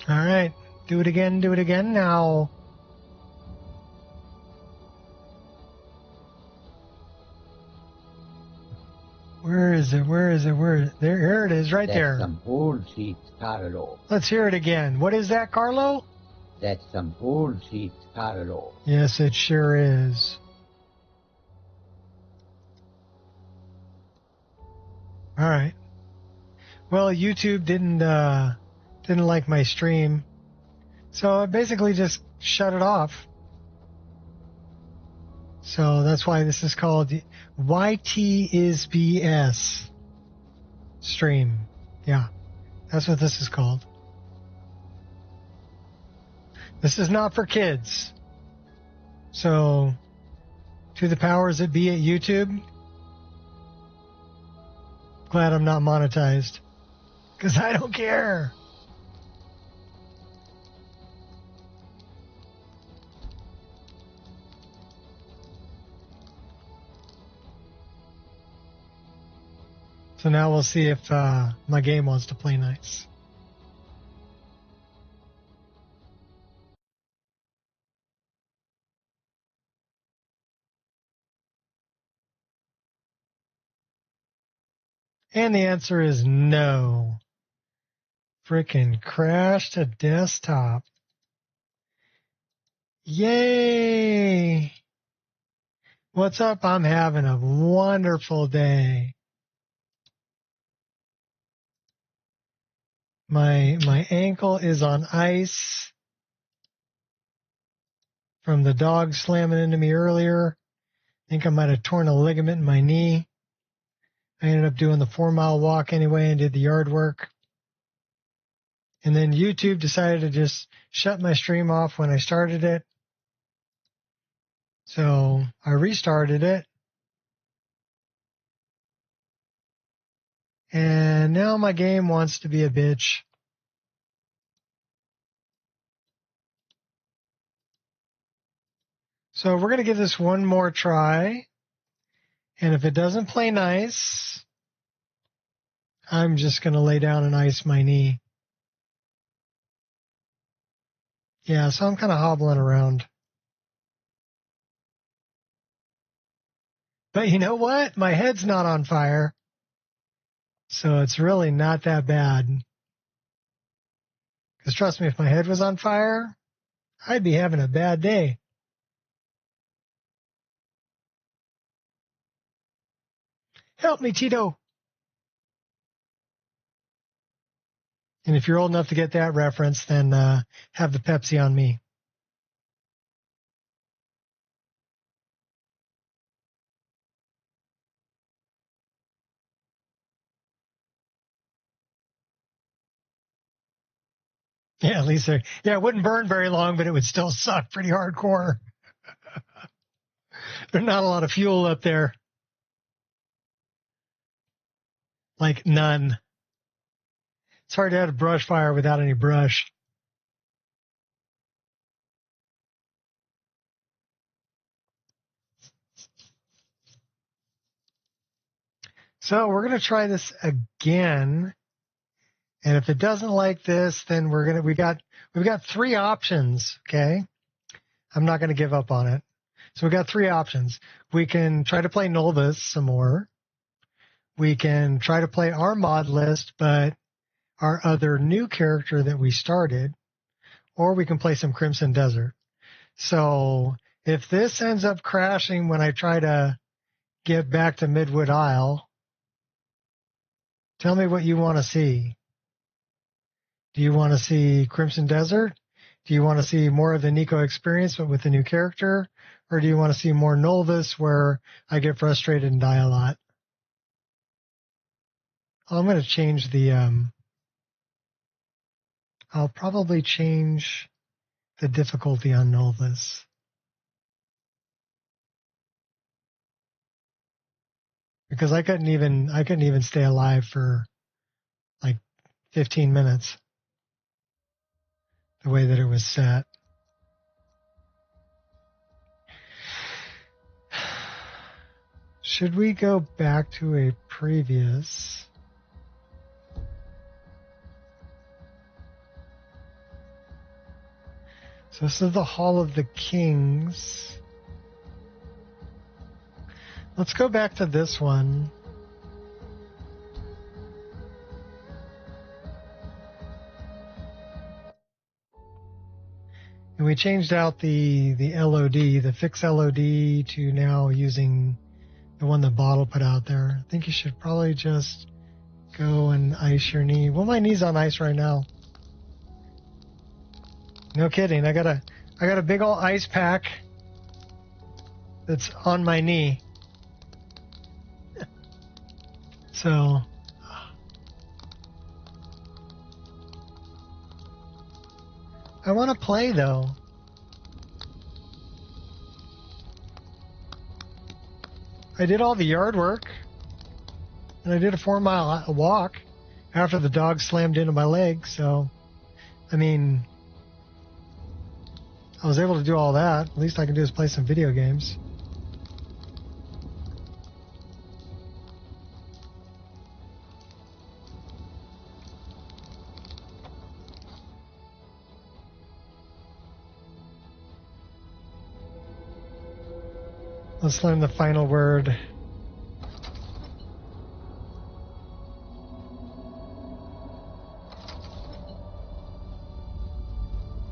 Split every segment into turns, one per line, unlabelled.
All right. Do it again. Do it again now. Where is it? Where is it? Where? There, here it is, right
That's
there.
some bullshit, Carlo.
Let's hear it again. What is that, Carlo?
That's some bullshit, Carlo.
Yes, it sure is. All right. Well, YouTube didn't like my stream, so I basically just shut it off. So that's why this is called YT is BS stream. Yeah, that's what this is called. This is not for kids. So, to the powers that be at YouTube, glad I'm not monetized. Because I don't care. So now we'll see if my game wants to play nice. And the answer is no. Frickin' crash to desktop. Yay! What's up? I'm having a wonderful day. My ankle is on ice from the dog slamming into me earlier. I think I might have torn a ligament in my knee. I ended up doing the 4-mile walk anyway and did the yard work. And then YouTube decided to just shut my stream off when I started it. So I restarted it. And now my game wants to be a bitch. So we're going to give this one more try. And if it doesn't play nice, I'm just going to lay down and ice my knee. Yeah, so I'm kind of hobbling around. But you know what? My head's not on fire. So it's really not that bad. Because trust me, if my head was on fire, I'd be having a bad day. Help me, Tito. And if you're old enough to get that reference, then have the Pepsi on me. Yeah, at least it wouldn't burn very long, but it would still suck pretty hardcore. There's not a lot of fuel up there. Like none. It's hard to have a brush fire without any brush. So we're going to try this again. And if it doesn't like this, then we've got 3 options. Okay. I'm not going to give up on it. So we got 3 options. We can try to play Nolvus some more. We can try to play our mod list, but our other new character that we started, or we can play some Crimson Desert. So if this ends up crashing when I try to get back to Midwood Isle, tell me what you want to see. Do you want to see Crimson Desert? Do you want to see more of the Nico Experience but with a new character? Or do you want to see more Nolvus where I get frustrated and die a lot? I'm going to change I'll probably change the difficulty on Nolvus. Because I couldn't even stay alive for like 15 minutes the way that it was set. Should we go back to a previous? So this is the Hall of the Kings. Let's go back to this one. And we changed out the LOD, the fixed LOD, to now using the one that Bottle put out there. I think you should probably just go and ice your knee. Well, my knee's on ice right now. No kidding. I got a big old ice pack that's on my knee. So I want to play though. I did all the yard work, and I did a 4-mile walk after the dog slammed into my leg. So, I mean, I was able to do all that. At least I can do is play some video games. Let's learn the final word.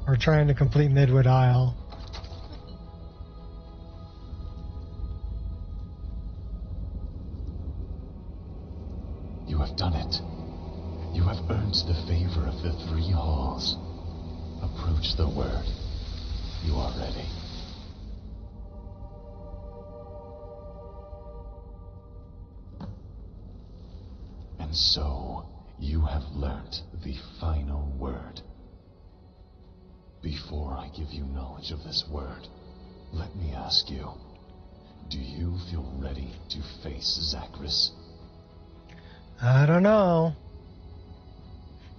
We're trying to complete Midwood Isle.
You have done it. You have earned the favor of the 3 halls. Approach the word. You are ready. And so, you have learnt the final word. Before I give you knowledge of this word, let me ask you, do you feel ready to face Zachris?
I don't know.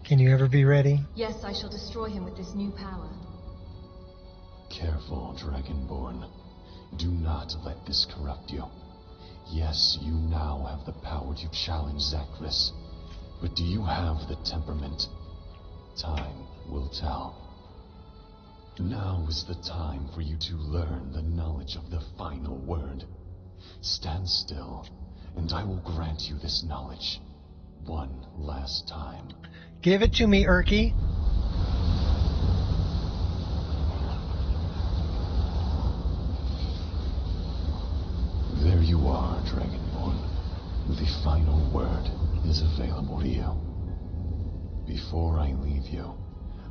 Can you ever be ready?
Yes, I shall destroy him with this new power.
Careful, Dragonborn. Do not let this corrupt you. Yes, you now have the power to challenge Zachris, but do you have the temperament? Time will tell. Now is the time for you to learn the knowledge of the final word. Stand still, and I will grant you this knowledge one last time.
Give it to me, Erky.
There you are, Dragonborn. The final word is available to you. Before I leave you,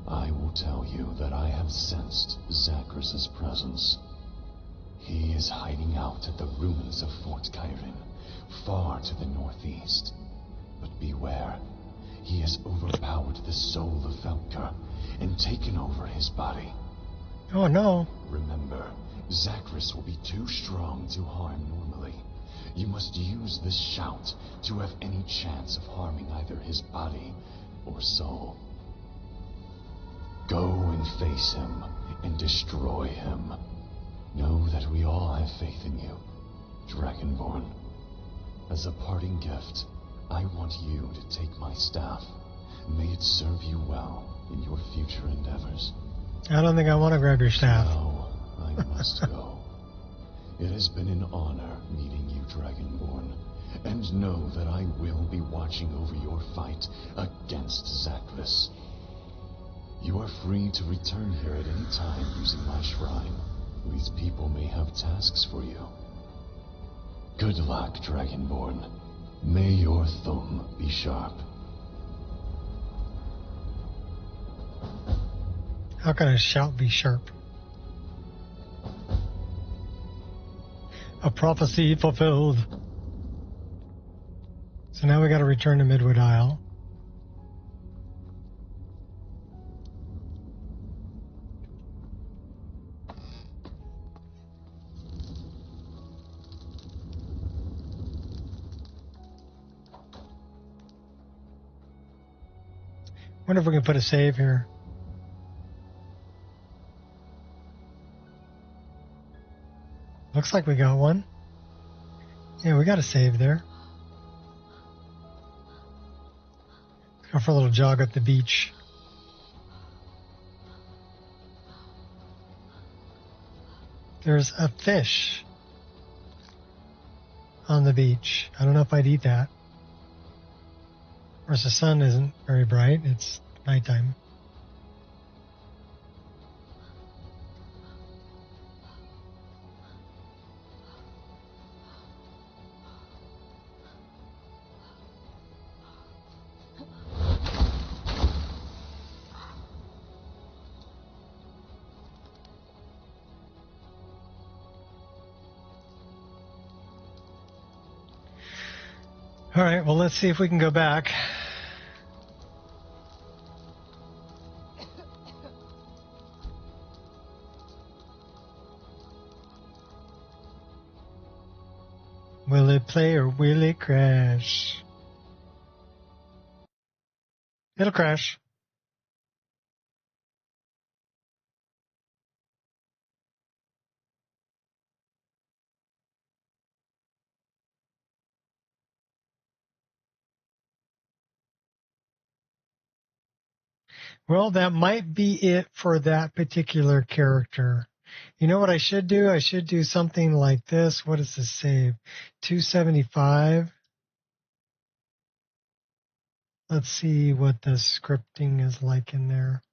I will tell you that I have sensed Zachris' presence. He is hiding out at the ruins of Fort Skyrim, far to the northeast. But beware, he has overpowered the soul of Felker and taken over his body.
Oh no.
Remember, Zachris will be too strong to harm normally. You must use this shout to have any chance of harming either his body or soul. Go and face him and destroy him. Know that we all have faith in you, Dragonborn. As a parting gift, I want you to take my staff. May it serve you well in your future endeavors.
I don't think I want to grab your staff.
Now, I must go. It has been an honor meeting you, Dragonborn, and know that I will be watching over your fight against Zachris. You are free to return here at any time using my shrine. These people may have tasks for you. Good luck, Dragonborn. May your thumb be sharp.
How can a shout be sharp? A prophecy fulfilled. So now we got to return to Midwood Isle. Wonder if we can put a save here. Looks like we got one. Yeah, we got a save there. Let's go for a little jog up the beach. There's a fish on the beach. I don't know if I'd eat that. Of course, the sun isn't very bright. It's nighttime. All right, well, let's see if we can go back. Will it play or will it crash? It'll crash. Well, that might be it for that particular character. You know what I should do? I should do something like this. What is the save? 275. Let's see what the scripting is like in there.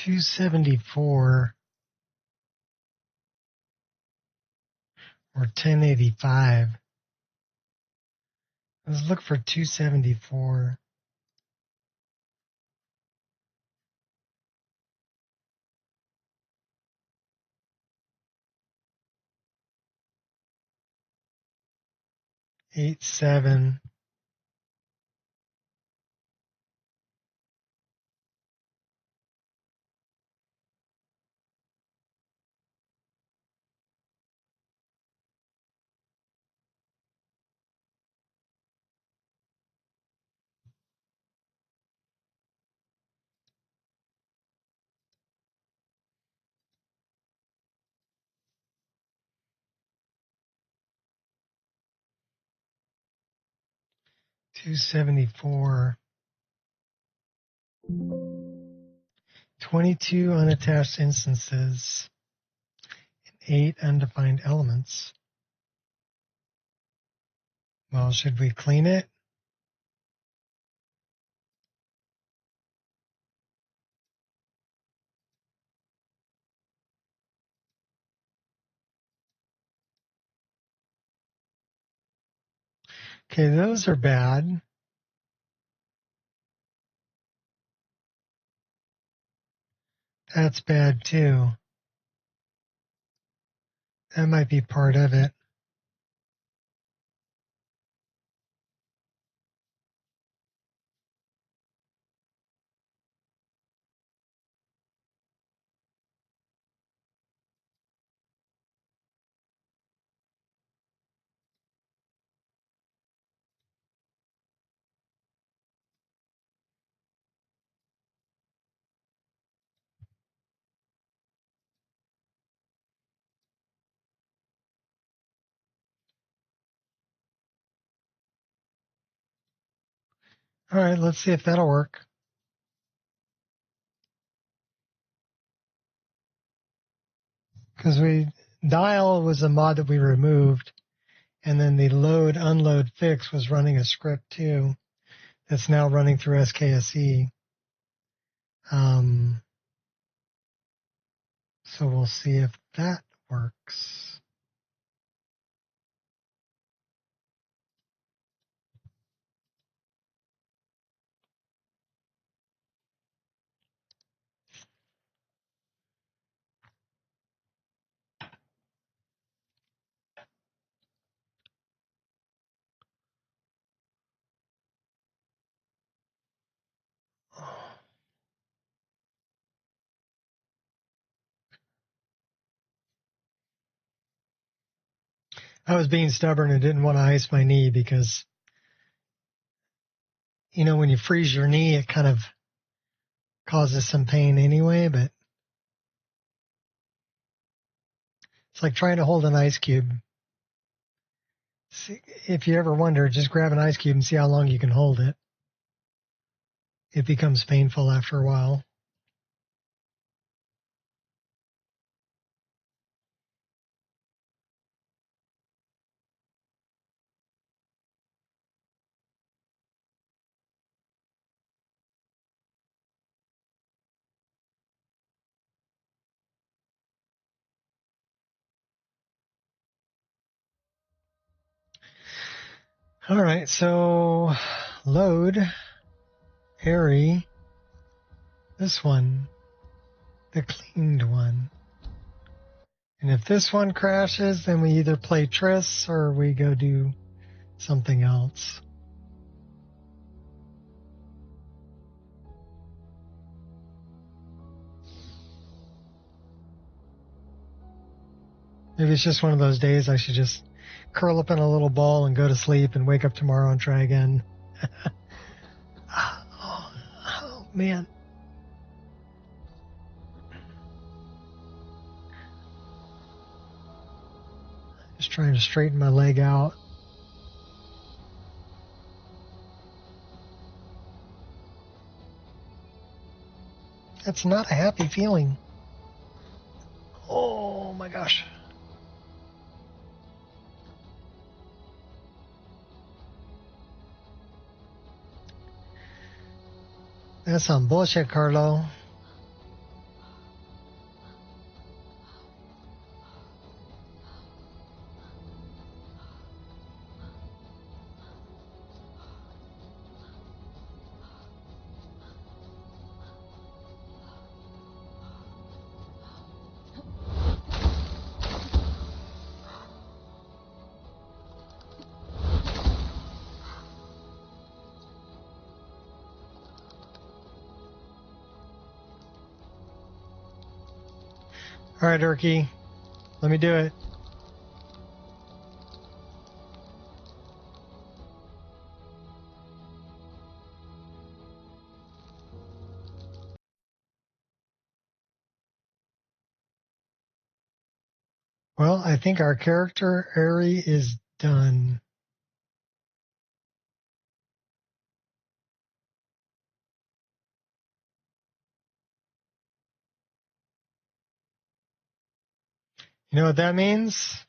$274 or 1085. Let's look for 274. Eight seven. $274. 22 unattached instances and 8 undefined elements. Well, should we clean it? Okay, those are bad. That's bad too. That might be part of it. All right, let's see if that'll work. Because dial was a mod that we removed, and then the load unload fix was running a script too. That's now running through SKSE. So we'll see if that works. I was being stubborn and didn't want to ice my knee because, when you freeze your knee, it kind of causes some pain anyway, but it's like trying to hold an ice cube. See, if you ever wonder, just grab an ice cube and see how long you can hold it. It becomes painful after a while. All right, so load, Harry, this one, the cleaned one. And if this one crashes, then we either play Triss or we go do something else. Maybe it's just one of those days I should just curl up in a little ball and go to sleep and wake up tomorrow and try again. Oh, man. Just trying to straighten my leg out. That's not a happy feeling. Oh my gosh. That's some bullshit, Carlo. All right, Erky, let me do it. Well, I think our character, Ari, is done. You know what that means?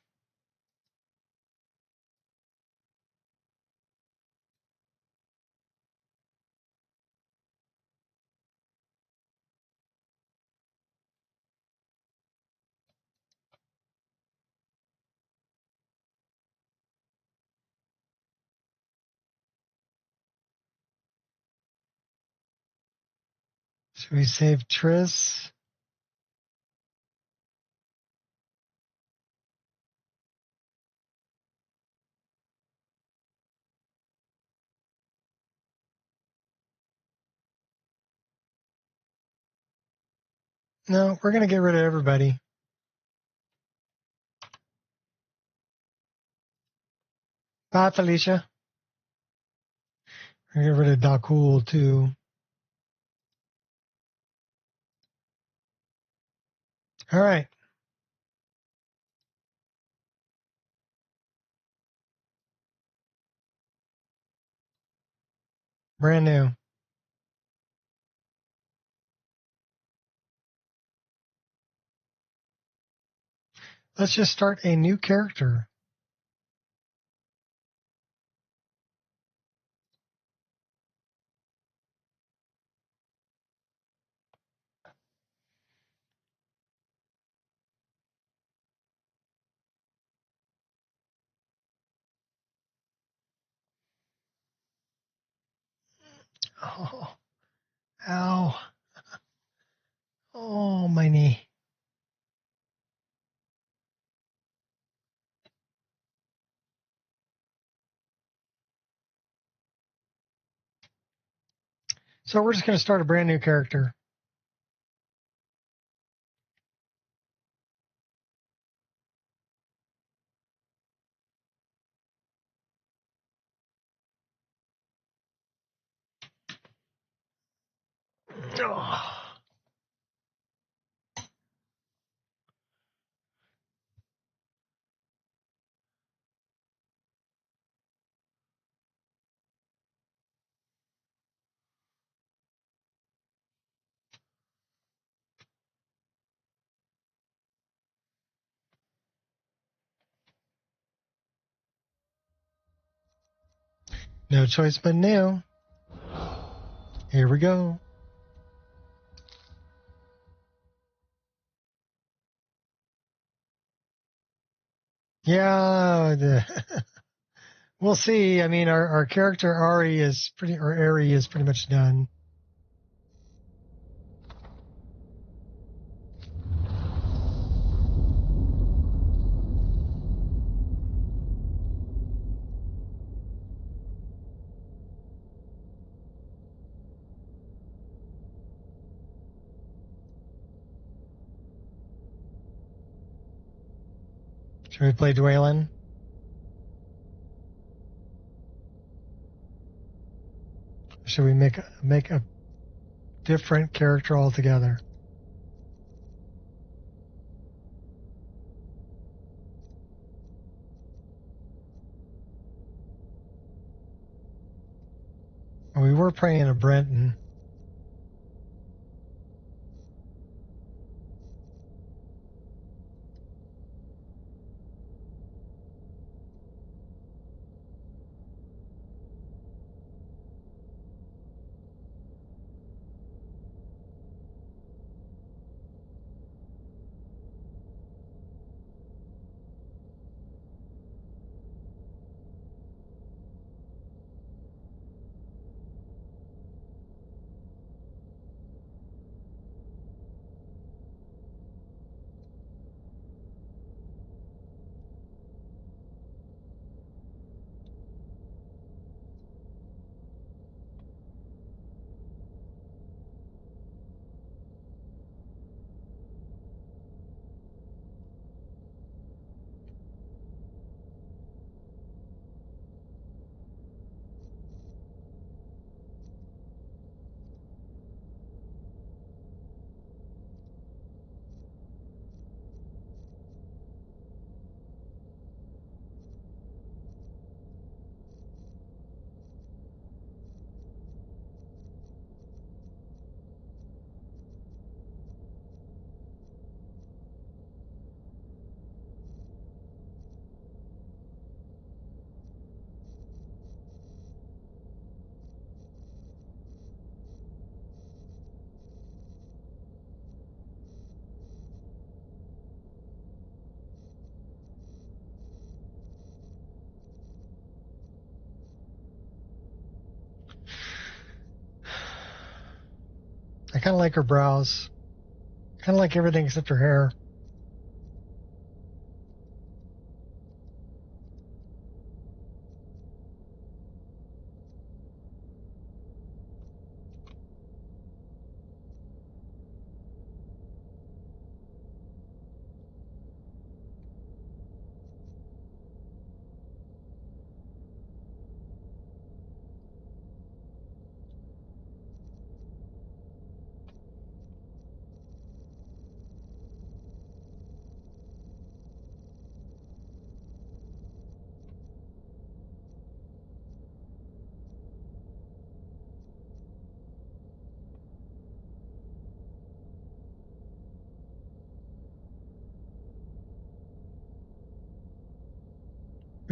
Should we save Triss? No, we're going to get rid of everybody. Bye, Felicia. We're going to get rid of Dakul, too. All right. Brand new. Let's just start a new character. Oh, ow. Oh, my knee. So we're just going to start a brand new character. Oh. No choice but new. Here we go. Yeah, we'll see. I mean, our character Ari is pretty much done. Should we play Dwaylen? Should we make a different character altogether? We were playing a Brenton. I kind of like her brows. Kind of like everything except her hair.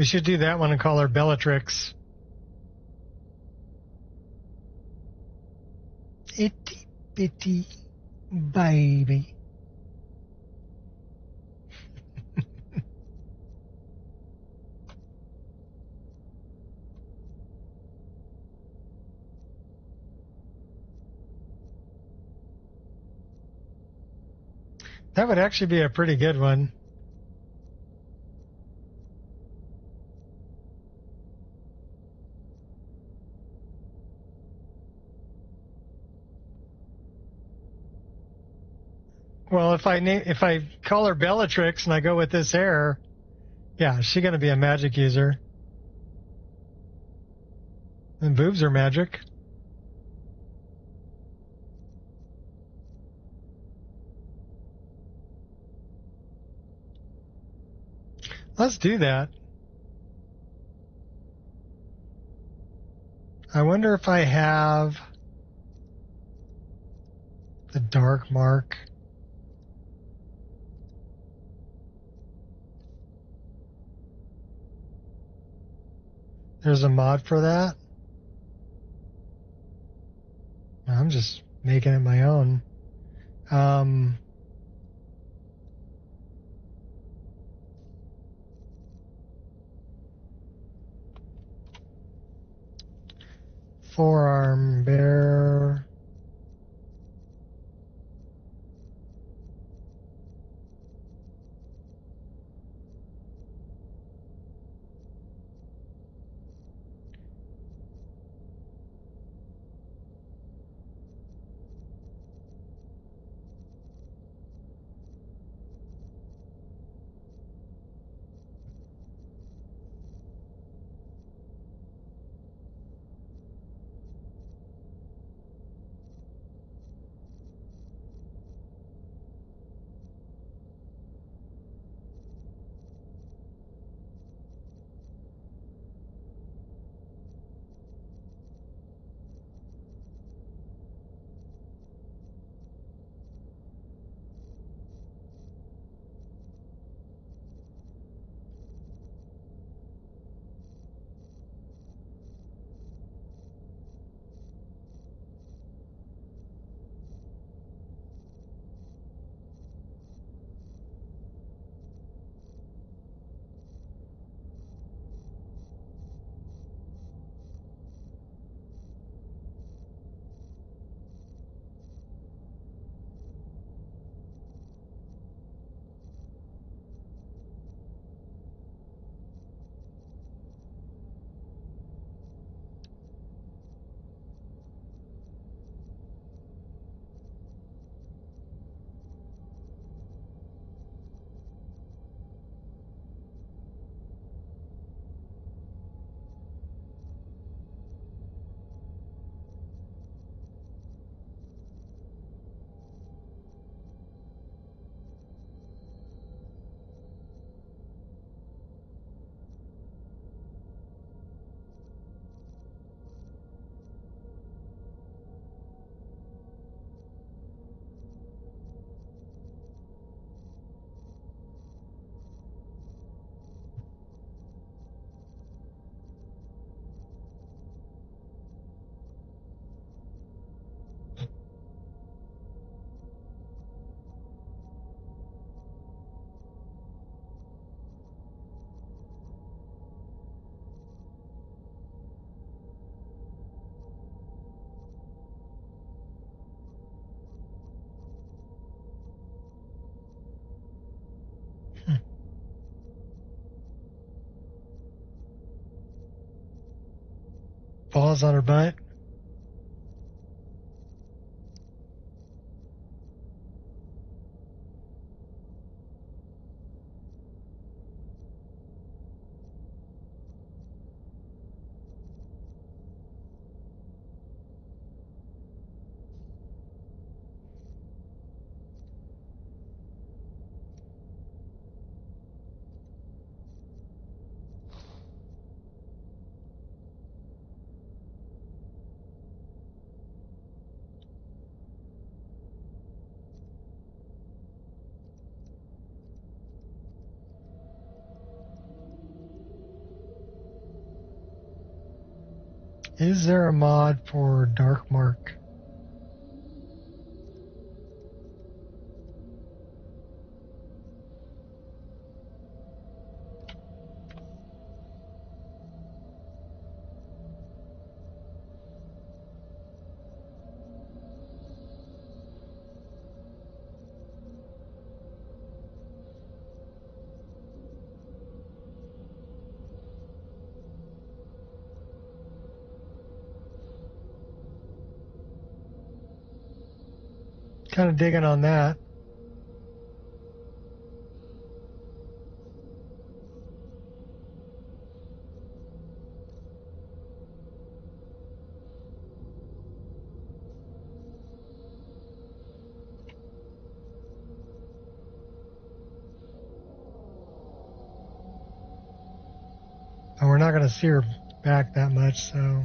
We should do that one and call her Bellatrix. Itty bitty baby. That would actually be a pretty good one. Well, if I call her Bellatrix and I go with this hair, yeah, she's gonna be a magic user. And boobs are magic. Let's do that. I wonder if I have the dark mark. There's a mod for that. I'm just making it my own. Forearm bear. Balls on her butt. Is there a mod for Dark Mark? Kind of digging on that. And we're not going to see her back that much, so...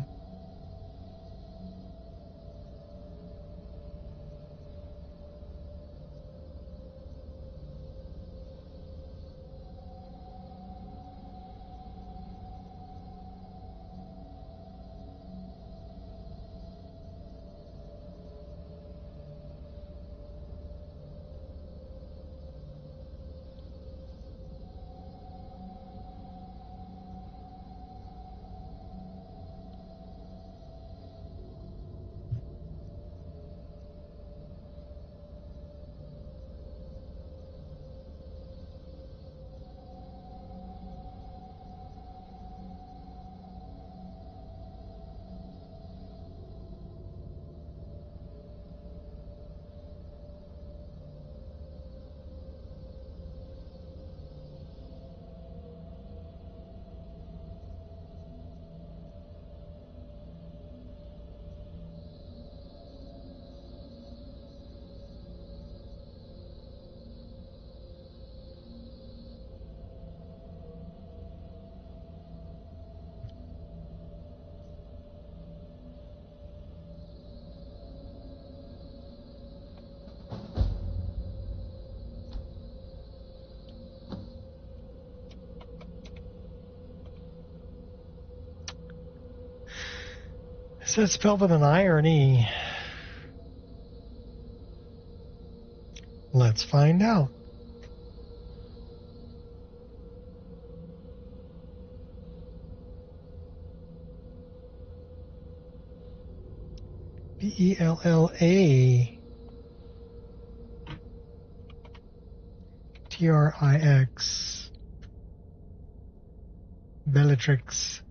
Is that spelled with an I or an E? Let's find out. B-E-L-L-A T-R-I-X Bellatrix.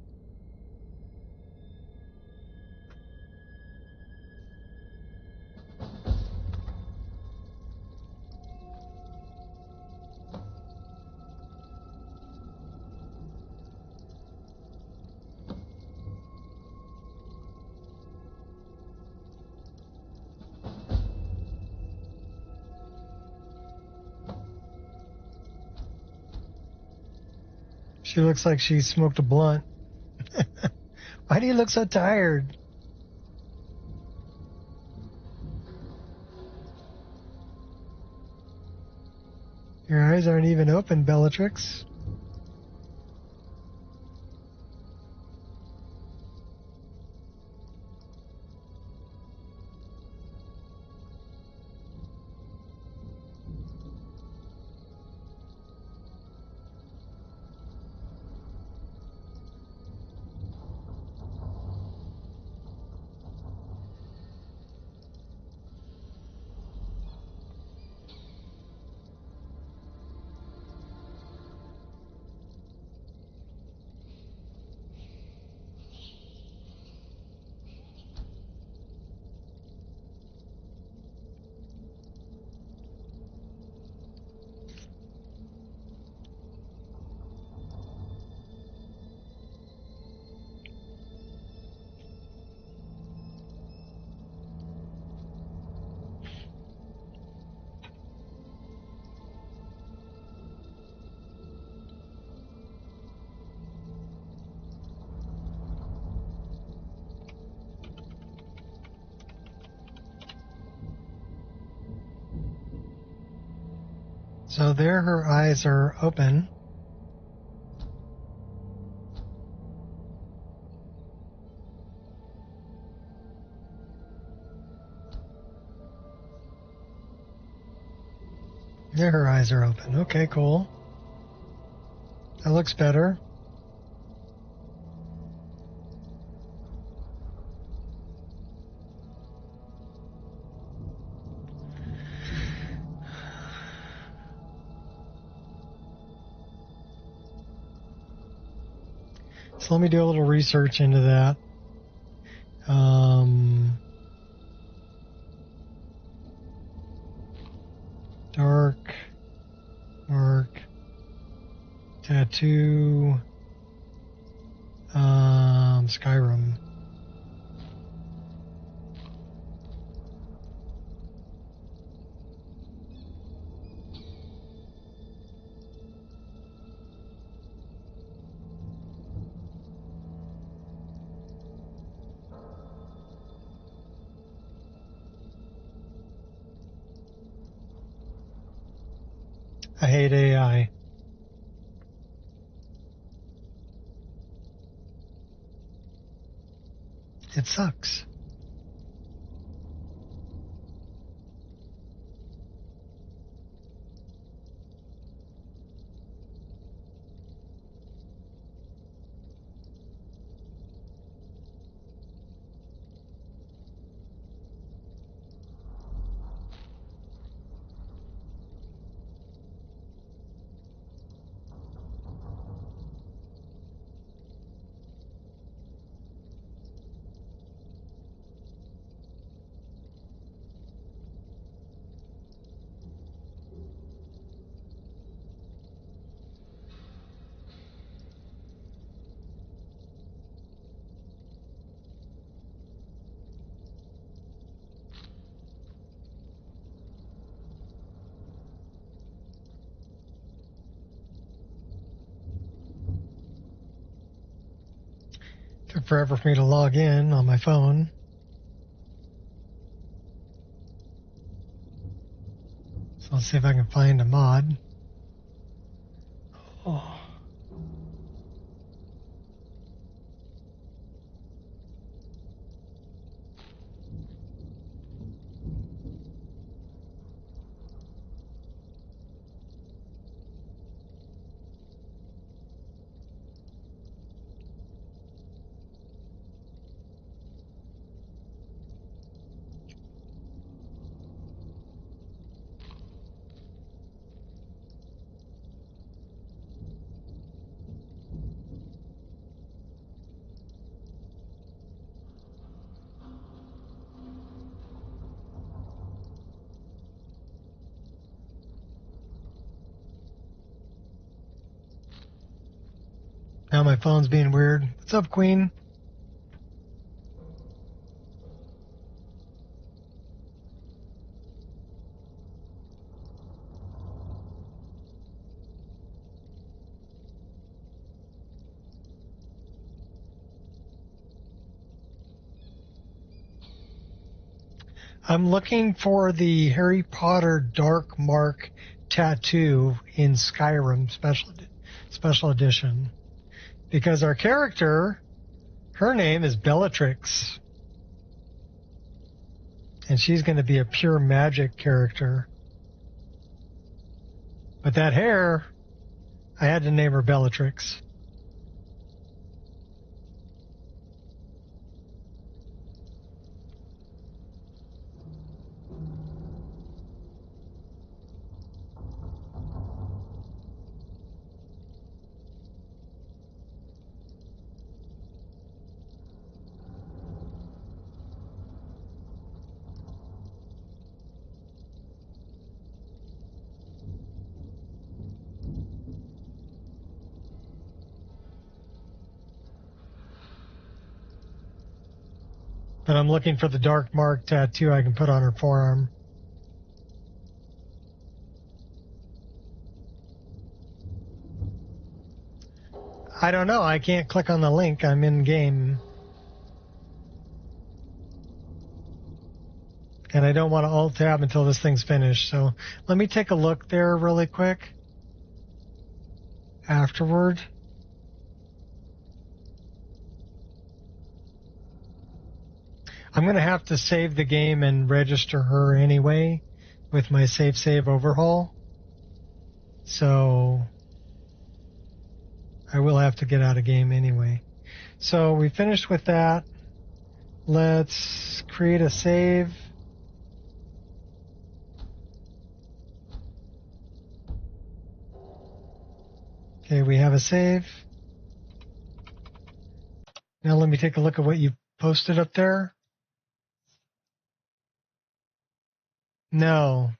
She looks like she smoked a blunt. Why do you look so tired? Your eyes aren't even open, Bellatrix. So there her eyes are open. There, her eyes are open. Okay, cool. That looks better. So let me do a little research into that. Dark mark tattoo. Skyrim. I hate AI. It sucks. Took forever for me to log in on my phone. So let's see if I can find a mod. Oh. Now my phone's being weird. What's up, Queen? I'm looking for the Harry Potter Dark Mark tattoo in Skyrim special edition. Because our character, her name is Bellatrix. And she's going to be a pure magic character. But that hair, I had to name her Bellatrix. But I'm looking for the dark mark tattoo I can put on her forearm. I don't know. I can't click on the link. I'm in game. And I don't want to alt-tab until this thing's finished. So let me take a look there really quick afterward. I'm going to have to save the game and register her anyway with my save overhaul. So I will have to get out of game anyway. So we finished with that. Let's create a save. Okay, we have a save. Now let me take a look at what you posted up there. No,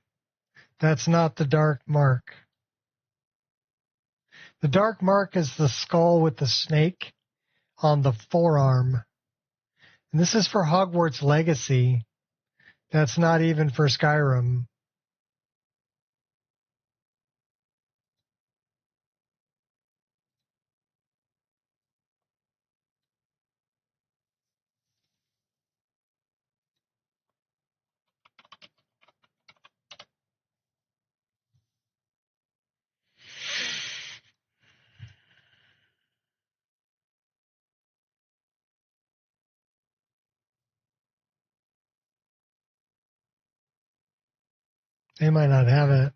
that's not the dark mark. The dark mark is the skull with the snake on the forearm. And this is for Hogwarts Legacy. That's not even for Skyrim. They might not have it.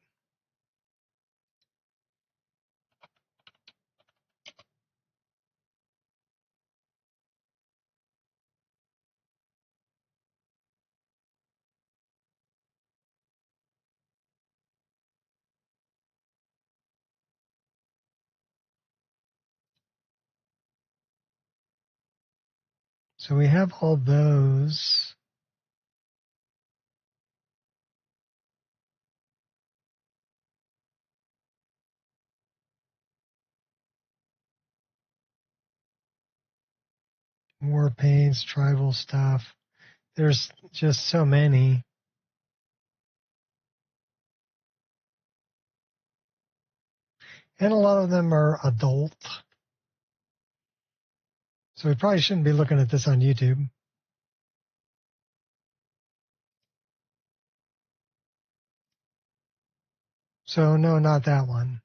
So we have all those. War paints, tribal stuff. There's just so many. And a lot of them are adult. So we probably shouldn't be looking at this on YouTube. So no, not that one.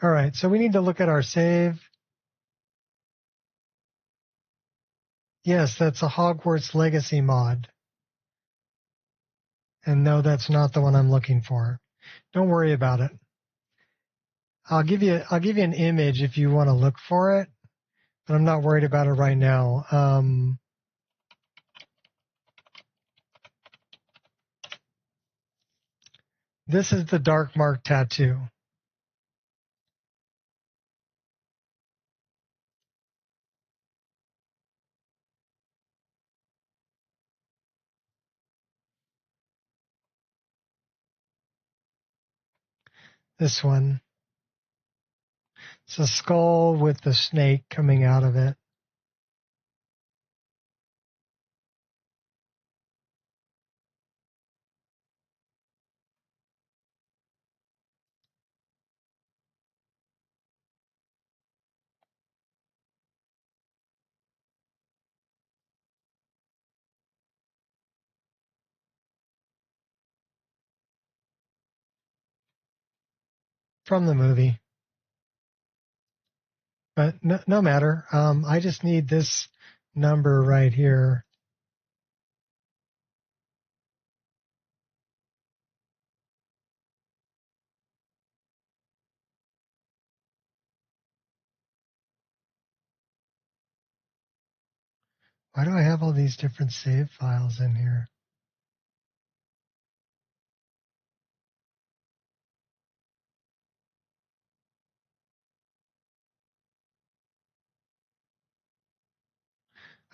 All right, so we need to look at our save. Yes, that's a Hogwarts Legacy mod. And no, that's not the one I'm looking for. Don't worry about it. I'll give you an image if you want to look for it, but I'm not worried about it right now. This is the dark mark tattoo. This one. It's a skull with the snake coming out of it. From the movie. But no matter. I just need this number right here. Why do I have all these different save files in here?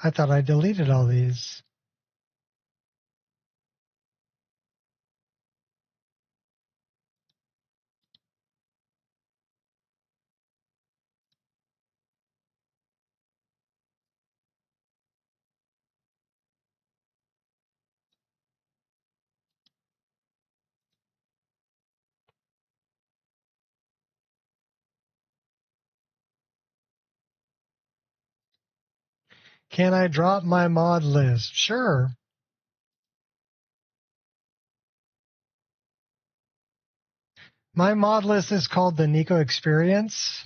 I thought I deleted all these. Can I drop my mod list? Sure. My mod list is called the Nico Experience.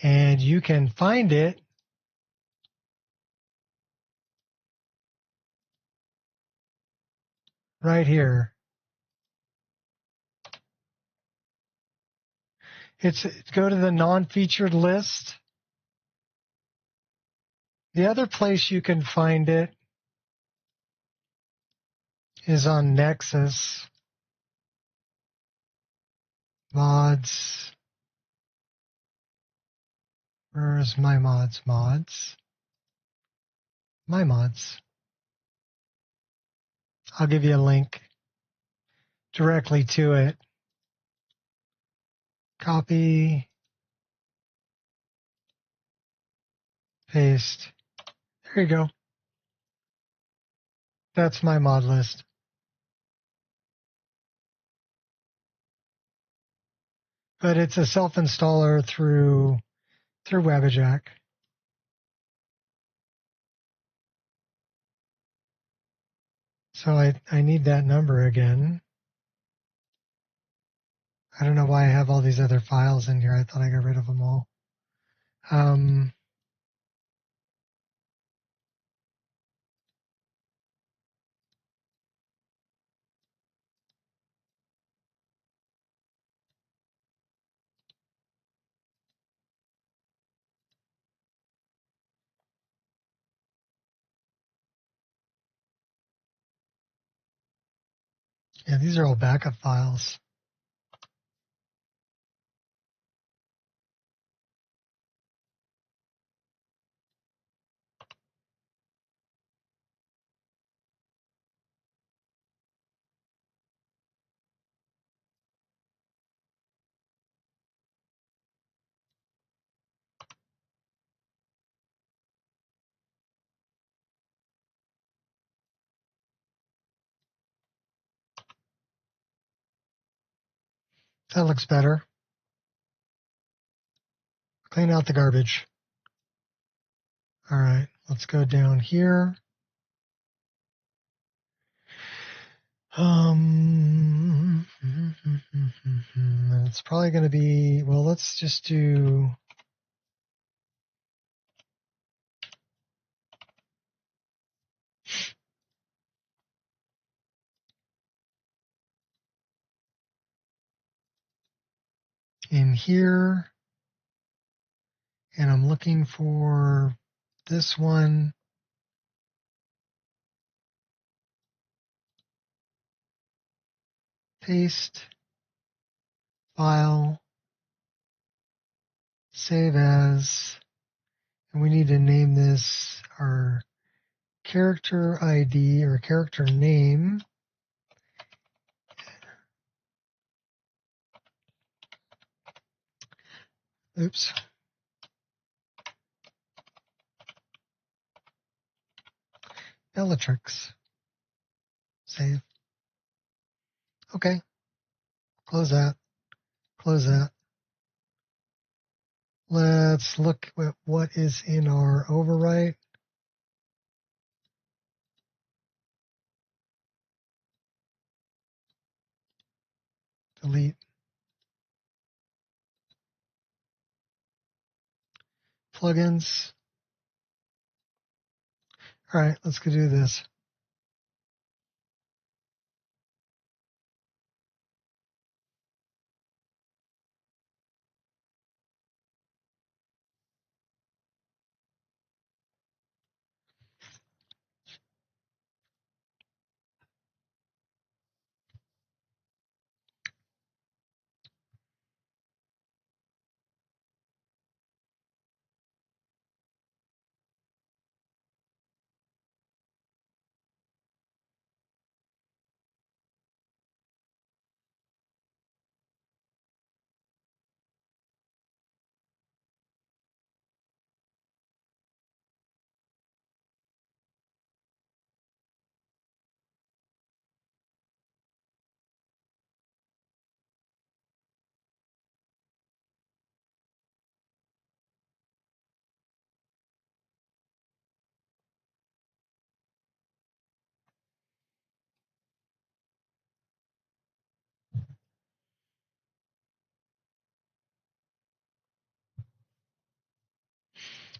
And you can find it right here. It's go to the non-featured list. The other place you can find it is on Nexus. Mods. Where's my mods? Mods. My mods. I'll give you a link directly to it. Copy. Paste. There you go. That's my mod list. But it's a self-installer through Wabbajack. So I need that number again. I don't know why I have all these other files in here. I thought I got rid of them all. Yeah, these are all backup files. That looks better. Clean out the garbage. All right, let's go down here. It's probably going to be, well, let's just do in here, and I'm looking for this one. Paste, file, save as, and we need to name this our character ID or character name. Oops. Bellatrix. Save. Okay. Close that. Close that. Let's look at what is in our overwrite. Delete. Plugins. All right, let's go do this.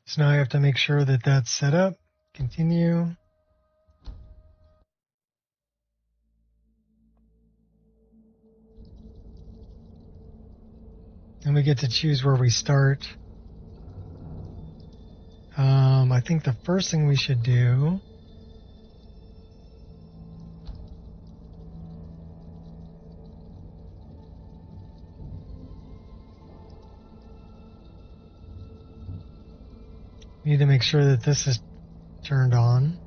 So now I have to make sure that that's set up. Continue. And we get to choose where we start. I think the first thing we should do we need to make sure that this is turned on,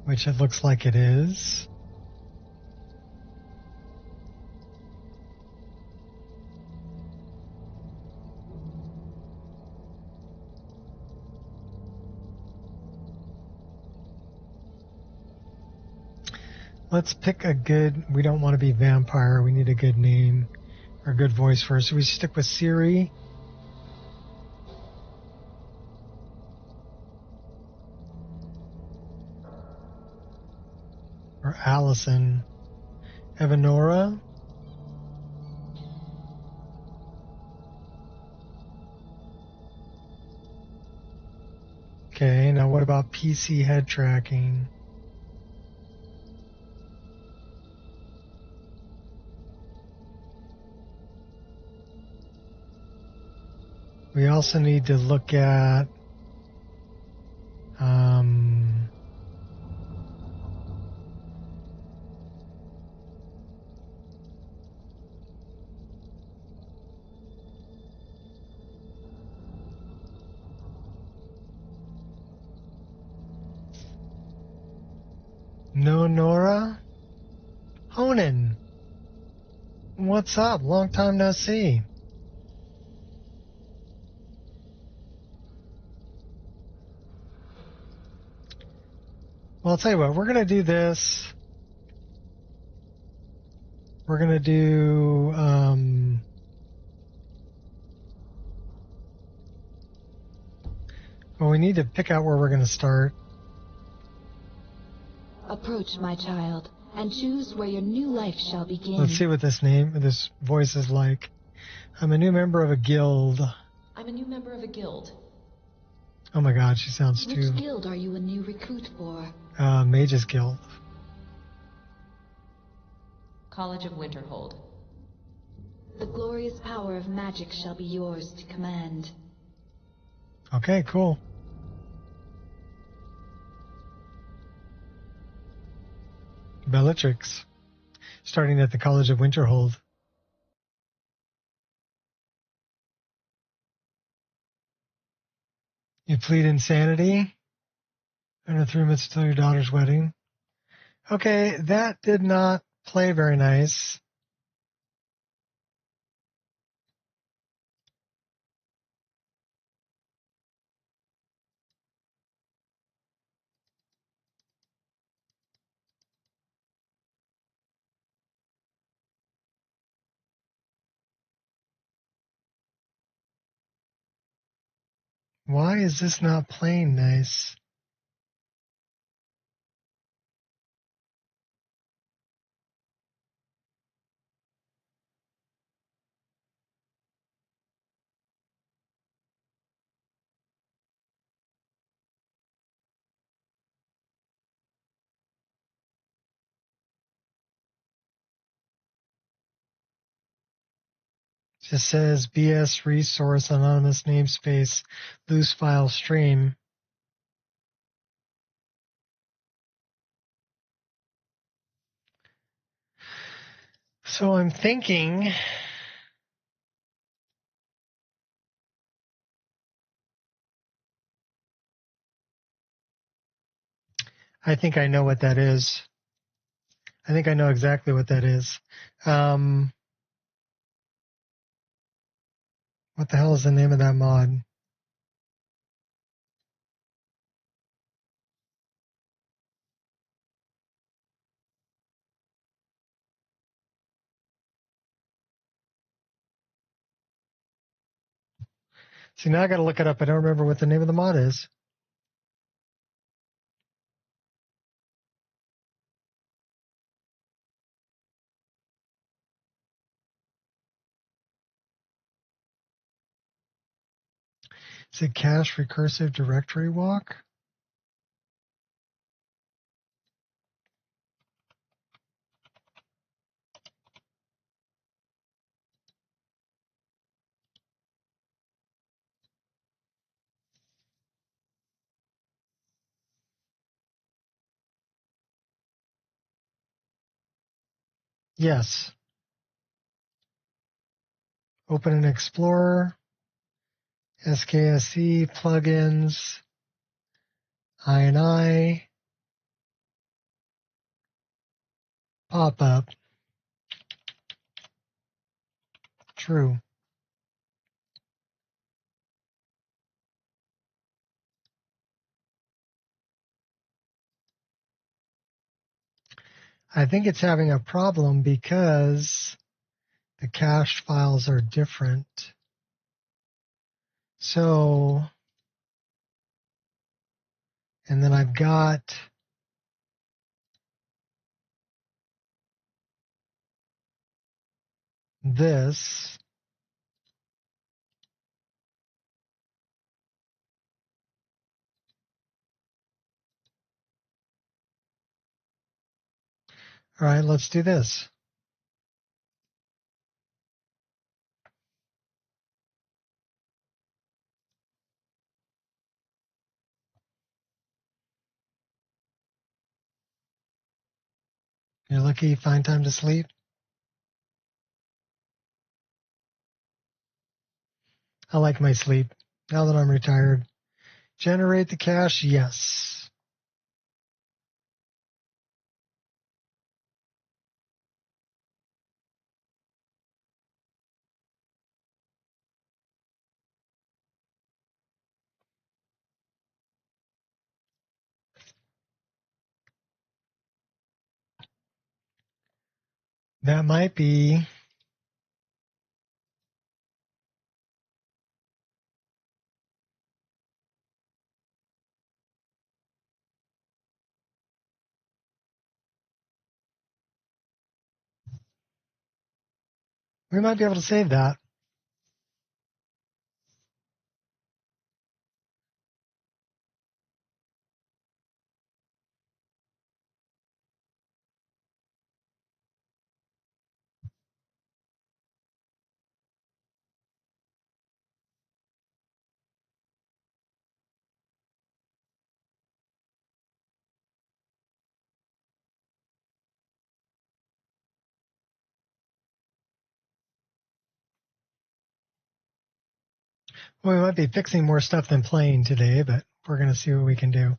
which it looks like it is. Let's pick a good, we don't want to be vampire, we need a good name or good voice first. So we stick with Siri. Or Allison. Evanora. Okay, now what about PC head tracking? We also need to look at No Nora? Honan. What's up? Long time no see. Well, I'll tell you what, we're going to do this. We're going to do, well, we need to pick out where we're going to start.
Approach, my child, and choose where your new life shall begin.
Let's see what this voice is like. I'm a new member of a guild.
I'm a new member of a guild.
Oh my god, she sounds too...
Which guild are you a new recruit for?
Mage's Guild.
College of Winterhold.
The glorious power of magic shall be yours to command.
Okay, cool. Bellatrix. Starting at the College of Winterhold. You plead insanity. Under 3 minutes till your daughter's wedding. Okay, that did not play very nice. Why is this not playing nice? It just says BS resource anonymous namespace loose file stream. So I'm thinking I think I know what that is. I think I know exactly what that is. What the hell is the name of that mod? See, now I got to look it up. I don't remember what the name of the mod is. Is it cache recursive directory walk? Yes. Open an Explorer, SKSE, plugins, INI, pop-up. True. I think it's having a problem because the cache files are different. So, and then I've got this. All right, let's do this. You're lucky you find time to sleep. I like my sleep now that I'm retired. Generate the cache, yes. That might be. We might be able to save that. Well, we might be fixing more stuff than playing today, but we're going to see what we can do.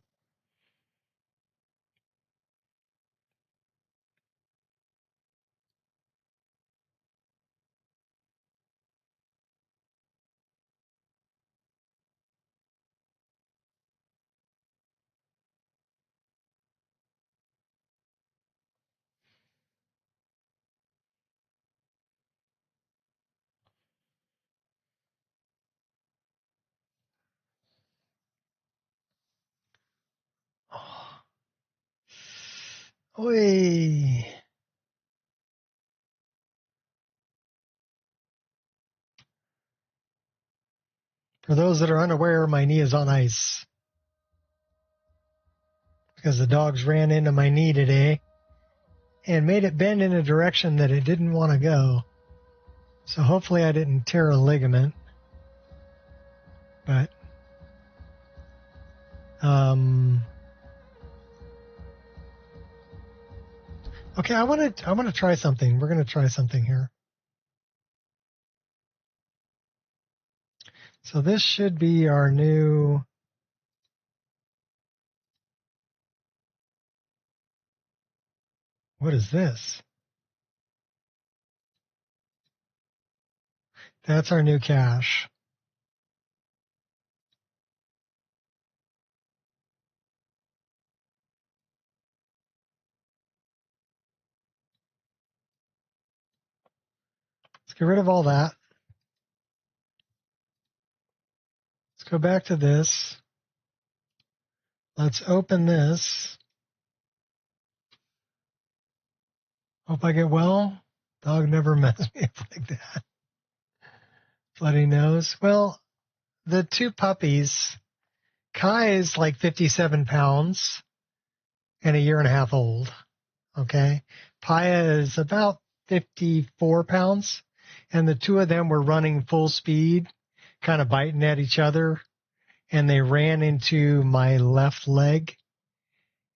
Oi. For those that are unaware, my knee is on ice because the dogs ran into my knee today and made it bend in a direction that it didn't want to go. So hopefully I didn't tear a ligament. But okay, I want to try something. We're going to try something here. So this should be our new. What is this? That's our new cache. Let's get rid of all that. Let's go back to this. Let's open this. Hope I get well. Dog never messed me up like that. Bloody nose. Well, the two puppies, Kai is like 57 pounds and a year and a half old. Okay. Paya is about 54 pounds. And the two of them were running full speed, kind of biting at each other. And they ran into my left leg.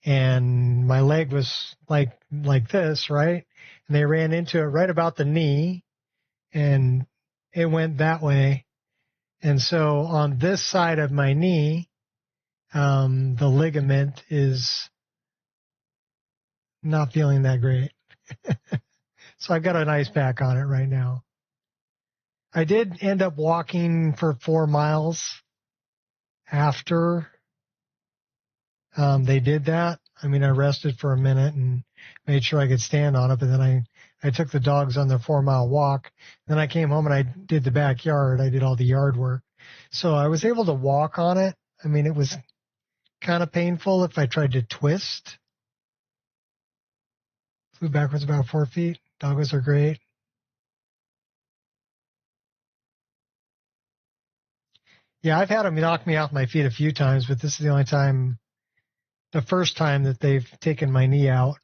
and my leg was like this, right? And they ran into it right about the knee, and it went that way. And so on this side of my knee, the ligament is not feeling that great. So I've got an ice pack on it right now. I did end up walking for 4 miles after they did that. I mean, I rested for a minute and made sure I could stand on it, but then I took the dogs on their 4-mile walk. Then I came home and I did the backyard. I did all the yard work. So I was able to walk on it. I mean, it was kind of painful if I tried to twist. Flew backwards about 4 feet. Doggos are great. Yeah, I've had them knock me off my feet a few times, but this is the first time that they've taken my knee out.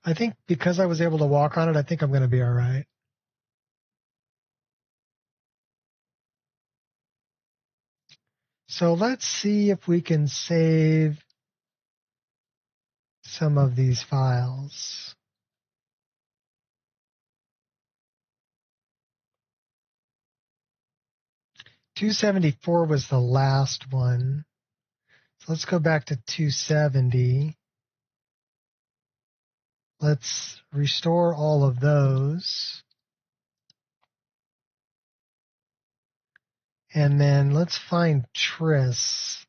I think because I was able to walk on it, I think I'm going to be all right. So let's see if we can save some of these files. $274 was the last one. So let's go back to 270. Let's restore all of those. And then let's find Triss.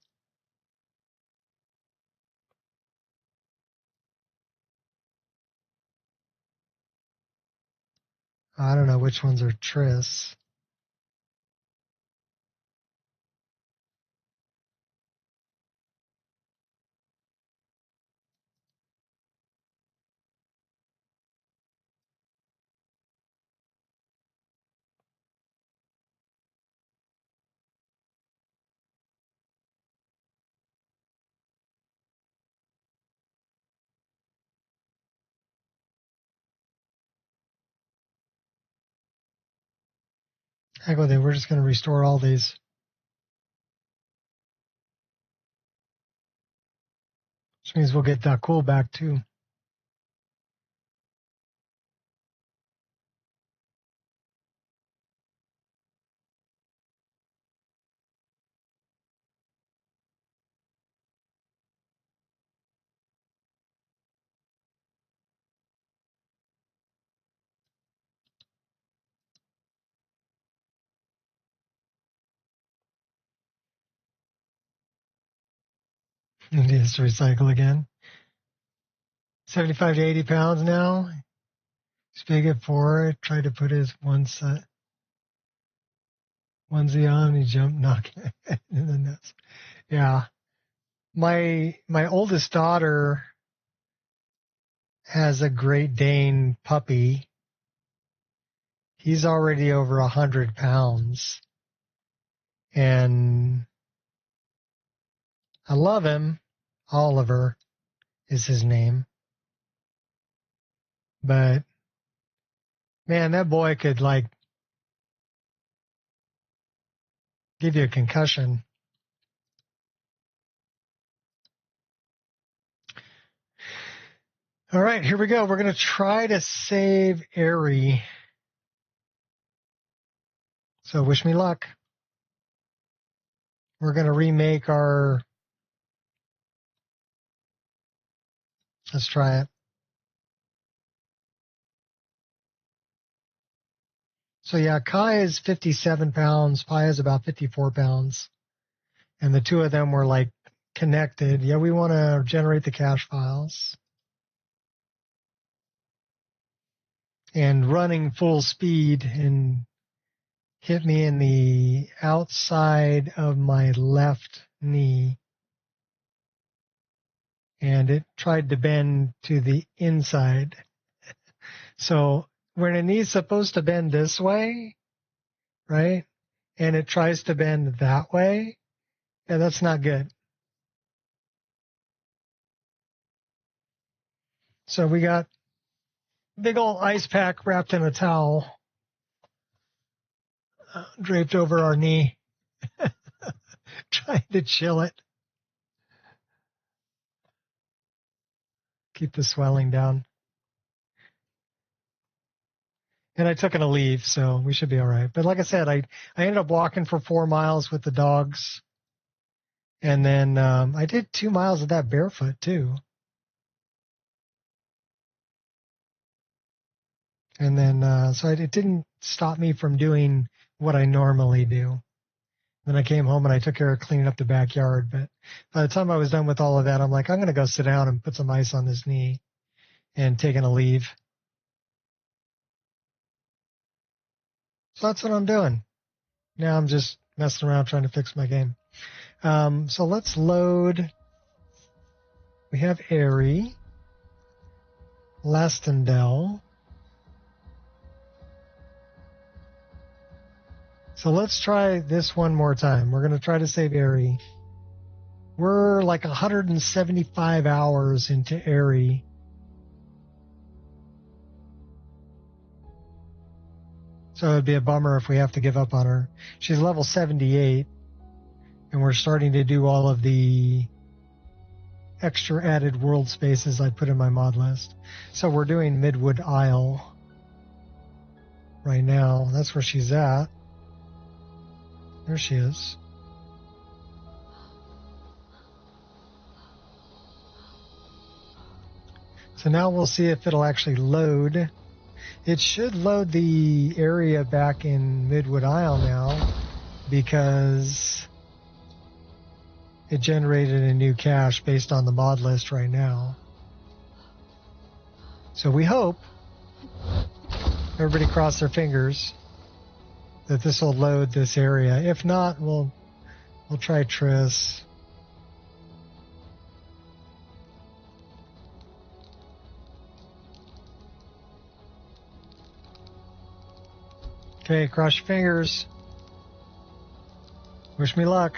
I don't know which ones are Triss. Heck with it, we're just going to restore all these. Which means we'll get that cool back too. It needs to recycle again. 75 to 80 pounds now. He's big at 4. Tried to put his onesie on. He jumped, knocking it in the nuts. Yeah. My oldest daughter has a Great Dane puppy. He's already over 100 pounds. And I love him. Oliver is his name. But man, that boy could give you a concussion. All right, here we go. We're going to try to save Airy. So wish me luck. We're going to remake our... Let's try it. So yeah, Kai is 57 pounds. Pi is about 54 pounds. And the two of them were connected. Yeah, we want to generate the cache files. And running full speed and hit me in the outside of my left knee. And it tried to bend to the inside. So when a knee's supposed to bend this way, right? And it tries to bend that way, yeah, that's not good. So we got big old ice pack wrapped in a towel, draped over our knee, trying to chill it. Keep the swelling down. And I took a leave, so we should be all right. But like I said, I ended up walking for 4 miles with the dogs. And then I did 2 miles of that barefoot, too. And then, so it didn't stop me from doing what I normally do. Then I came home and I took care of cleaning up the backyard. But by the time I was done with all of that, I'm like, I'm going to go sit down and put some ice on this knee and taking a leave. So that's what I'm doing. Now I'm just messing around trying to fix my game. So let's load. We have Airy, Lastendel. So let's try this one more time. We're going to try to save Airy. We're like 175 hours into Airy. So it'd be a bummer if we have to give up on her. She's level 78, and we're starting to do all of the extra added world spaces I put in my mod list. So we're doing Midwood Isle right now. That's where she's at. There she is. So now we'll see if it'll actually load. It should load the area back in Midwood Isle now because it generated a new cache based on the mod list right now. So we hope, everybody cross their fingers, that this will load this area. If not, we'll try Triss. Okay, cross your fingers. Wish me luck.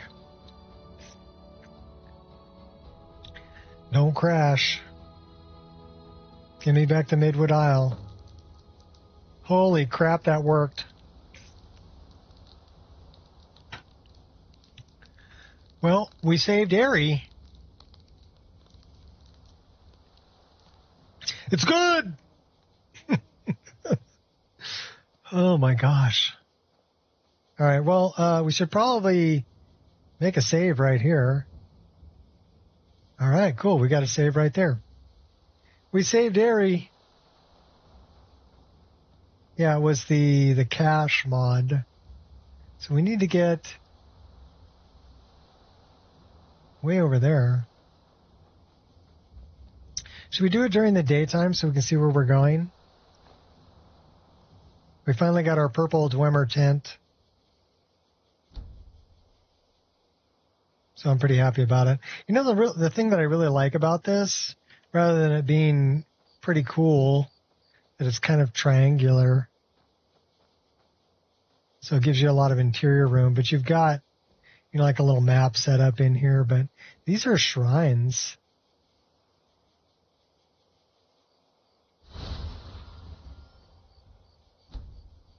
Don't crash. Get me back to Midwood Isle. Holy crap, that worked. Well, we saved Airy. It's good! Oh my gosh. All right, well, we should probably make a save right here. All right, cool. We got a save right there. We saved Airy. Yeah, it was the cache mod. So we need to get way over there. Should we do it during the daytime so we can see where we're going? We finally got our purple Dwemer tent. So I'm pretty happy about it. You know, the thing that I really like about this, rather than it being pretty cool, that it's kind of triangular. So it gives you a lot of interior room, but you've got, you know, like a little map set up in here, but these are shrines.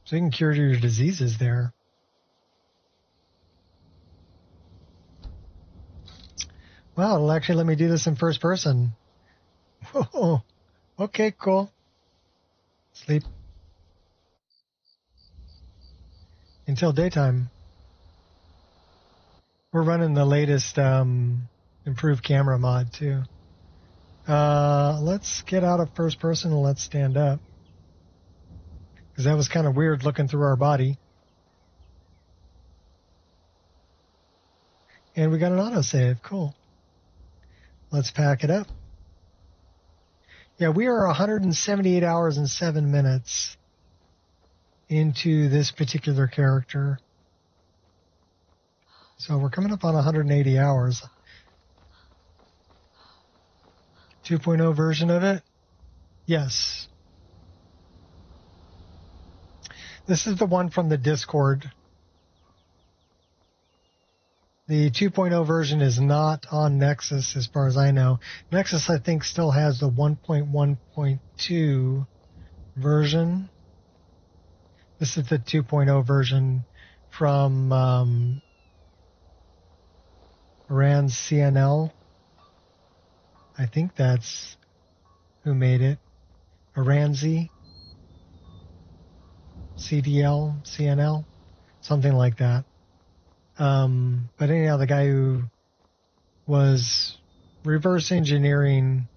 So you can cure your diseases there. Wow, it'll actually let me do this in first person. Whoa. Okay, cool. Sleep. Until daytime. We're running the latest improved camera mod, too. Let's get out of first person and let's stand up. Because that was kind of weird looking through our body. And we got an autosave. Cool. Let's pack it up. Yeah, we are 178 hours and 7 minutes into this particular character. So we're coming up on 180 hours. 2.0 version of it? Yes. This is the one from the Discord. The 2.0 version is not on Nexus as far as I know. Nexus, I think, still has the 1.1.2 version. This is the 2.0 version from Rand's CNL. I think that's who made it. Aranzi, CDL, CNL, something like that. But anyhow, the guy who was reverse engineering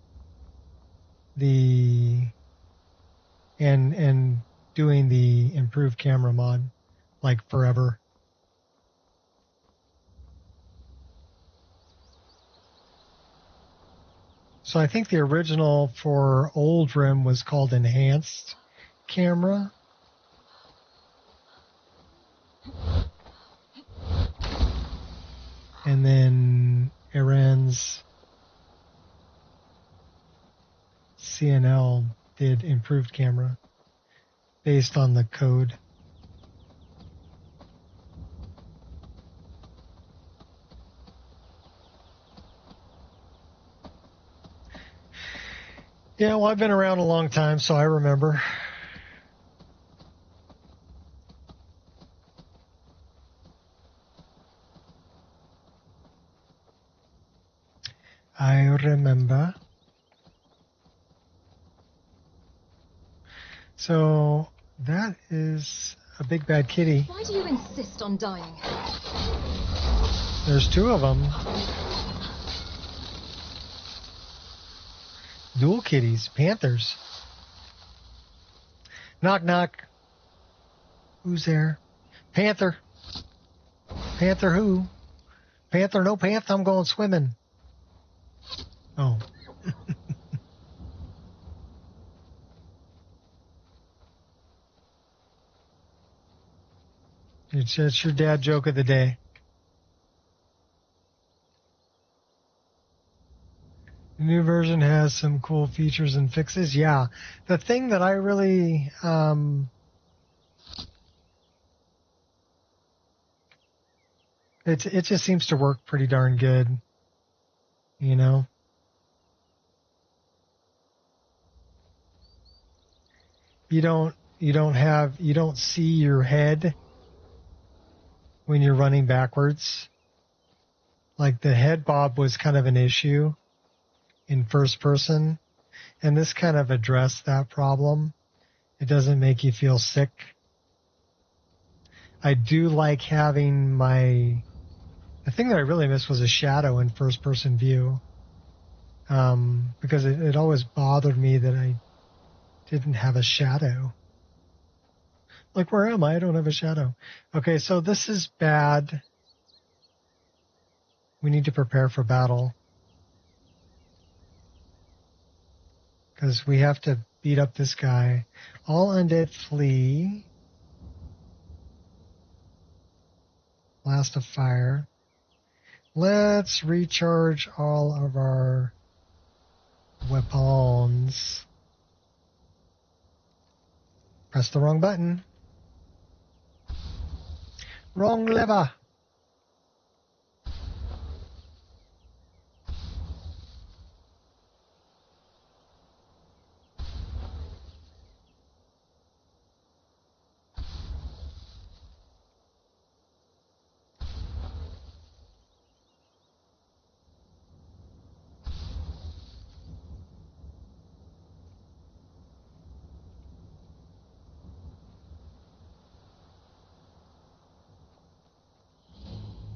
and doing the improved camera mod like forever. So I think the original for old RIM was called enhanced camera. And then Iran's CNL did improved camera based on the code. Yeah, well, I've been around a long time, so I remember. I remember. So that is a big bad kitty.
Why do you insist on dying?
There's two of them. Dual kitties, panthers. Knock, knock. Who's there? Panther. Panther who? Panther, no panther, I'm going swimming. Oh. It's just your dad joke of the day. The new version has some cool features and fixes. Yeah. The thing that I really it just seems to work pretty darn good. You know? You don't see your head when you're running backwards. Like the head bob was kind of an issue in first person, and this kind of addressed that problem. It doesn't make you feel sick. I do like having the thing that I really missed was a shadow in first person view, because it always bothered me that I didn't have a shadow. Like, where am I? I don't have a shadow. Okay, so this is bad. We need to prepare for battle. Because we have to beat up this guy. All undead flee. Blast of fire. Let's recharge all of our weapons. Press the wrong button. Wrong lever.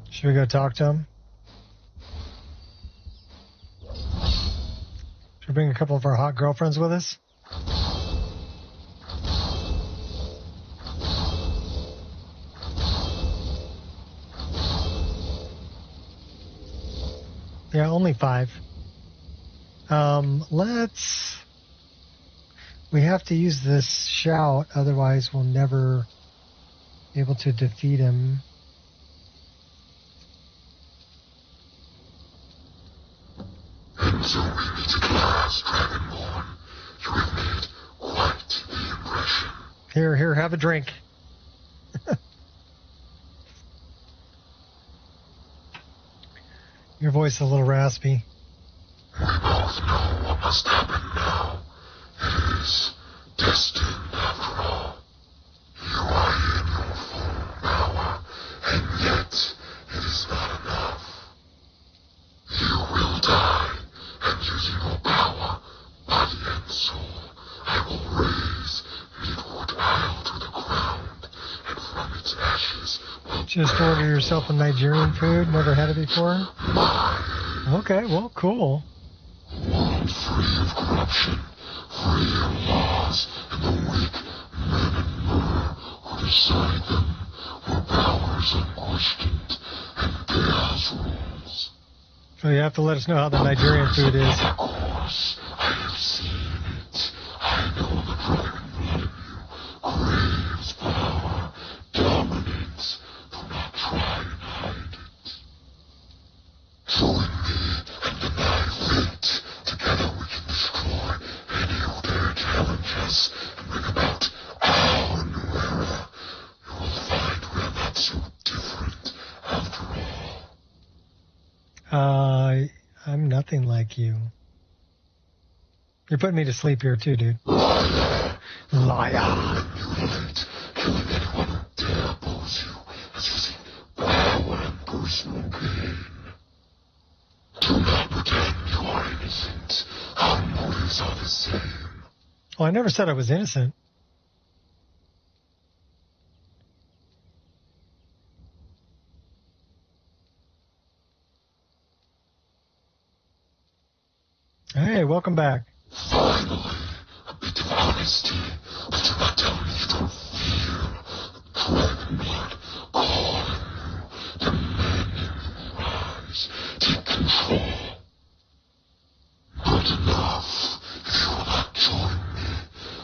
Should we go talk to him? Should we bring a couple of our hot girlfriends with us? Yeah, only 5. We have to use this shout, otherwise we'll never be able to defeat him.
And so we meet at last, Dragonborn. You have made quite the impression.
Here, have a drink. Your voice is a little raspy.
We both know what must happen now. It is destined after all. You are in your full power, and yet it is not enough. You will die, and using your power by the end
Just order yourself a Nigerian food. Never had it before. Okay, well, cool.
World free of corruption, free of laws, and the weak men and murder who decide them, where power is unquestioned, and chaos rules.
So you have to let us know how the Nigerian food is.
Of course, I have seen it. I know the dragon blood in you craves power, dominance. Do not try and hide it. Join me and annihilate. Together we can destroy any who dare challenge us and bring about our new era. You will find we are not so different after all.
I'm nothing like you. You're putting me to sleep here too, dude.
Liar!
Liar!
Manipulate, killing anyone who dare oppose you is using power and personal gain. Do not pretend you are innocent. Our motives are the same.
Well, I never said I was innocent. Hey, welcome back.
Finally, a bit of honesty. But do not tell me you don't fear the dragon blood calling you. The men in your eyes take control. Not enough. If you will not join me,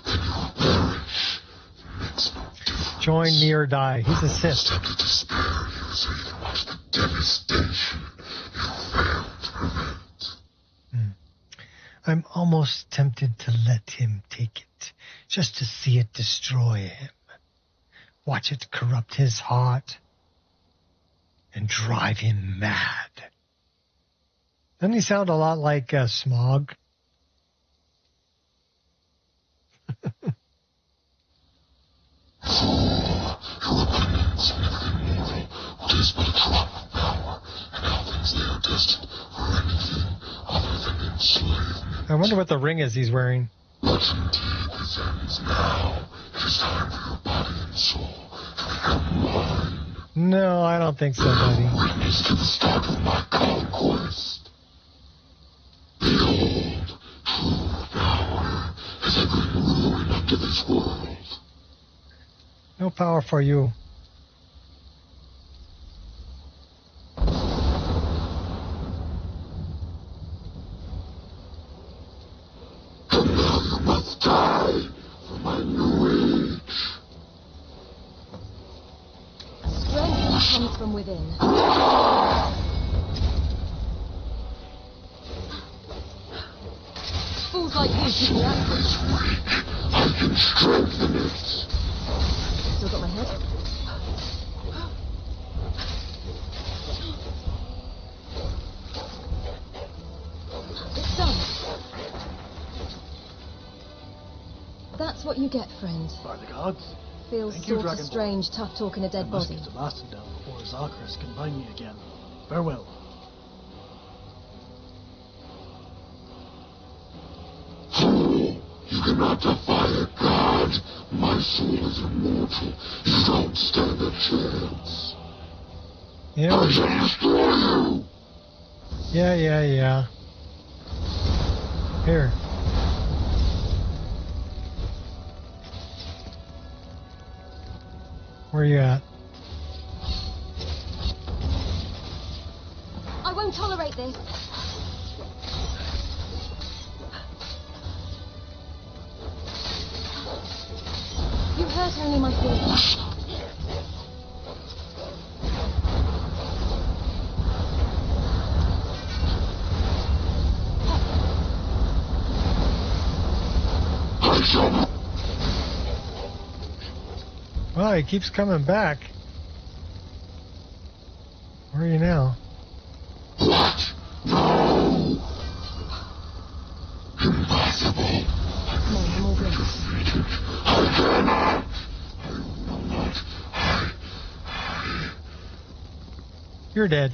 then you will perish. It makes no difference.
Join me or die. He's a Sith.
It's time to despair you so you can watch the devastation you failed to prevent.
I'm almost tempted to let him take it, just to see it destroy him. Watch it corrupt his heart and drive him mad. Doesn't he sound a lot like Smog?
Fool, your opinions on everything mortal, what is but a drop of power, and how things they are destined for anything other than enslavement.
I wonder what the ring is he's wearing.
Let's indeed this ends now. It is time for your body and soul to become mine.
No, I don't think so, buddy.
Witness to the start of my conquest. Behold, true power as I bring ruin unto this world.
No power for you.
And now you must die for my new age.
Strength comes from within. Fools like you keep me active.
It's weak. I can strengthen it.
Still got my head? It's done. That's what you get, friend.
By the gods,
Feels
Thank you,
sort of
Dragonborn.
strange, tough talking a
I
dead
must
body.
get to Mastendown before Zacharias can find me again. Farewell.
Fool, you cannot defy a god. My soul is immortal. You don't stand a chance.
Yeah,
I shall destroy you.
yeah. Here. Where you at?
I won't tolerate this. You hurt only my feelings.
I shall.
Well, he keeps coming back. Where are you now?
What? No. Impossible.
Come on, I'm all good.
Defeated. I cannot. I will not.
You're dead.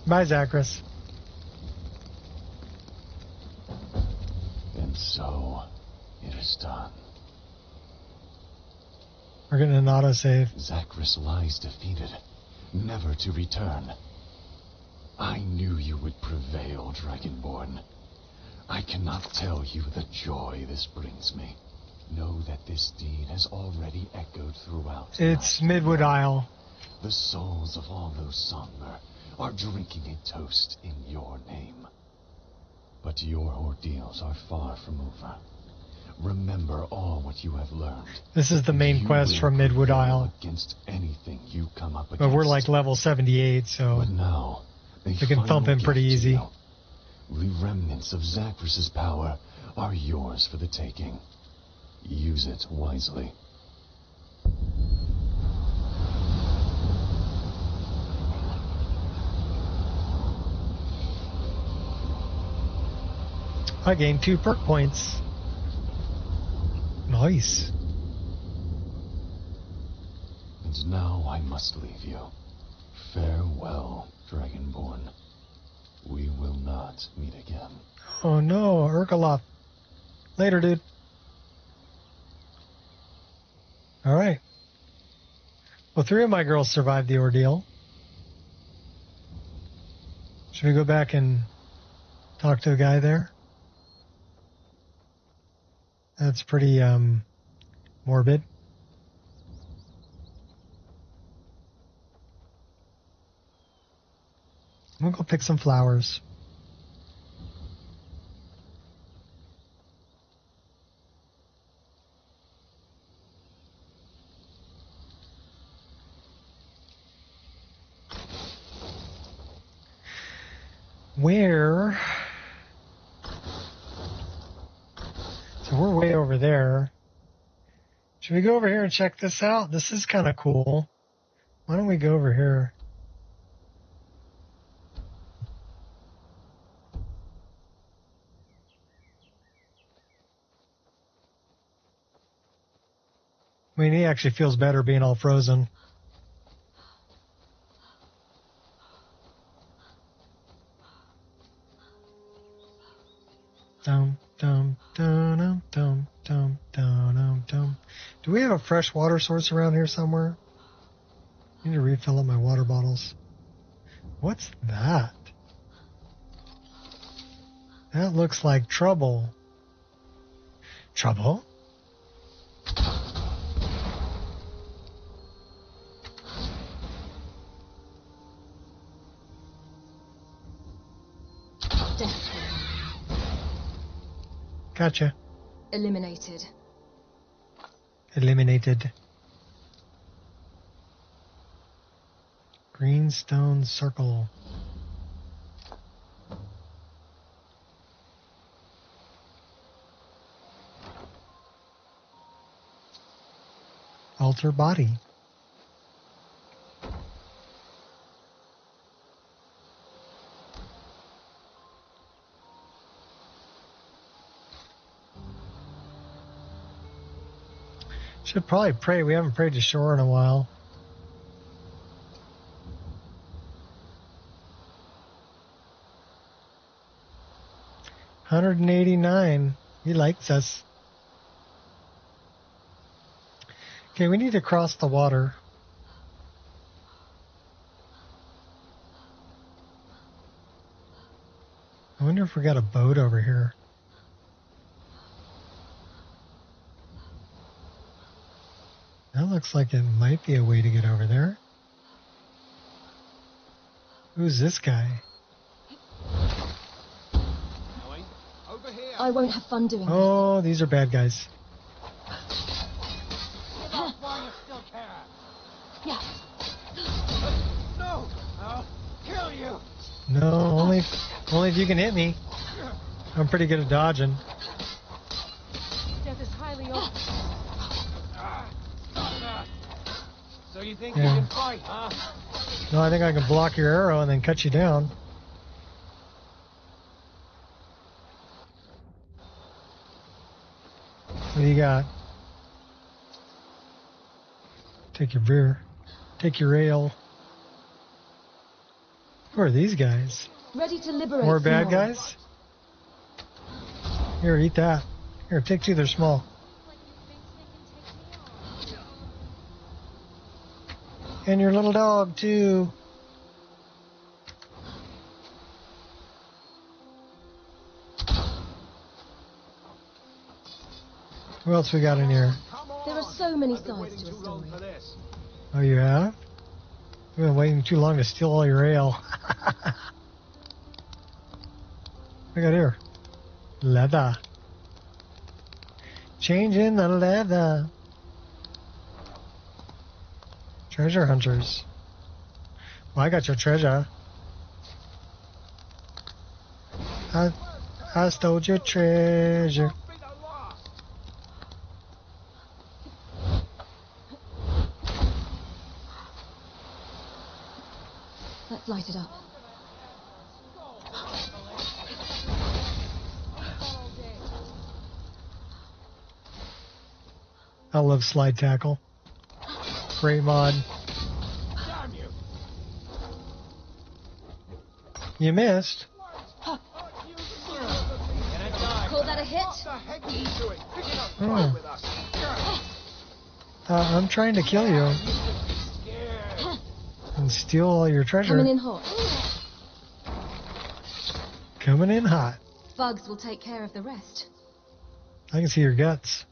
Bye, Zacharias.
And so, it is done.
We're getting an autosave.
Zachris lies defeated, never to return. I knew you would prevail, Dragonborn. I cannot tell you the joy this brings me. Know that this deed has already echoed throughout.
It's Midwood Isle.
The souls of all those somber are drinking a toast in your name. But your ordeals are far from over. Remember all what you have learned.
This is the main quest from Midwood Isle.
Against anything you come up against.
But we're like level 78, so
but now,
we can thump him pretty easy.
The remnants of Zachris's power are yours for the taking. Use it wisely.
I gained 2 perk points. Nice.
And now I must leave you. Farewell, Dragonborn. We will not meet again.
Oh no, Urkaloth. Later, dude. Alright. Well, 3 of my girls survived the ordeal. Should we go back and talk to a guy there? That's pretty, morbid. I'm gonna go pick some flowers. Where? So we're way over there. Should we go over here and check this out? This is kind of cool. Why don't we go over here? I mean, he actually feels better being all frozen. Dum, dum, dum, dum, dum, dum, dum. Do we have a fresh water source around here somewhere? I need to refill up my water bottles. What's that? That looks like trouble. Trouble? Gotcha.
Eliminated.
Eliminated. Greenstone circle. Alter body. Should probably pray. We haven't prayed to shore in a while. $189. He likes us. Okay, we need to cross the water. I wonder if we got a boat over here. That looks like it might be a way to get over there. Who's this guy?
I won't have fun doing
Oh, these are bad guys.
Yeah.
No! I'll kill you!
No, only if you can hit me. I'm pretty good at dodging.
Death is highly
So you think
Yeah.
you can fight, huh?
No, I think I can block your arrow and then cut you down. What do you got? Take your beer. Take your ale. Who are these guys?
ready to liberate.
More bad
Simone.
guys? Here, eat that. Here, take 2, they're small. And your little dog, too. Who else we got in here?
There are so many sides to a story.
Oh, you have? We've been waiting too long to steal all your ale. What we got here? Leather. Changing the leather. Treasure hunters. Well, I got your treasure. I stole your treasure.
Let's light it up.
I love slide tackle. Great mod. You missed.
Call that a hit?
I'm trying to kill you and steal all your treasure.
Coming in hot.
Coming in hot.
Bugs will take care of the rest.
I can see your guts.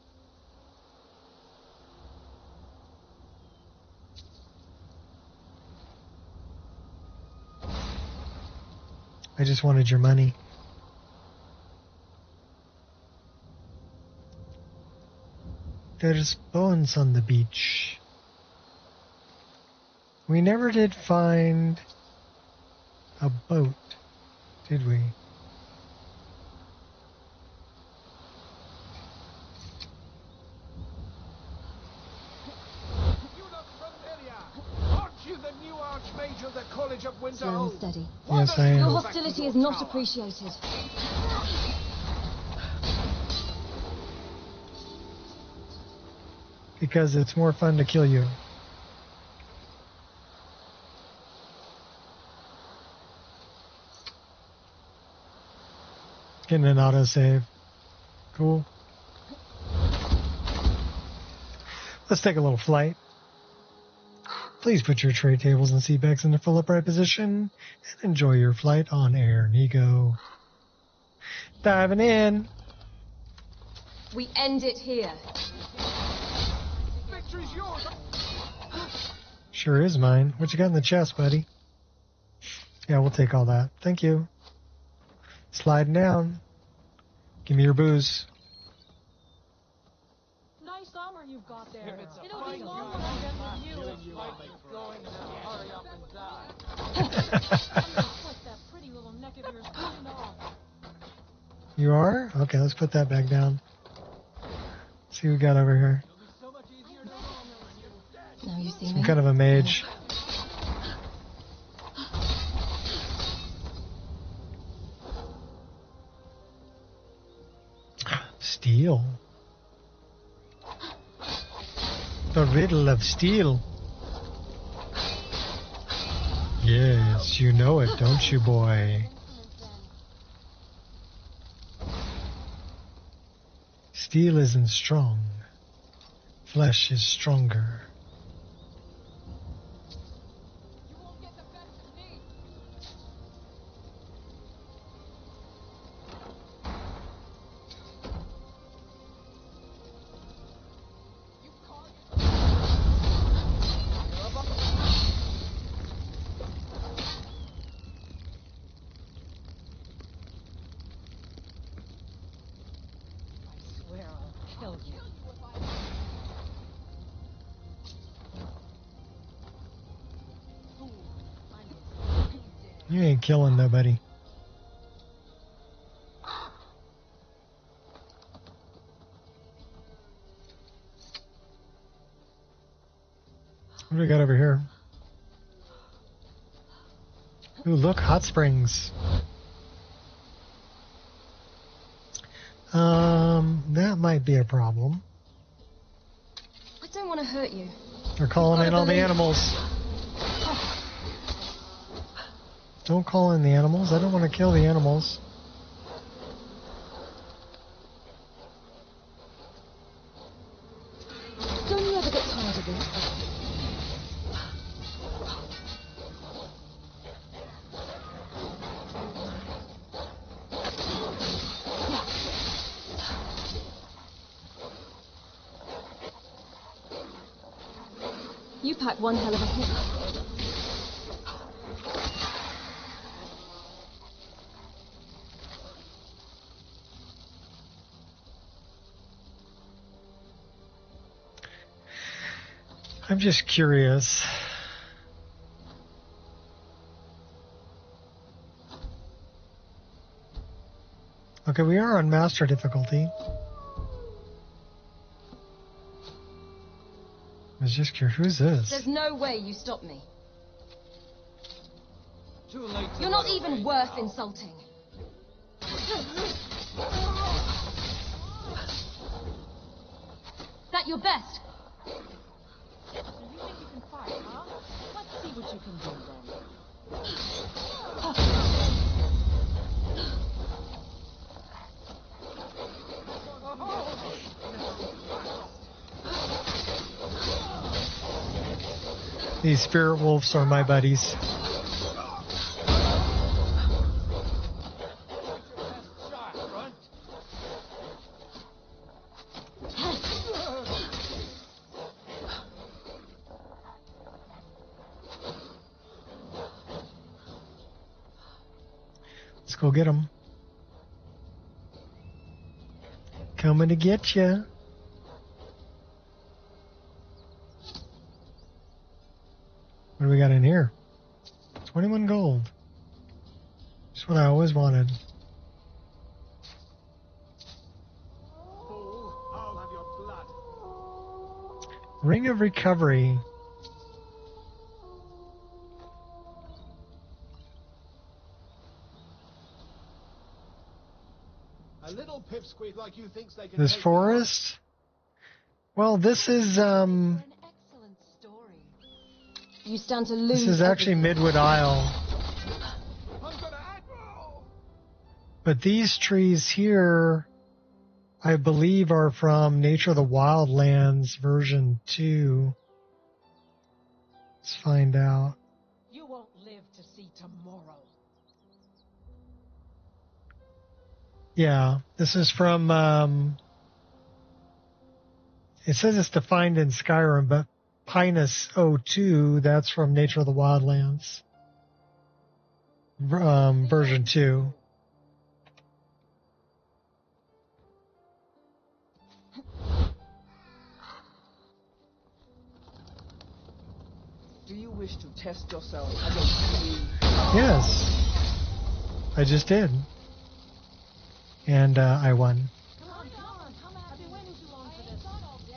I just wanted your money. There's bones on the beach. We never did find a boat, did we?
Slow and steady.
Yes, I
Your
am.
hostility is not appreciated.
Because it's more fun to kill you. Getting an autosave. Cool. Let's take a little flight. Please put your tray tables and seat backs in the full upright position and enjoy your flight on air, Nico. Diving in.
We end it here.
Sure is mine. What you got in the chest, buddy? Yeah, we'll take all that. Thank you. Sliding down. Give me your booze.
Nice summer you've got there. It'll be long when I'm done with you. I'm gonna put that pretty little neck of yours clean off.
You are? Okay, let's put that back down. See what we got over here.
Now you see
Some
me.
kind of a mage. Steel. The riddle of steel. Yes, you know it, don't you, boy? Steel isn't strong. Flesh is stronger. You ain't killing nobody. What do we got over here? Ooh, look, hot springs. That might be a problem.
I don't want to hurt you.
They're calling in all the animals. Don't call in the animals. I don't want to kill the animals.
Don't you ever get tired of this? You pack one hell of a hit.
I'm just curious. Okay, we are on master difficulty. I was just curious, who's this?
There's no way you stop me.
Too late.
You're not even worth insulting. That your best?
So you think you can fight, huh? Let's see what you can do then.
These spirit wolves are my buddies. Let's go get them. Coming to get you. What do we got in here? 21 gold. Just what I always wanted.
Fool, I'll have your blood.
Ring of Recovery.
A little pipsqueak like you thinks they can
This
take
forest? Well, this is
An excellent story.
You stand to lose.
this is actually
everything.
Midwood Isle.
I'm gonna aggro.
But these trees here, I believe, are from Nature of the Wildlands version 2. Let's find out.
You won't live to see tomorrow.
Yeah, this is from, it says it's defined in Skyrim, but Pinus O2, that's from Nature of the Wildlands, version 2.
Do you wish to test yourself against me?
Yes, I just did. And I won.
Come on, come on. I've been waiting too long for this. All day.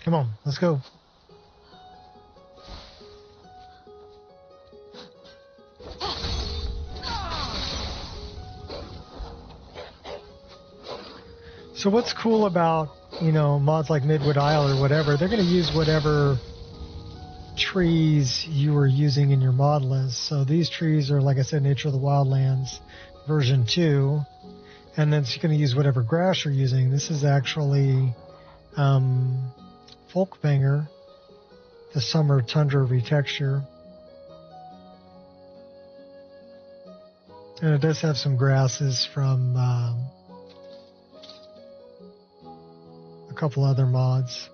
Come on, let's go. So what's cool about, mods like Midwood Isle or whatever, they're going to use whatever trees you were using in your mod list. So these trees are, like I said, Nature of the Wildlands version 2. And then it's going to use whatever grass you're using. This is actually Folkvanger, the Summer Tundra retexture. And it does have some grasses from a couple other mods.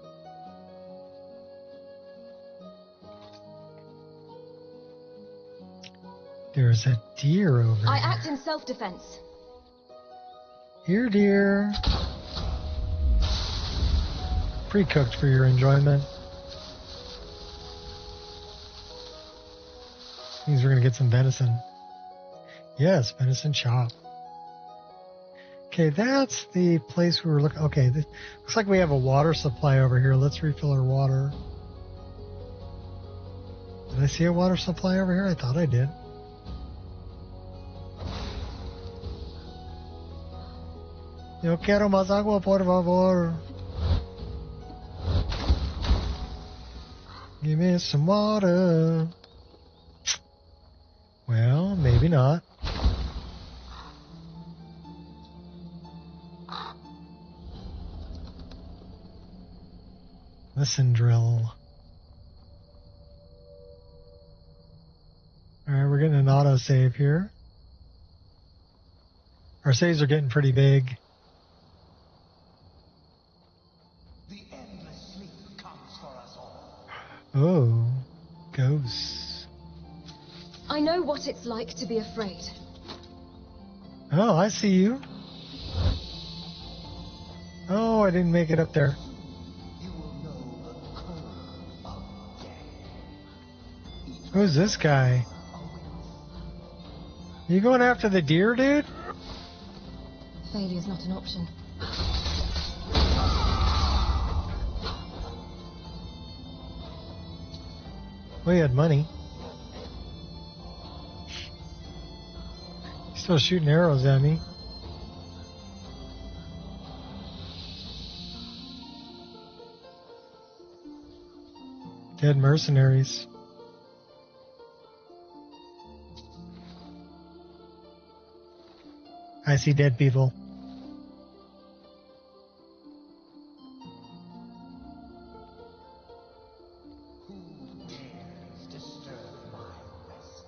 There's a deer over
I
there.
act in self-defense.
Here, dear. Pre-cooked for your enjoyment. Means we're gonna get some venison. Yes, venison chop. Okay, that's the place we were looking. Okay, looks like we have a water supply over here. Let's refill our water. Did I see a water supply over here? I thought I did. Yo quiero más agua, por favor. Give me some water. Well, maybe not. Listen, drill. Alright, we're getting an autosave here. Our saves are getting pretty big.
The endless sleep comes for us all.
Oh, ghosts.
I know what it's like to be afraid.
Oh, I see you. Oh, I didn't make it up there.
You will know the curve of death.
Who's this guy? You going after the deer, dude?
Failure's not an option.
Well, he had money. He's still shooting arrows at me. Dead mercenaries. I see dead people.
Who dares disturb my rest?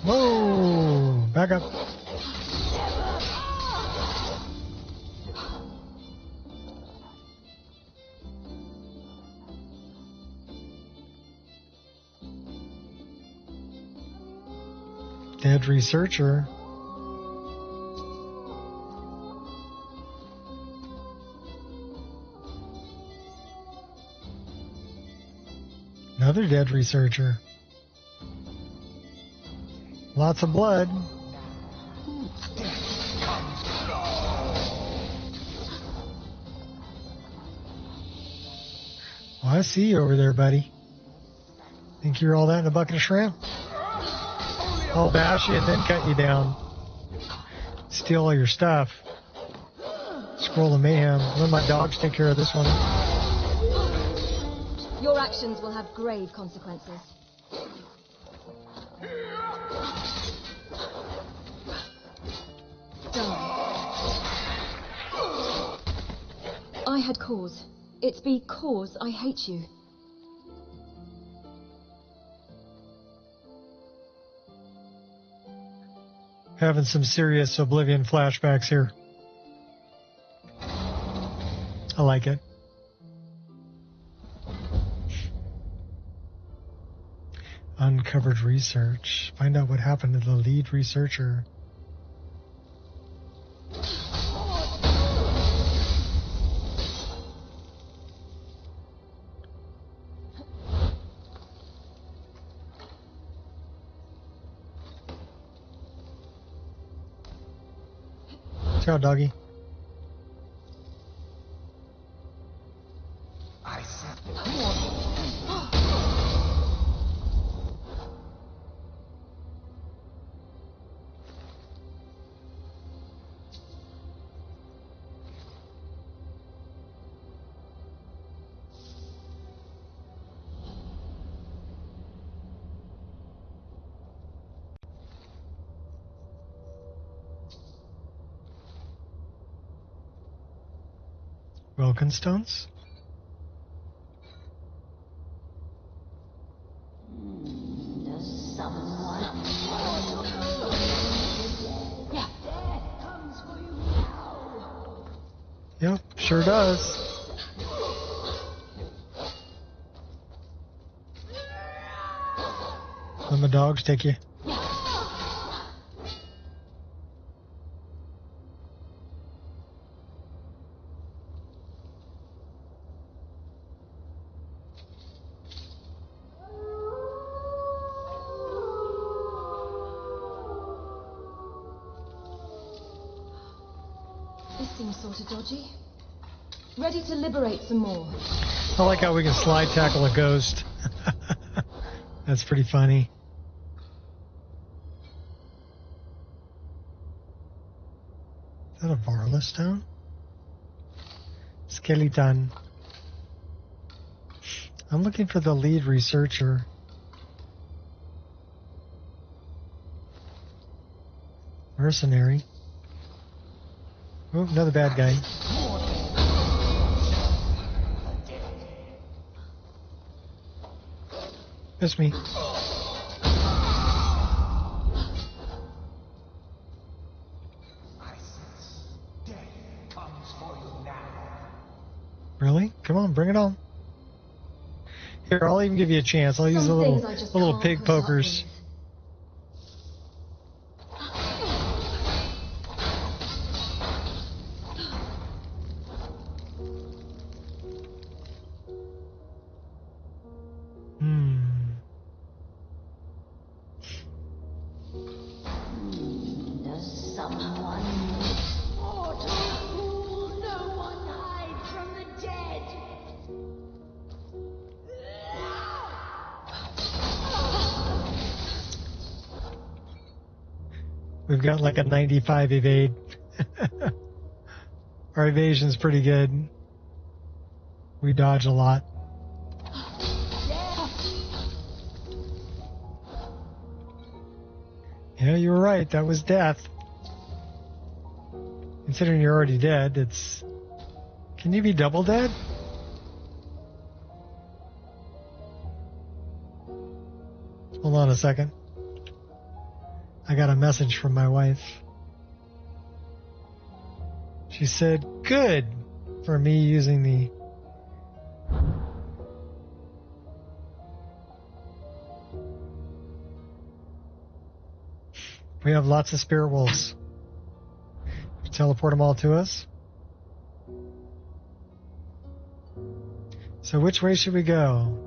Whoa! Back up. Dead researcher. Another dead researcher. Lots of blood. Oh, I see you over there, buddy. Think you're all that in a bucket of shrimp? I'll bash you and then cut you down. Steal all your stuff. Scroll of mayhem. Let my dogs take care of this one.
Your actions will have grave consequences. I had cause. It's because I hate you.
Having some serious Oblivion flashbacks here. I like it. Uncovered research. Find out what happened to the lead researcher. Ciao, doggy.
I said
Wilkinstones? Yep, sure does. Let my dogs take you.
This seems sort of dodgy. Ready to liberate some more.
I like how we can slide tackle a ghost. That's pretty funny. Is that a Varla stone? Skeleton. I'm looking for the lead researcher. Mercenary. Oh, another bad guy. Miss me. Really? Come on, bring it on. Here, I'll even give you a chance. I'll use the little pig pokers. We've got like a 95 evade. Our evasion's pretty good. We dodge a lot. Yeah, you were right. That was death. Considering you're already dead, it's... Can you be double dead? Hold on a second. I got a message from my wife. She said, good for me using the... We have lots of spirit wolves. Teleport them all to us. So which way should we go?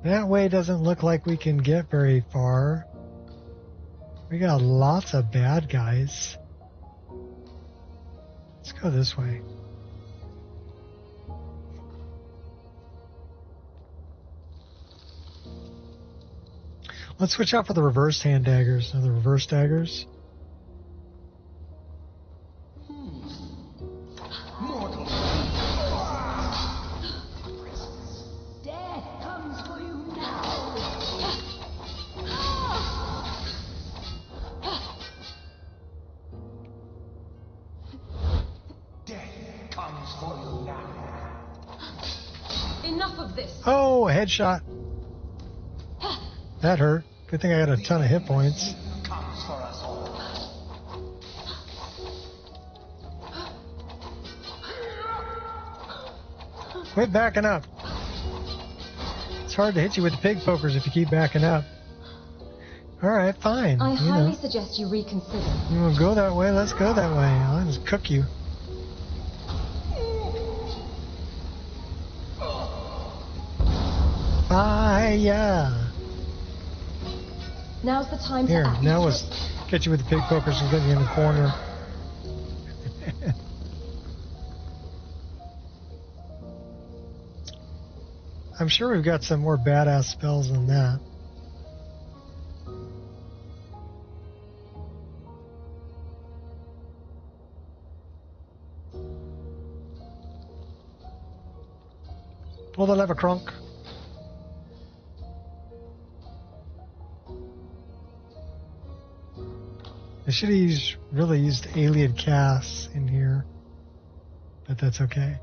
That way doesn't look like we can get very far. We got lots of bad guys. Let's go this way. Let's switch out for the reversed hand daggers. Or the reverse daggers.
Death comes for you now.
Death comes for you now.
Enough of this.
Oh, a headshot. That hurt. Good thing I got a ton of hit points.
Comes for us all.
Quit backing up. It's hard to hit you with the pig pokers if you keep backing up. Alright, fine.
I highly suggest you reconsider.
You want to go that way? Let's go that way. I'll just cook you. Fire!
Now's the time
Here,
to act.
now let's get you with the pig pokers and get you in the corner. I'm sure we've got some more badass spells than that. Pull the lever, Crunk. I should have really used alien casts in here, but that's okay.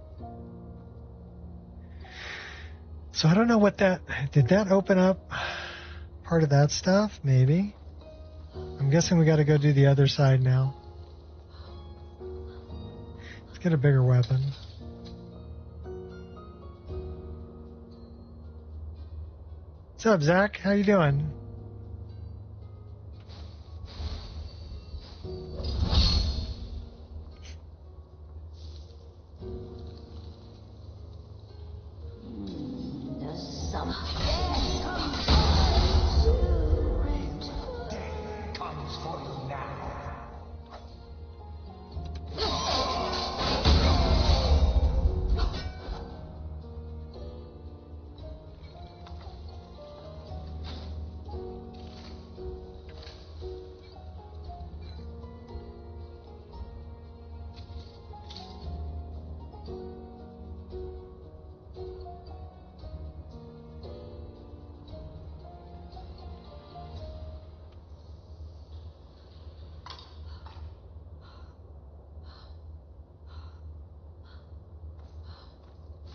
So I don't know what that... Did that open up part of that stuff? Maybe. I'm guessing we got to go do the other side now. Let's get a bigger weapon. What's up, Zach? How you doing?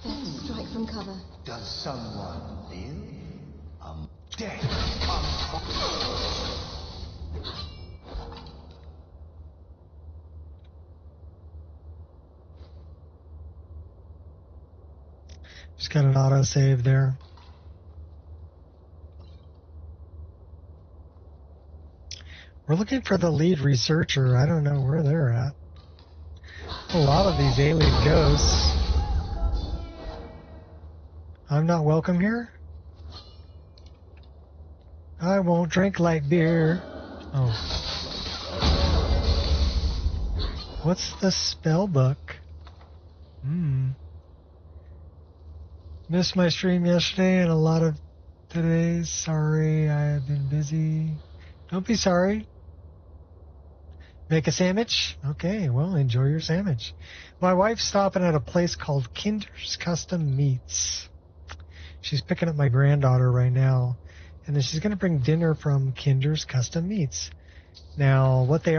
Best strike from cover.
Does someone live? Death comes.
Just got an autosave there. We're looking for the lead researcher. I don't know where they're at. A lot of these alien ghosts. I'm not welcome here? I won't drink light beer. Oh. What's the spell book? Missed my stream yesterday and a lot of today's. Sorry, I have been busy. Don't be sorry. Make a sandwich? Okay, well, enjoy your sandwich. My wife's stopping at a place called Kinder's Custom Meats. She's picking up my granddaughter right now. And then she's going to bring dinner from Kinder's Custom Meats. Now, what they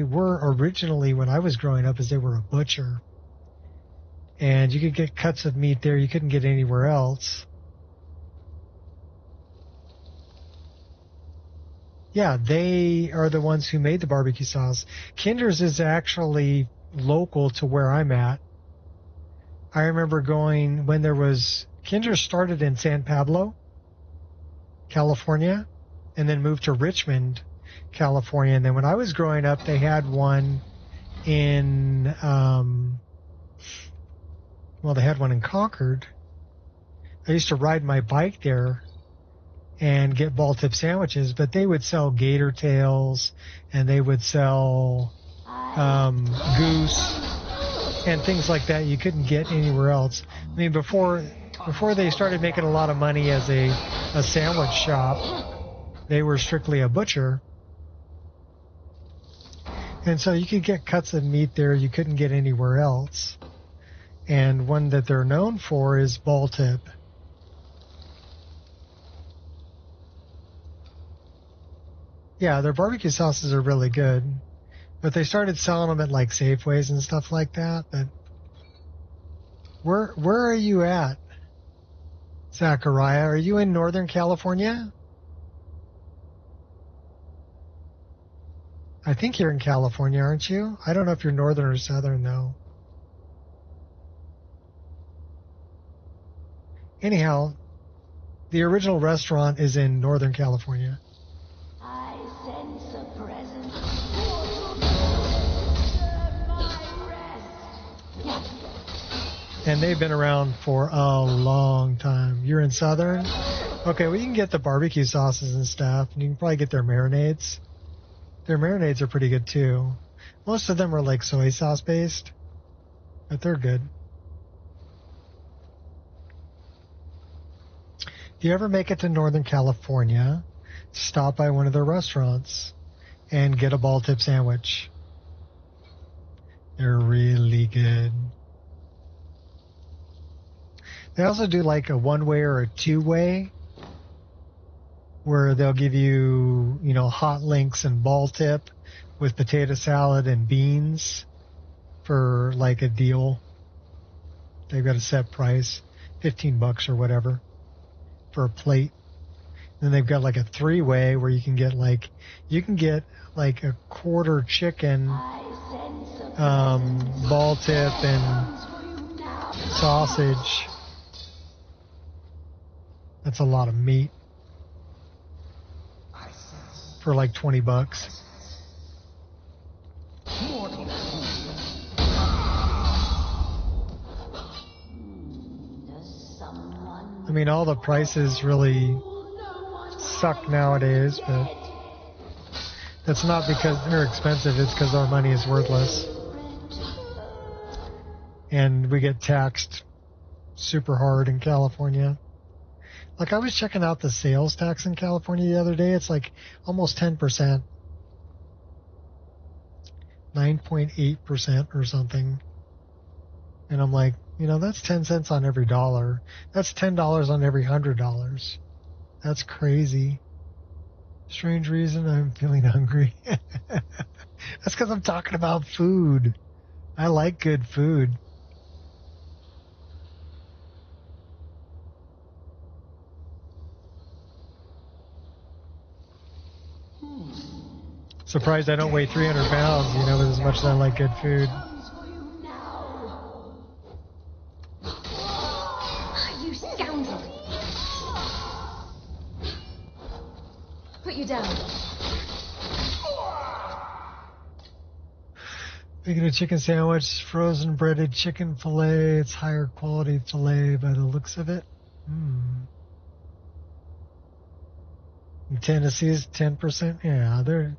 were originally when I was growing up is they were a butcher. And you could get cuts of meat there you couldn't get anywhere else. Yeah, they are the ones who made the barbecue sauce. Kinder's is actually local to where I'm at. I remember going when there was... Kinder's started in San Pablo, California, and then moved to Richmond, California. And then when I was growing up, they had one in... they had one in Concord. I used to ride my bike there and get ball tip sandwiches, but they would sell gator tails and they would sell goose and things like that you couldn't get anywhere else. I mean, before they started making a lot of money as a sandwich shop, they were strictly a butcher. And so you could get cuts of meat there you couldn't get anywhere else. And one that they're known for is ball tip. Yeah, their barbecue sauces are really good. But they started selling them at like Safeways and stuff like that. But where are you at, Zachariah? Are you in Northern California? I think you're in California, aren't you? I don't know if you're Northern or Southern, though. Anyhow, the original restaurant is in Northern California.
I sense a presence.
And they've been around for a long time. You're in Southern? Okay, well, you can get the barbecue sauces and stuff, and you can probably get their marinades. Their marinades are pretty good, too. Most of them are like soy sauce based, but they're good. If you ever make it to Northern California, stop by one of their restaurants and get a ball tip sandwich. They're really good. They also do like a one-way or a two-way where they'll give you, hot links and ball tip with potato salad and beans for like a deal. They've got a set price, $15 or whatever for a plate. Then they've got like a three-way where you can get like a quarter chicken, ball tip and sausage. That's a lot of meat for like $20. I mean, all the prices really suck nowadays, but that's not because they're expensive, it's because our money is worthless. And we get taxed super hard in California. Like, I was checking out the sales tax in California the other day. It's like almost 10%. 9.8% or something. And I'm like, that's 10 cents on every dollar. That's $10 on every $100. That's crazy. Strange reason I'm feeling hungry. That's because I'm talking about food. I like good food. Surprised I don't weigh 300 pounds, you know, as much as I like good food.
You scoundrel! Put you down.
Making a chicken sandwich, frozen breaded chicken fillet. It's higher quality fillet by the looks of it. In Tennessee is 10%. Yeah, they're...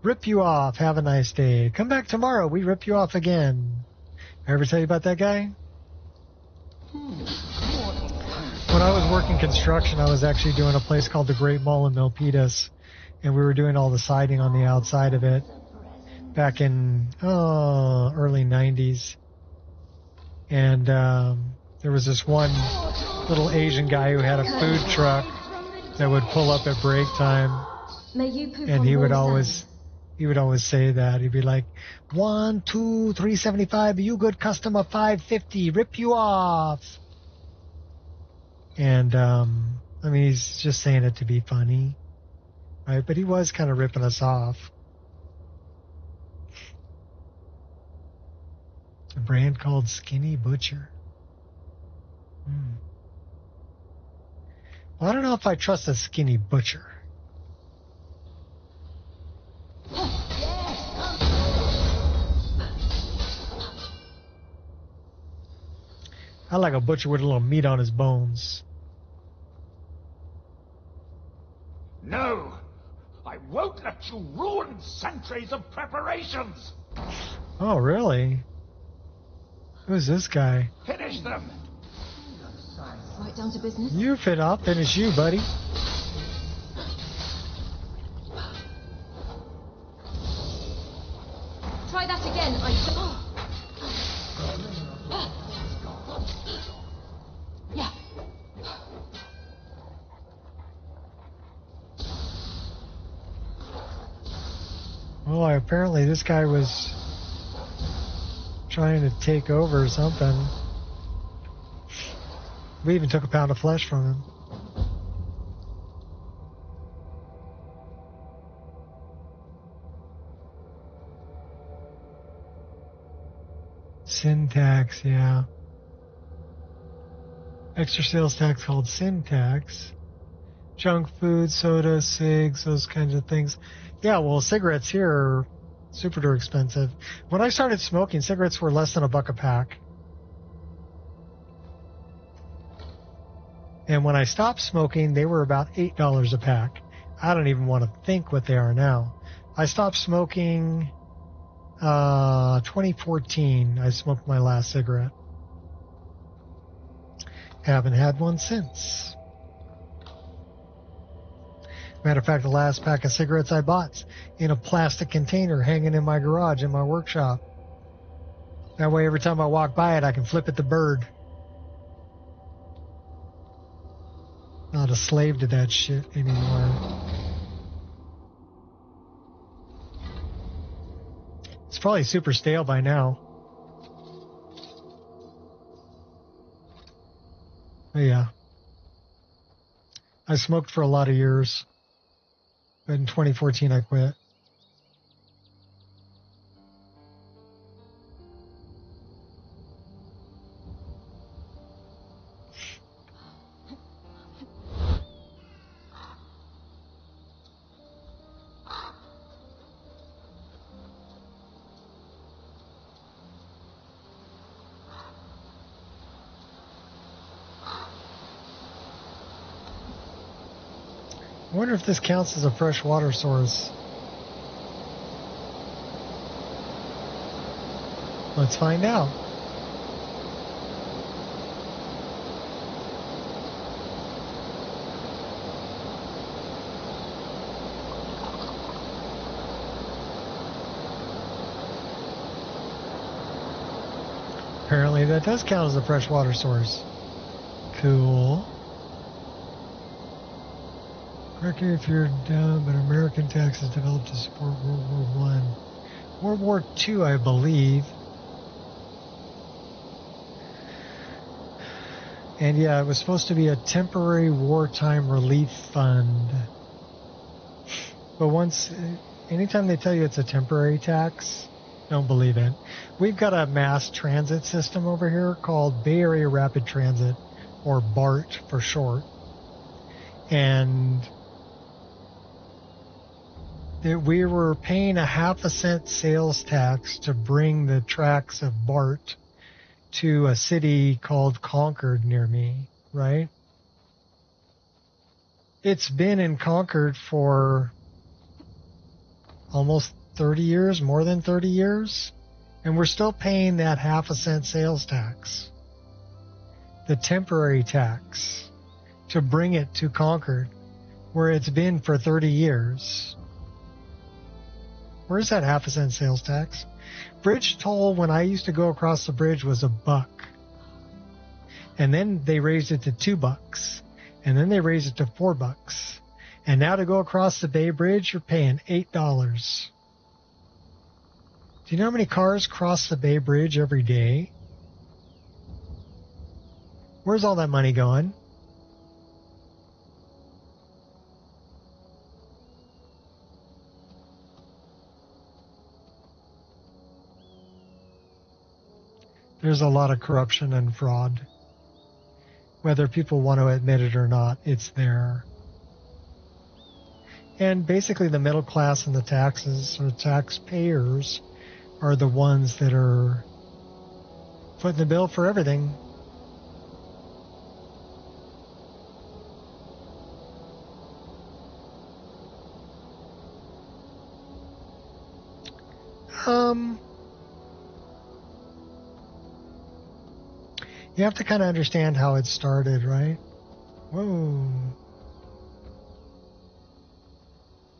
Rip you off. Have a nice day. Come back tomorrow. We rip you off again. I ever tell you about that guy? When I was working construction, I was actually doing a place called the Great Mall in Milpitas, and we were doing all the siding on the outside of it back in early 90s. And there was this one little Asian guy who had a food truck that would pull up at break time, and he would always say that. He'd be like, 1, 2, 375, you good customer, 550, rip you off. And, I mean, he's just saying it to be funny, right? But he was kind of ripping us off. A brand called Skinny Butcher. Well, I don't know if I trust a Skinny Butcher. I like a butcher with a little meat on his bones.
No! I won't let you ruin centuries of preparations!
Oh, really? Who's this guy?
Finish them!
Right down to business.
I'll finish you, buddy.
Try that again. Yeah.
Well, apparently this guy was trying to take over or something. We even took a pound of flesh from him. Sin tax, yeah. Extra sales tax called sin tax. Junk food, soda, cigs, those kinds of things. Yeah, well, cigarettes here are super duper expensive. When I started smoking, cigarettes were less than $1 a pack. And when I stopped smoking, they were about $8 a pack. I don't even want to think what they are now. I stopped smoking 2014. I smoked my last cigarette. Haven't had one since. Matter of fact, the last pack of cigarettes I bought in a plastic container hanging in my garage in my workshop. That way every time I walk by it, I can flip it the bird. Not a slave to that shit anymore. It's probably super stale by now. But yeah. I smoked for a lot of years. But in 2014 I quit. I wonder if this counts as a fresh water source. Let's find out. Apparently that does count as a fresh water source. Cool. Correct me if you're down, but American taxes developed to support World War I. World War II, I believe. And yeah, it was supposed to be a temporary wartime relief fund. But anytime they tell you it's a temporary tax, don't believe it. We've got a mass transit system over here called Bay Area Rapid Transit, or BART for short. And we were paying a 0.5 cent sales tax to bring the tracks of BART to a city called Concord near me, right? It's been in Concord for almost 30 years, more than 30 years, and we're still paying that 0.5 cent sales tax, the temporary tax, to bring it to Concord, where it's been for 30 years. Where's that 0.5 cent sales tax? Bridge toll when I used to go across the bridge was $1. And then they raised it to $2. And then they raised it to $4. And now to go across the Bay Bridge, you're paying $8. Do you know how many cars cross the Bay Bridge every day? Where's all that money going? There's a lot of corruption and fraud. Whether people want to admit it or not, it's there. And basically the middle class and the taxes or taxpayers are the ones that are footing the bill for everything. You have to kind of understand how it started, right? Whoa.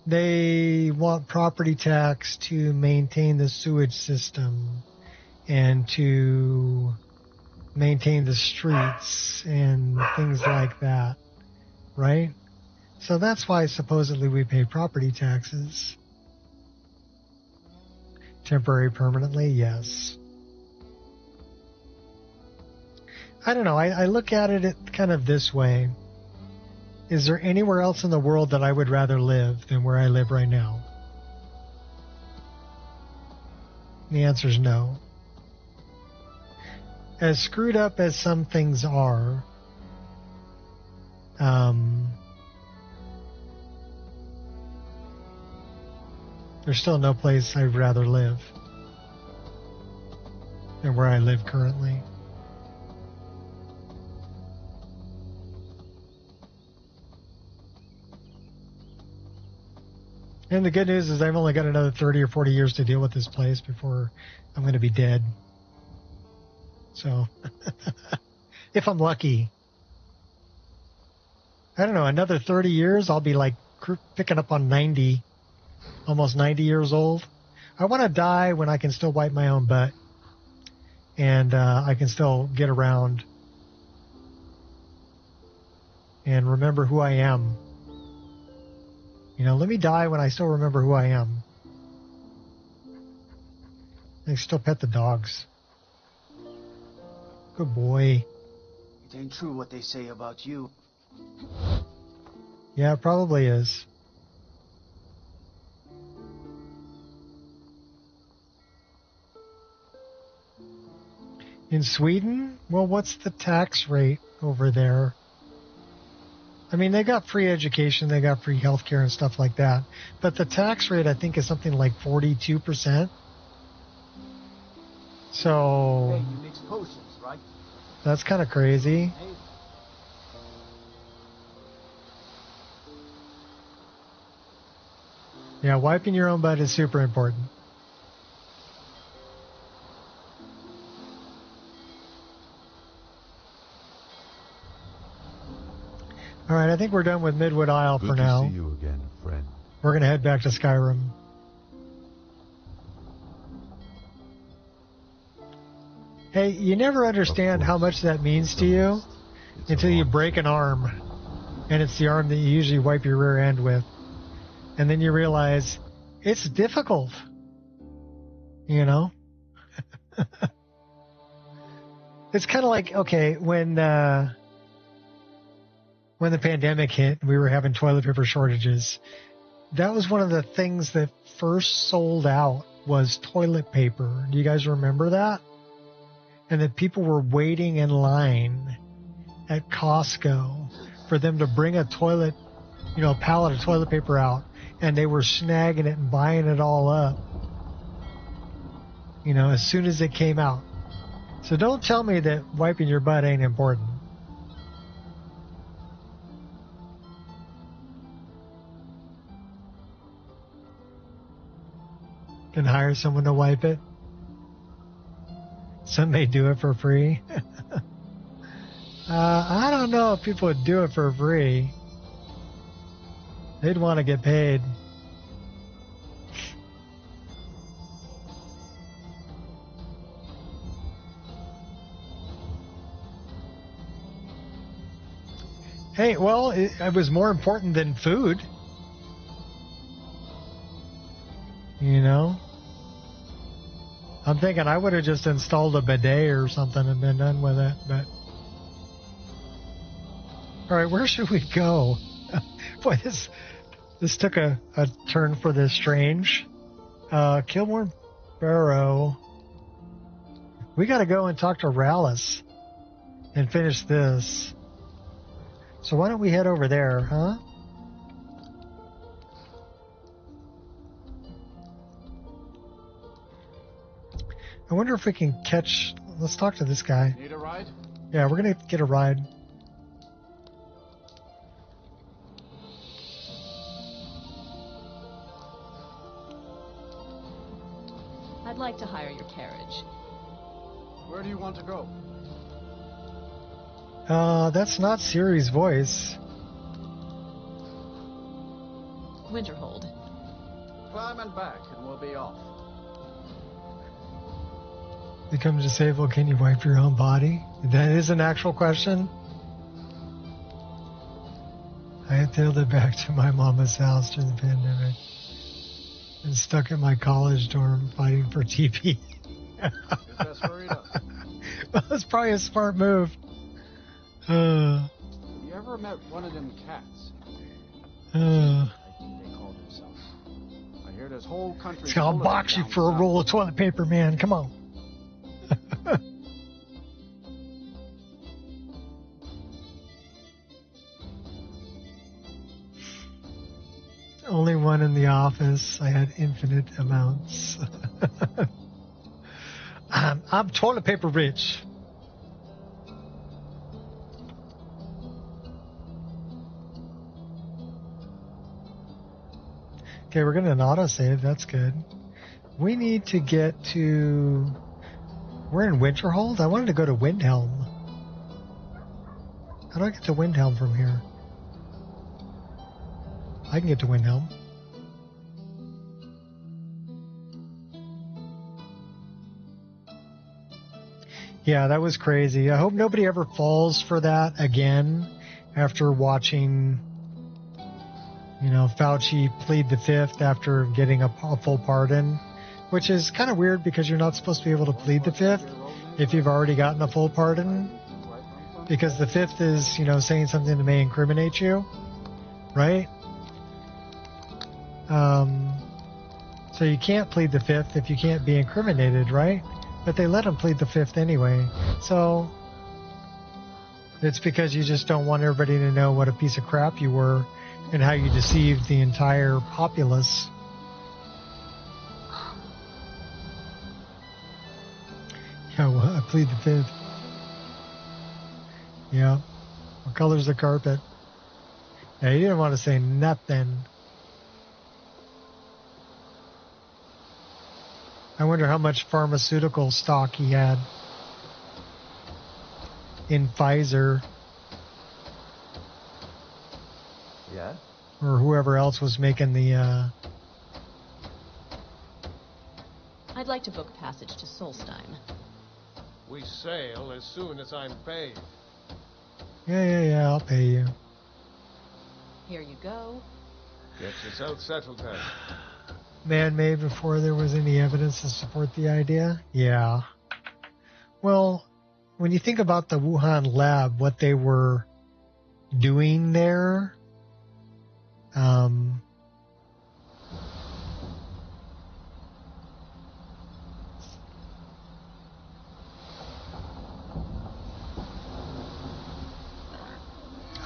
They want property tax to maintain the sewage system and to maintain the streets and things like that, right? So that's why supposedly we pay property taxes. Temporary, permanently, yes. I don't know. I look at it kind of this way. Is there anywhere else in the world that I would rather live than where I live right now? The answer is no. As screwed up as some things are, there's still no place I'd rather live than where I live currently. And the good news is I've only got another 30 or 40 years to deal with this place before I'm going to be dead. So, if I'm lucky. I don't know, another 30 years, I'll be like picking up on 90, almost 90 years old. I want to die when I can still wipe my own butt. And I can still get around and remember who I am. You know, let me die when I still remember who I am. I can still pet the dogs. Good boy.
It ain't true what they say about you.
Yeah, it probably is. In Sweden? Well, what's the tax rate over there? I mean, they got free education, they got free healthcare and stuff like that. But the tax rate, I think, is something like 42%. So,
Hey, you mix potions, right?
That's kind of crazy.
Hey.
Yeah, wiping your own butt is super important. All right, I think we're done with Midwood Isle for now.
Good to see you again, friend.
We're going to head back to Skyrim. Hey, you never understand how much that means to you until you break an arm. And it's the arm that you usually wipe your rear end with. And then you realize it's difficult. You know? It's kind of like, okay, when the pandemic hit, we were having toilet paper shortages. that was one of the things that first sold out was toilet paper. Do you guys remember that? And that people were waiting in line at Costco for them to bring a toilet, a pallet of toilet paper out, and they were snagging it and buying it all up, as soon as it came out. So don't tell me that wiping your butt ain't important. Can hire someone to wipe it. Some may do it for free. I don't know if people would do it for free. They'd want to get paid. Hey, well, it was more important than food. I'm thinking I would have just installed a bidet or something and been done with it, but... All right, where should we go? Boy, this took a turn for the strange. Kilmore Barrow. We got to go and talk to Rallis and finish this. So why don't we head over there, huh? I wonder if we can catch... Let's talk to this guy.
Need a ride?
Yeah, we're going to get a ride.
I'd like to hire your carriage.
Where do you want to go?
That's not Siri's voice.
Winterhold.
Climb and back, and we'll be off.
Become disabled, can you wipe your own body? That is an actual question. I had tailed it back to my mama's house during the pandemic and stuck at my college dorm fighting for TP. Well, that's probably a smart move.
Have you ever met one of them cats? I think they called themselves. I hear this whole country.
I'll box you for a roll of toilet paper, man. Come on. Only one in the office. I had infinite amounts. I'm toilet paper rich. Okay, we're getting an autosave. That's good. We need to get to... We're in Winterhold? I wanted to go to Windhelm. How do I get to Windhelm from here? I can get to Windhelm. Yeah, that was crazy. I hope nobody ever falls for that again after watching, Fauci plead the fifth after getting a full pardon, which is kind of weird because you're not supposed to be able to plead the fifth if you've already gotten a full pardon, because the fifth is, saying something that may incriminate you, right? So you can't plead the fifth if you can't be incriminated, right? But they let him plead the fifth anyway. So it's because you just don't want everybody to know what a piece of crap you were and how you deceived the entire populace. Yeah, well, I plead the fifth. Yeah. What color's the carpet? Yeah, you didn't want to say nothing. I wonder how much pharmaceutical stock he had in Pfizer.
Yeah?
Or whoever else was making the...
I'd like to book passage to Solstein.
We sail as soon as I'm paid.
Yeah, I'll pay you.
Here you go.
Get yourself settled then.
Man-made before there was any evidence to support the idea? Yeah. Well, when you think about the Wuhan lab, what they were doing there,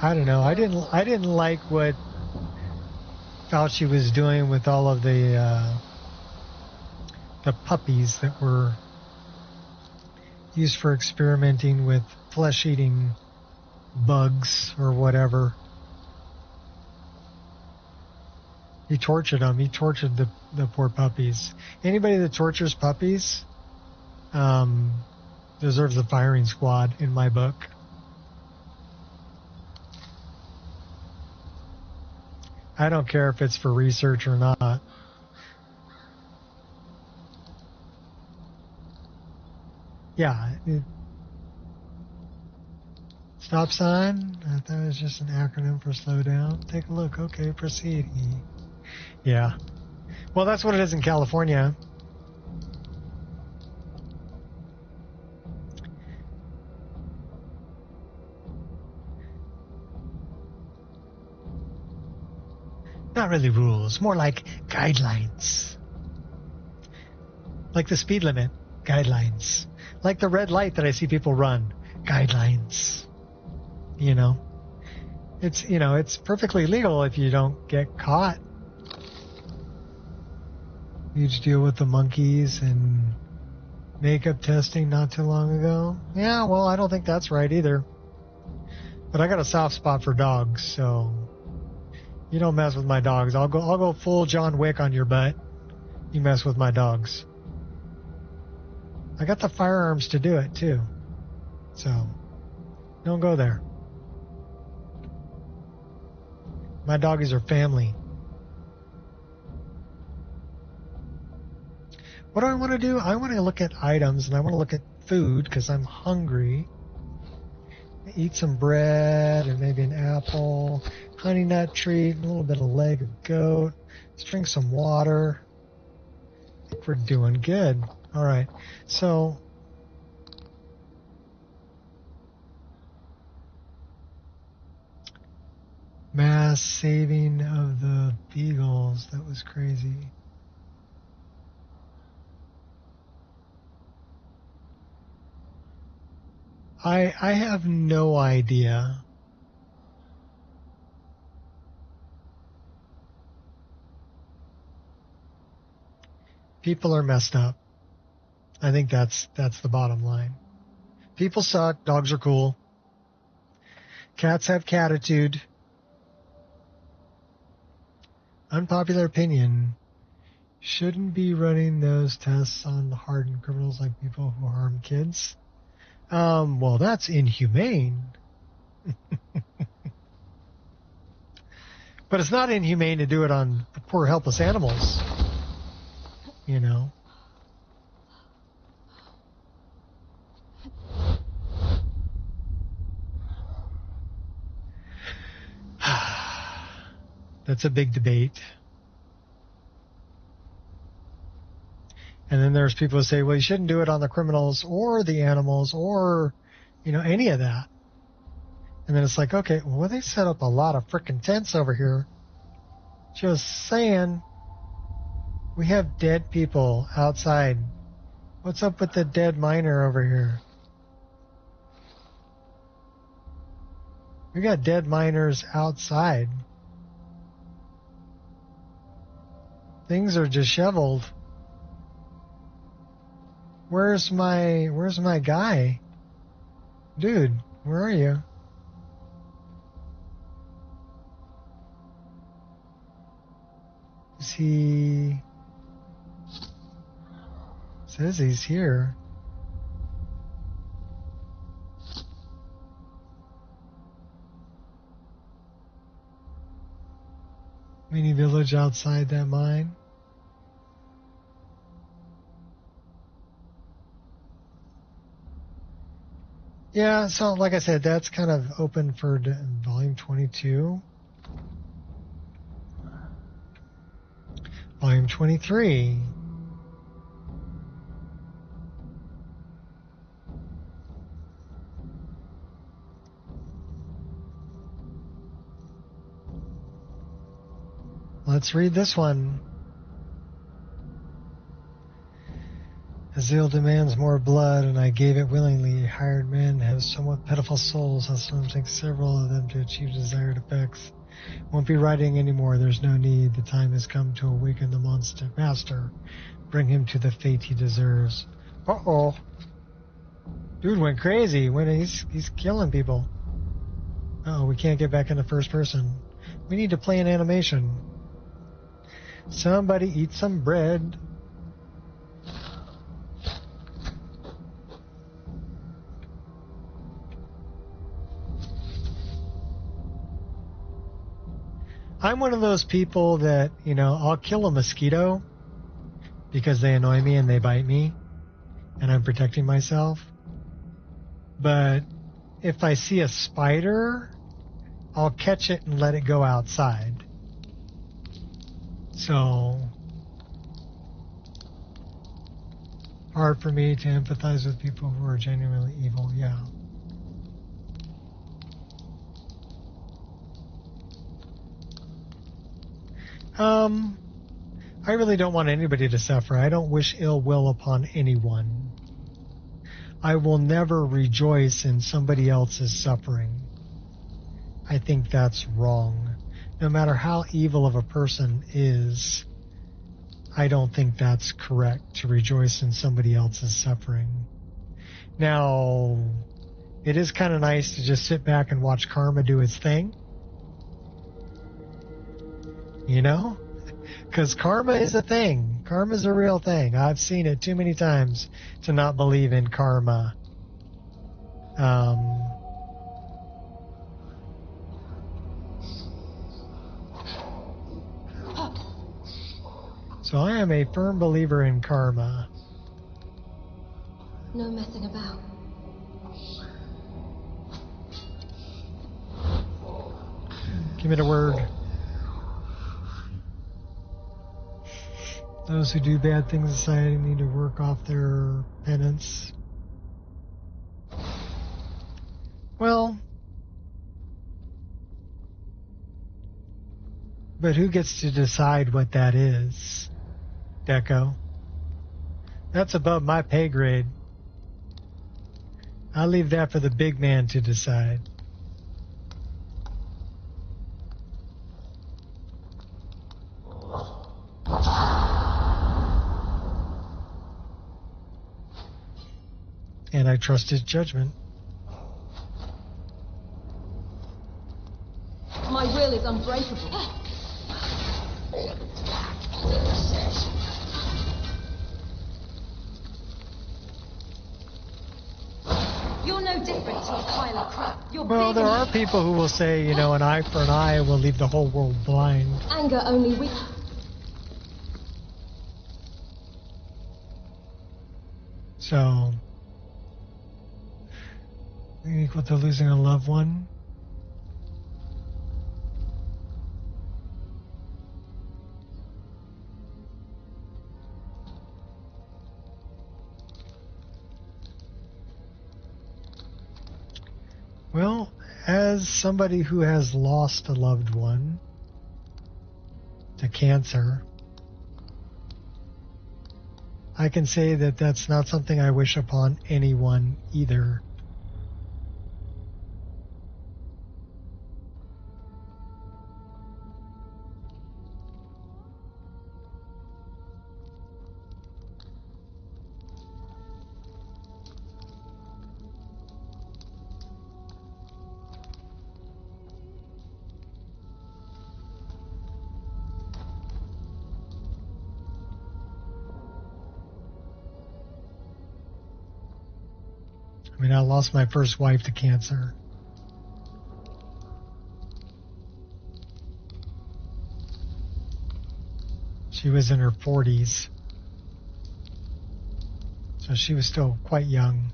I don't know. I didn't like what Fauci was doing with all of the puppies that were used for experimenting with flesh-eating bugs or whatever. He tortured them. He tortured the poor puppies. Anybody that tortures puppies deserves a firing squad in my book. I don't care if it's for research or not. Yeah. Stop sign? I thought it was just an acronym for slow down. Take a look. Okay, proceed. Yeah. Well, that's what it is in California. Not really rules, more like guidelines. Like the speed limit, guidelines. Like the red light that I see people run, guidelines. You know, it's perfectly legal if you don't get caught. Huge deal with the monkeys and makeup testing not too long ago. Yeah, well, I don't think that's right either. But I got a soft spot for dogs, so you don't mess with my dogs. I'll go full John Wick on your butt. You mess with my dogs. I got the firearms to do it too. So don't go there. My doggies are family. What do I want to do? I want to look at items and I want to look at food because I'm hungry. Eat some bread and maybe an apple, honey nut treat, a little bit of leg of goat. Let's drink some water. I think we're doing good. All right. So mass saving of the beagles. That was crazy. I have no idea. People are messed up. I think that's the bottom line. People suck. Dogs are cool. Cats have catitude. Unpopular opinion. Shouldn't be running those tests on hardened criminals like people who harm kids. Well, that's inhumane. But it's not inhumane to do it on poor helpless animals. You know. That's a big debate. And then there's people who say, well, you shouldn't do it on the criminals or the animals or, any of that. And then it's like, okay, well, they set up a lot of frickin' tents over here. Just saying, we have dead people outside. What's up with the dead miner over here? We got dead miners outside. Things are disheveled. Where's my guy? Dude, where are you? Is he... Says he's here. Mini village outside that mine. Yeah, so like I said, that's kind of open for volume 22. Volume 23. Let's read this one. Azil demands more blood, and I gave it willingly. Hired men have those somewhat pitiful souls, how some take several of them to achieve desired effects. Won't be writing anymore. There's no need. The time has come to awaken the monster master. Bring him to the fate he deserves. Uh-oh. Dude went crazy. He's killing people. Uh-oh, we can't get back into first person. We need to play an animation. Somebody eat some bread. I'm one of those people that, I'll kill a mosquito because they annoy me and they bite me and I'm protecting myself. But if I see a spider, I'll catch it and let it go outside. So, hard for me to empathize with people who are genuinely evil, yeah. I really don't want anybody to suffer. I don't wish ill will upon anyone. I will never rejoice in somebody else's suffering. I think that's wrong. No matter how evil of a person is, I don't think that's correct to rejoice in somebody else's suffering. Now, it is kind of nice to just sit back and watch karma do its thing. Because karma is a thing. Karma is a real thing. I've seen it too many times to not believe in karma. So I am a firm believer in karma.
No messing about.
Give me the word. Those who do bad things in society need to work off their penance. Well, but who gets to decide what that is, Deco? That's above my pay grade. I'll leave that for the big man to decide. And I trust his judgment.
My will is unbreakable. You're no different to a pile of crap.
Well, there are people who will say, an eye for an eye will leave the whole world blind.
Anger only weak.
So, equal to losing a loved one. Well, as somebody who has lost a loved one to cancer, I can say that that's not something I wish upon anyone either. I mean, I lost my first wife to cancer. She was in her 40s. So she was still quite young.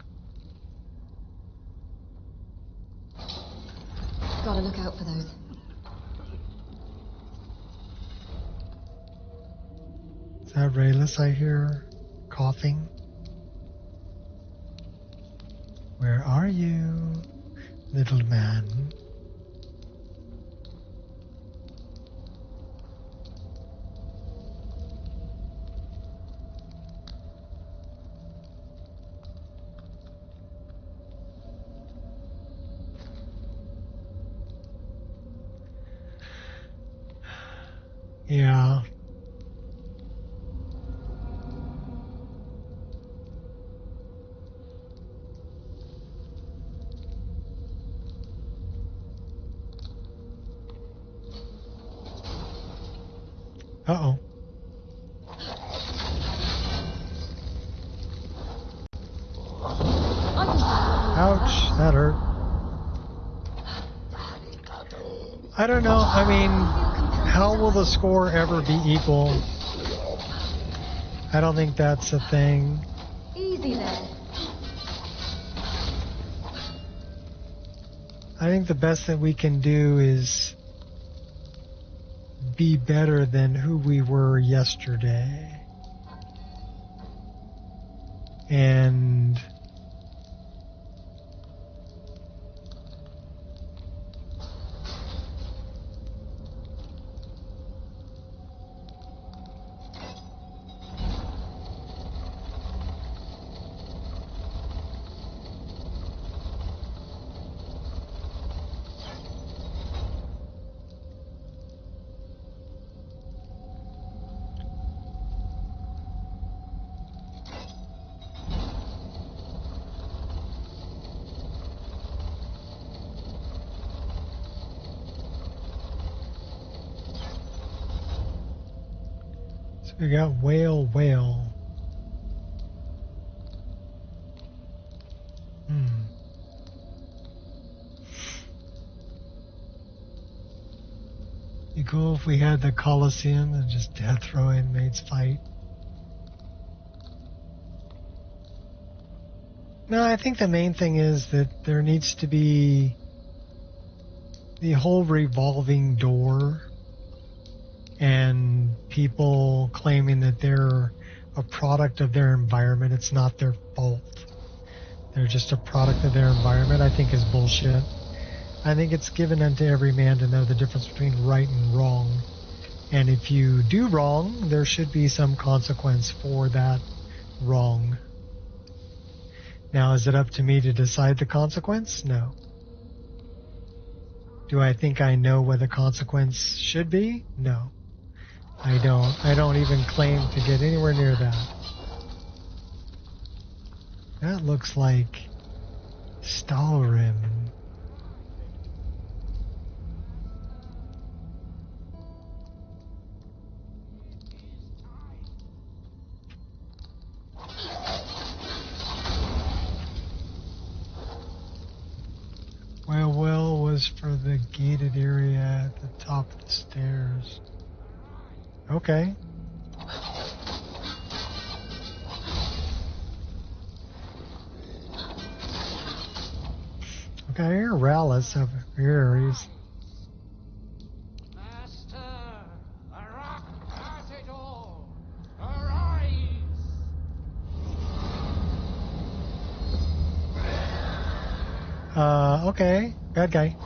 Gotta look out for those.
Is that Rayless I hear coughing? Where are you, little man? Yeah. Uh-oh. Ouch, that hurt. I don't know. I mean, how will the score ever be equal? I don't think that's a thing.
Easy there.
I think the best that we can do is be better than who we were yesterday. And we got whale. Be cool if we had the Colosseum and just death row inmates fight. No, I think the main thing is that there needs to be the whole revolving door and people claiming that they're a product of their environment. It's not their fault. They're just a product of their environment, I think is bullshit. I think it's given unto every man to know the difference between right and wrong. And if you do wrong, there should be some consequence for that wrong. Now, is it up to me to decide the consequence? No. Do I think I know what the consequence should be? No. I don't. I don't even claim to get anywhere near that. That looks like Skyrim. Well was for the gated area at the top of the stairs. Okay. Okay, I hear Rallis over here. He's...
Master, Arak Artidor, arise!
Okay. Bad guy.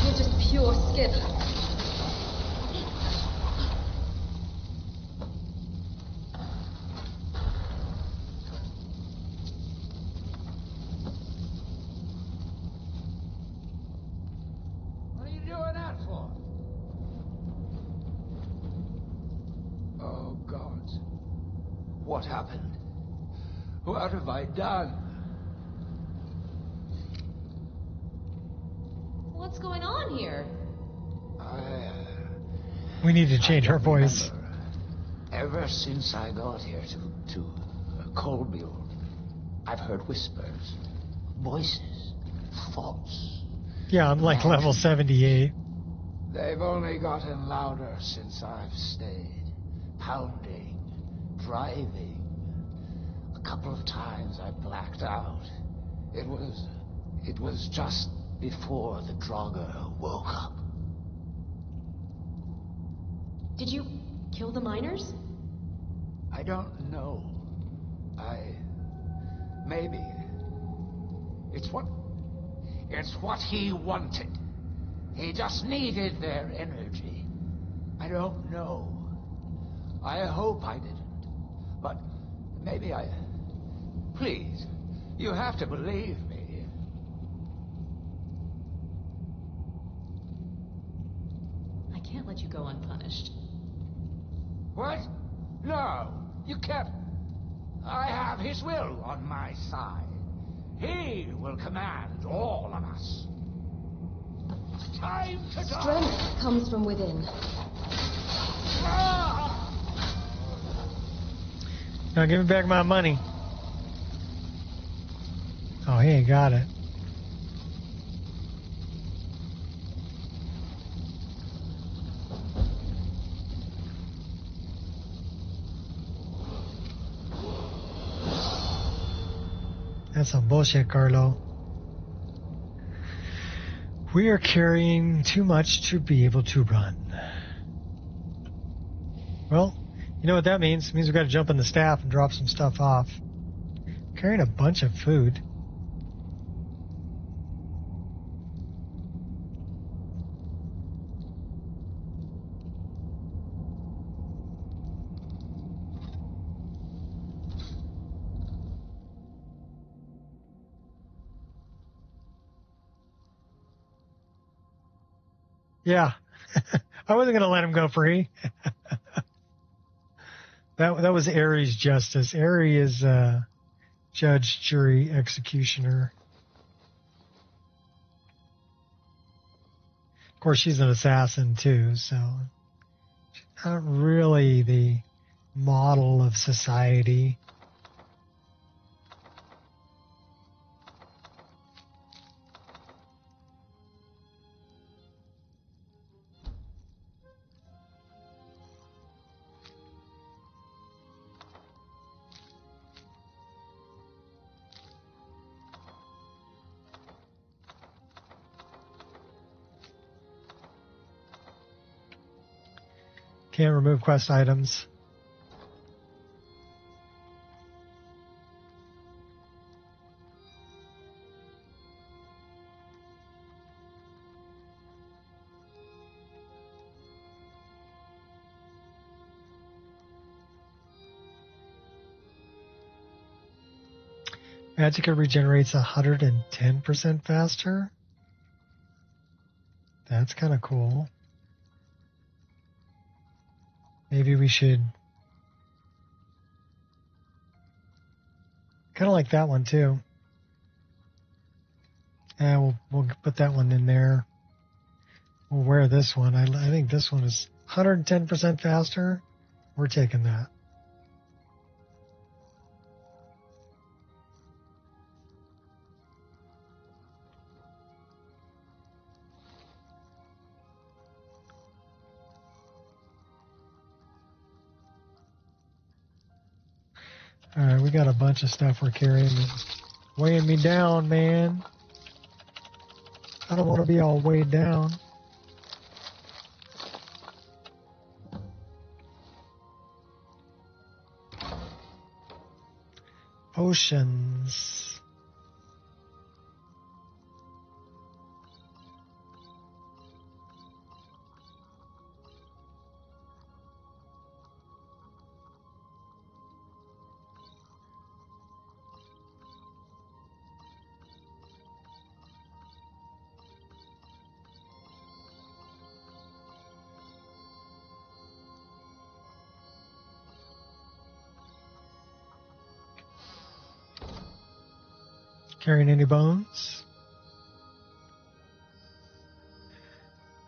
You're just pure skill.
What are you doing that for? Oh, God. What happened? What have I done?
What's going on here?
We need to change our voice.
Ever since I got here to Colbuild, I've heard whispers, voices, thoughts.
Yeah, I'm like level 78.
They've only gotten louder since I've stayed. Pounding, driving. A couple of times I blacked out. It was just before the Draugr woke up.
Did you kill the miners?
I don't know. Maybe. It's what he wanted. He just needed their energy. I don't know. I hope I didn't. But maybe I... Please, you have to believe me.
let you go unpunished.
What? No, you can't. I have his will on my side. He will command all of us. Time to die!
Strength comes from within.
Now give me back my money. Oh, he ain't got it. That's some bullshit, Carlo. We are carrying too much to be able to run. Well, you know what that means? It means we've got to jump in the staff and drop some stuff off. Carrying a bunch of food. Yeah, I wasn't going to let him go free. That was Ares' justice. Ares is judge, jury, executioner. Of course, she's an assassin too, so she's not really the model of society. Can't remove quest items. Magicka regenerates 110% faster. That's kind of cool. Maybe we should kind of like that one too. And we'll put that one in there. We'll wear this one. I think this one is 110% faster. We're taking that. All right, we got a bunch of stuff we're carrying. Weighing me down, man. I don't want to be all weighed down. Oceans. Carrying any bones?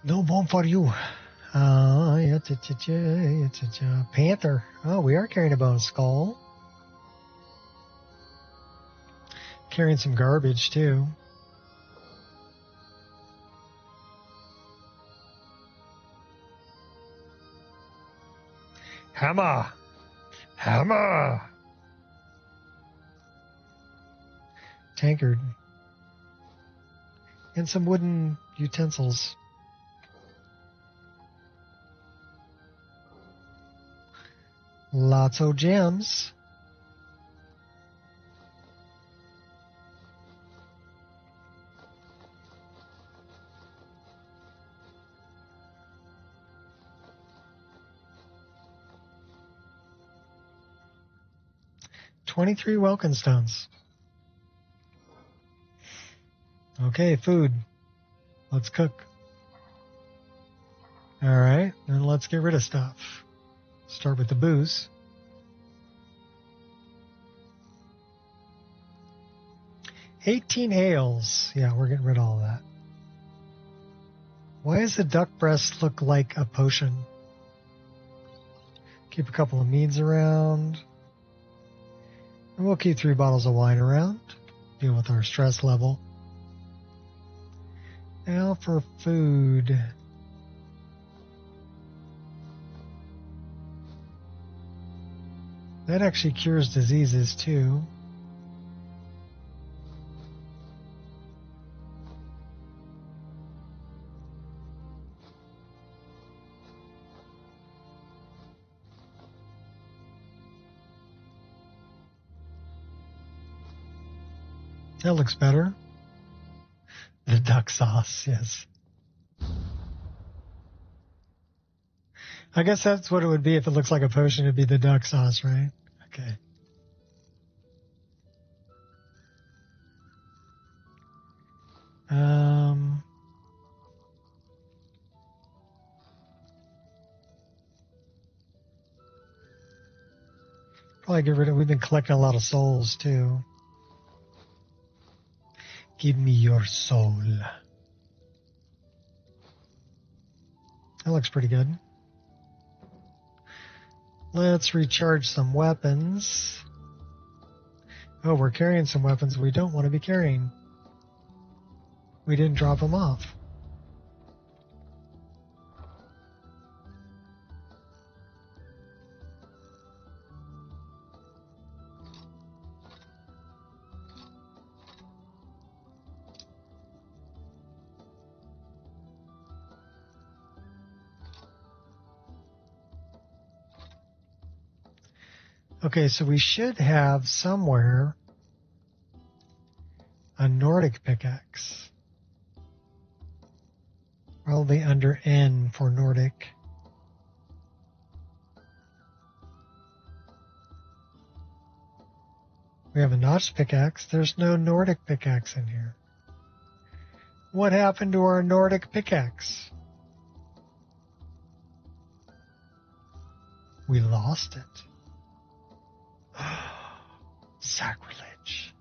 No bone for you. It's a panther. Oh, we are carrying a bone skull. Carrying some garbage too. Hammer. Hammer. Tankard. And some wooden utensils. Lots of gems. $23 Welkin stones. Okay, food. Let's cook. All right, then let's get rid of stuff. Start with the booze. $18 ales. Yeah, we're getting rid of all that. Why does the duck breast look like a potion? Keep a couple of meads around. And we'll keep 3 bottles of wine around. Deal with our stress level. Now for food. That actually cures diseases too. That looks better. The duck sauce, yes. I guess that's what it would be if it looks like a potion. It'd be the duck sauce, right? Okay. Probably get rid of. We've been collecting a lot of souls too. Give me your soul. That looks pretty good. Let's recharge some weapons. Oh, we're carrying some weapons we don't want to be carrying. We didn't drop them off. Okay, so we should have somewhere a Nordic pickaxe. Probably under N for Nordic. We have a notched pickaxe. There's no Nordic pickaxe in here. What happened to our Nordic pickaxe? We lost it. Sacrilege.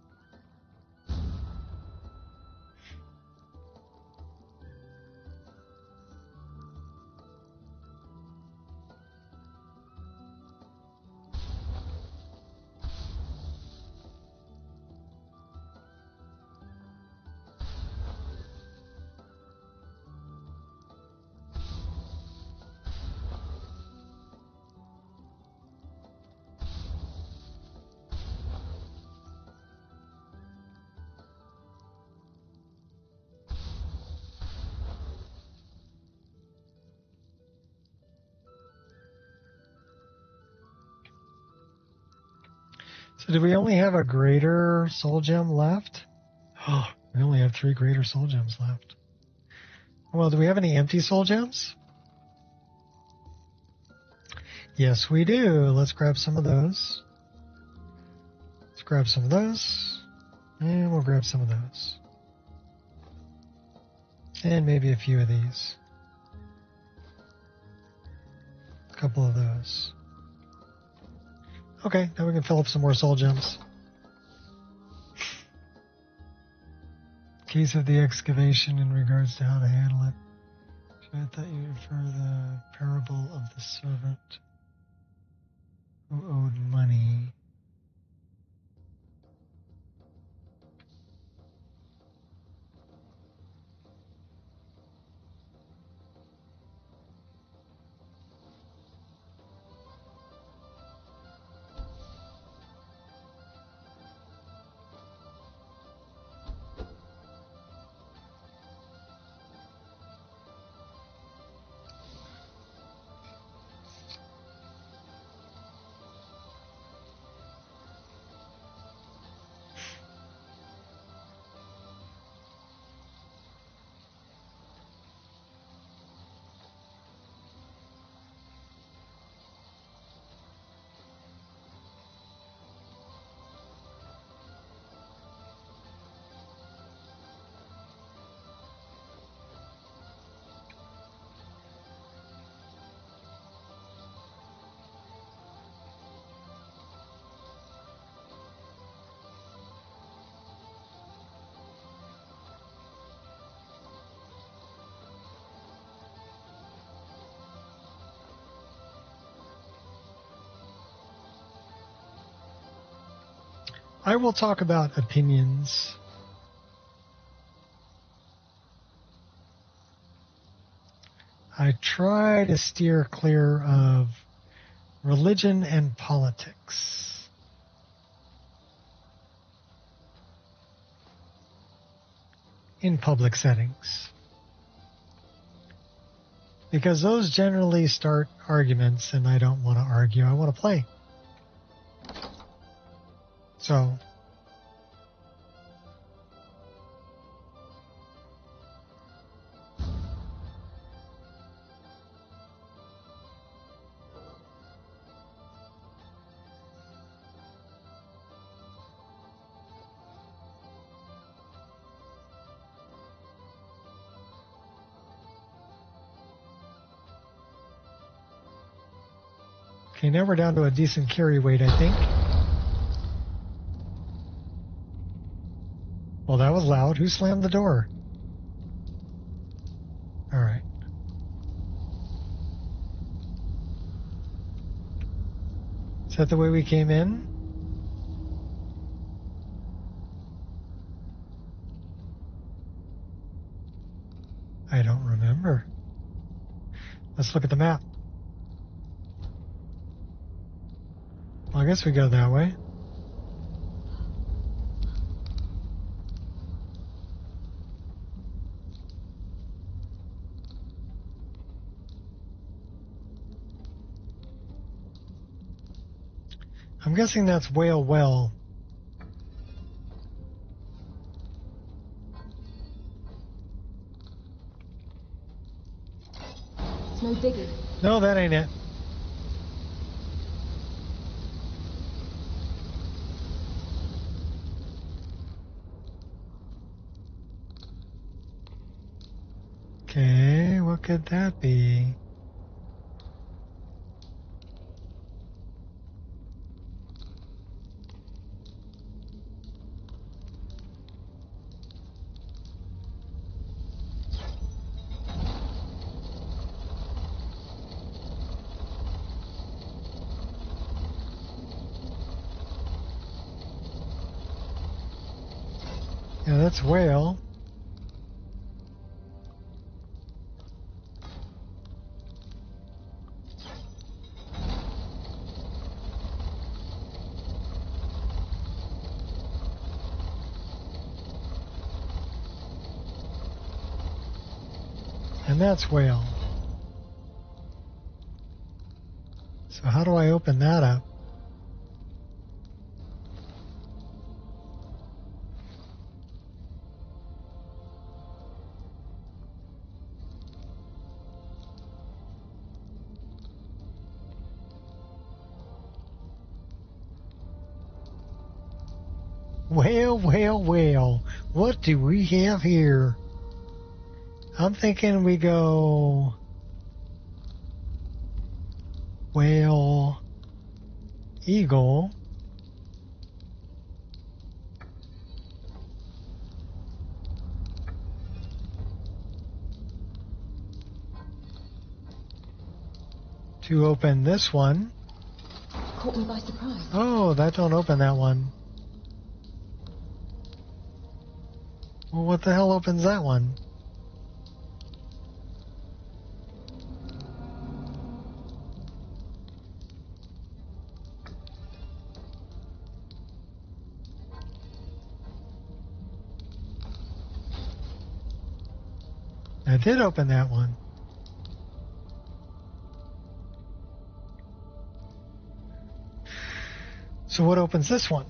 So do we only have a greater soul gem left? Oh, we only have 3 greater soul gems left. Well, do we have any empty soul gems? Yes, we do. Let's grab some of those. Let's grab some of those. And we'll grab some of those. And maybe a few of these. A couple of those. Okay, now we can fill up some more soul gems. Case of the excavation in regards to how to handle it. I thought you refer to the parable of the servant who owed money. I will talk about opinions. I try to steer clear of religion and politics. In public settings. Because those generally start arguments, and I don't want to argue, I want to play. So, okay, now we're down to a decent carry weight, I think. Well, that was loud. Who slammed the door? All right. Is that the way we came in? I don't remember. Let's look at the map. Well, I guess we go that way. I'm guessing that's Whale Well.
It's no biggie.
No, that ain't it. Okay, what could that be? Yeah, that's whale. And that's whale. So how do I open that up? Well, well, well. What do we have here? I'm thinking we go whale, eagle, to open this one.
Caught me by surprise.
Oh, that don't open that one. Well, what the hell opens that one? I did open that one. So what opens this one?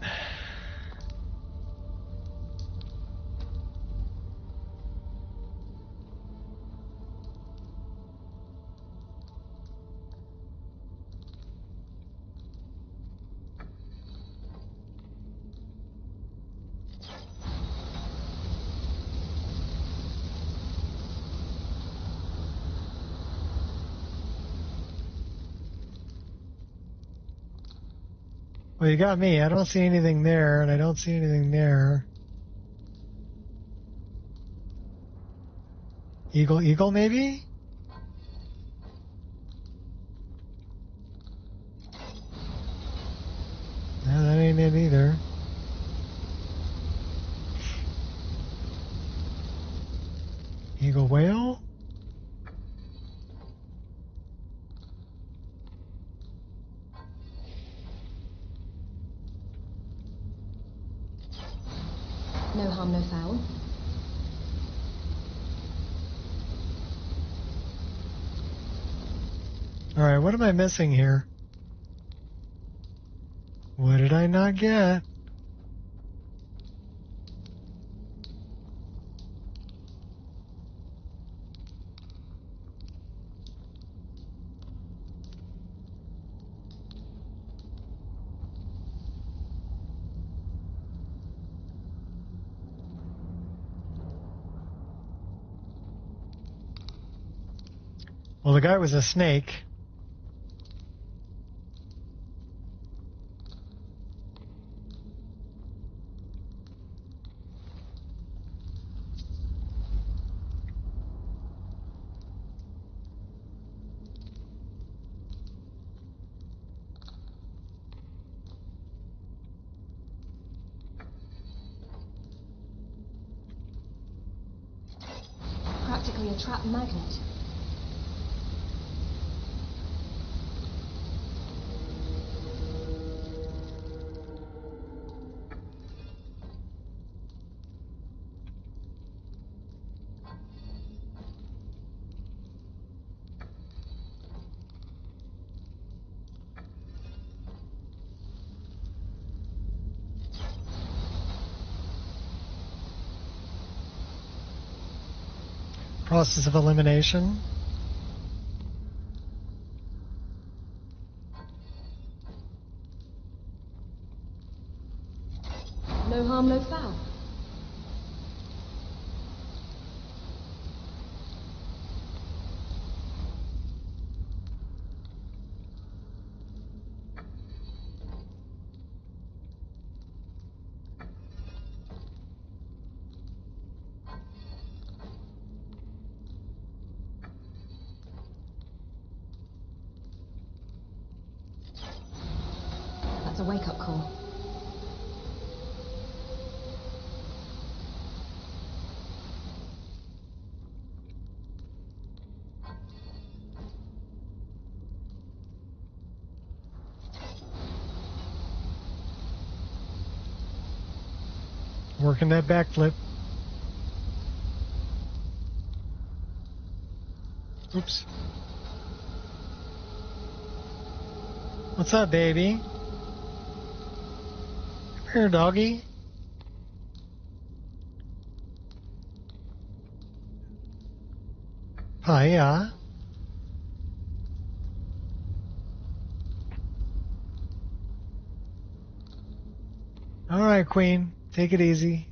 Well, you got me. I don't see anything there, and I don't see anything there. Eagle, eagle, maybe? No, that ain't it either. Eagle whale?
No harm, no foul.
Alright, what am I missing here? What did I not get? Well, the guy was a snake.
Practically a trap magnet.
Process of elimination.
No harm, no foul. That's a wake-up call.
Working that backflip. Oops. What's up, baby? Come here, doggy. Hiya. All right, Queen. Take it easy.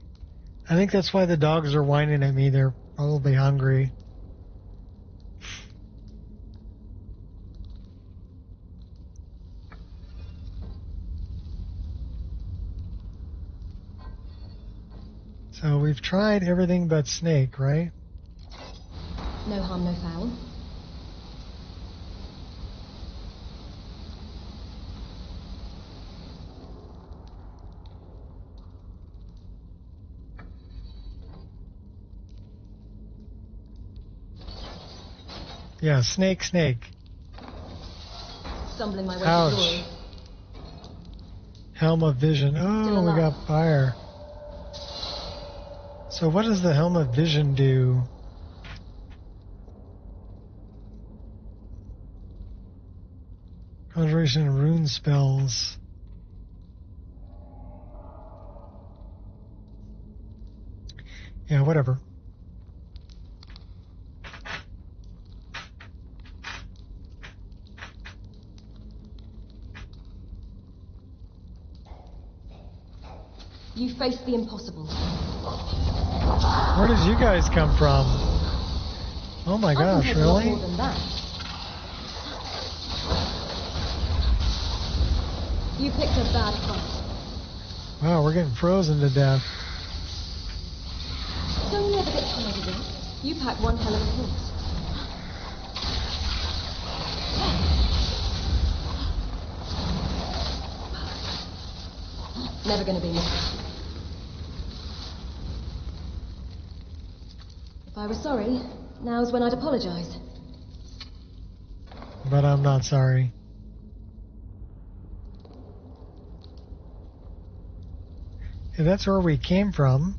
I think that's why the dogs are whining at me. They're probably hungry. So we've tried everything but snake, right?
No harm, no foul.
Yeah, snake.
Stumbling my way
Ouch.
to glory.
Helm of Vision. Oh, we got fire. So what does the Helm of Vision do? Conjuration and rune spells. Yeah, whatever.
You face the impossible.
Where did you guys come from? Oh my gosh, really?
More than that. You picked a bad fight.
Wow, we're getting frozen to death.
Don't never get tired of this. You pack one hell of a horse. Never gonna be me. If I were sorry, now's when I'd apologize.
But I'm not sorry. Yeah, that's where we came from.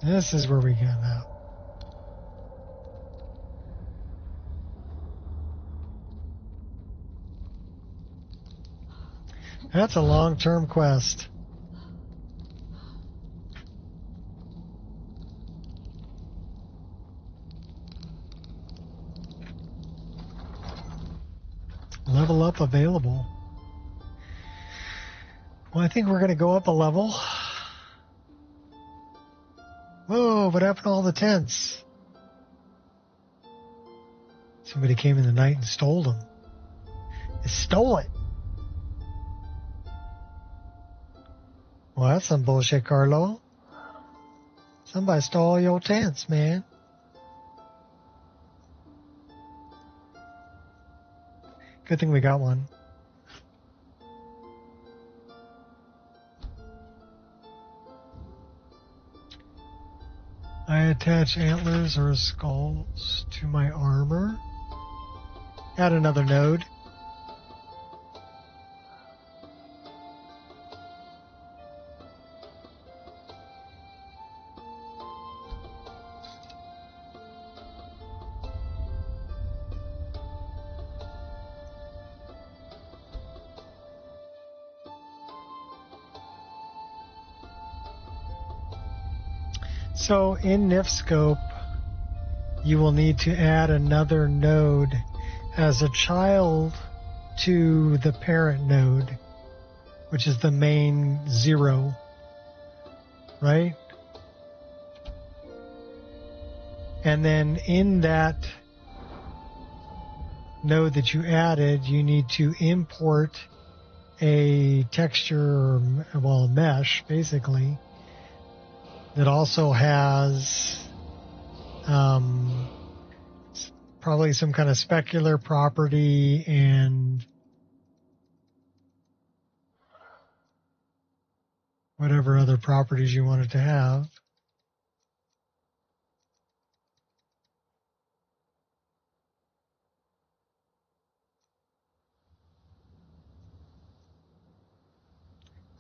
This is where we go now. That's a long-term quest. Level up available. Well, I think we're going to go up a level. Whoa, what happened to all the tents? Somebody came in the night and stole them. They stole it. Well, that's some bullshit, Carlo. Somebody stole your tents, man. Good thing we got one. I attach antlers or skulls to my armor. Add another node. So in NIFScope, you will need to add another node as a child to the parent node, which is the main 0, right? And then in that node that you added, you need to import a texture, well, a mesh, basically, that also has probably some kind of specular property and whatever other properties you want it to have.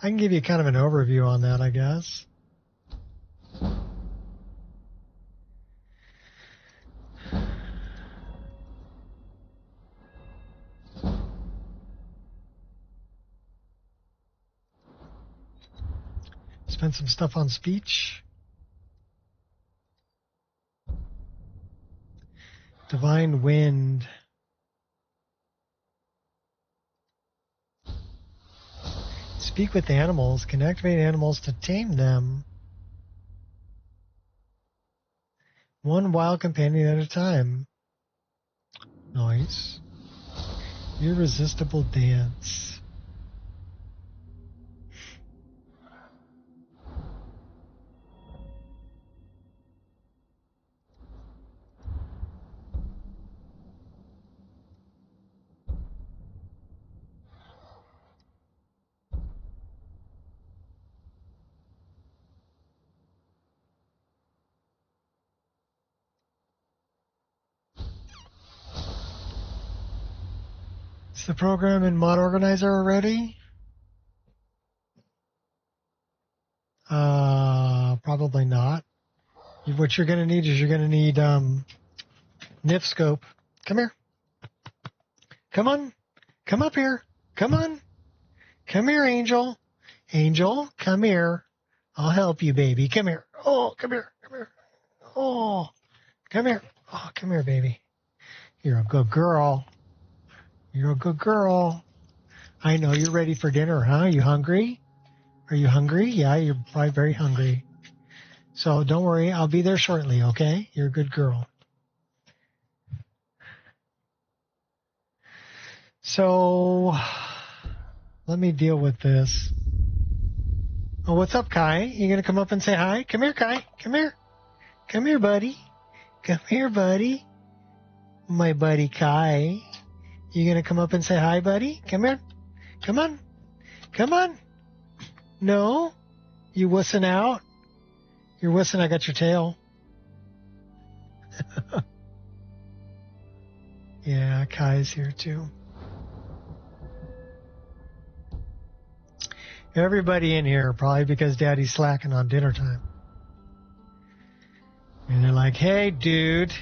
I can give you kind of an overview on that, I guess. Spend some stuff on speech. Divine Wind. Speak with animals. Can activate animals to tame them. One wild companion at a time. Nice. Irresistible dance. Is the program in Mod Organizer already? Probably not. What you're going to need is you're going to need NIFScope. Come here. Come on. Come up here. Come on. Come here, Angel. Angel, come here. I'll help you, baby. Come here. Oh, come here. Come here. Oh, come here. Oh, come here, baby. You're a good girl. You're a good girl. I know you're ready for dinner, huh? You hungry? Are you hungry? Yeah, you're probably very hungry. So don't worry. I'll be there shortly, okay? You're a good girl. So let me deal with this. Oh, what's up, Kai? You going to come up and say hi? Come here, Kai. Come here. Come here, buddy. Come here, buddy. my buddy Kai. You gonna come up and say hi, buddy? Come here. Come on. Come on. No? You wussing out? You're wussing, I got your tail. Yeah, Kai's here too. Everybody in here, probably because Daddy's slacking on dinner time. And they're like, hey, dude.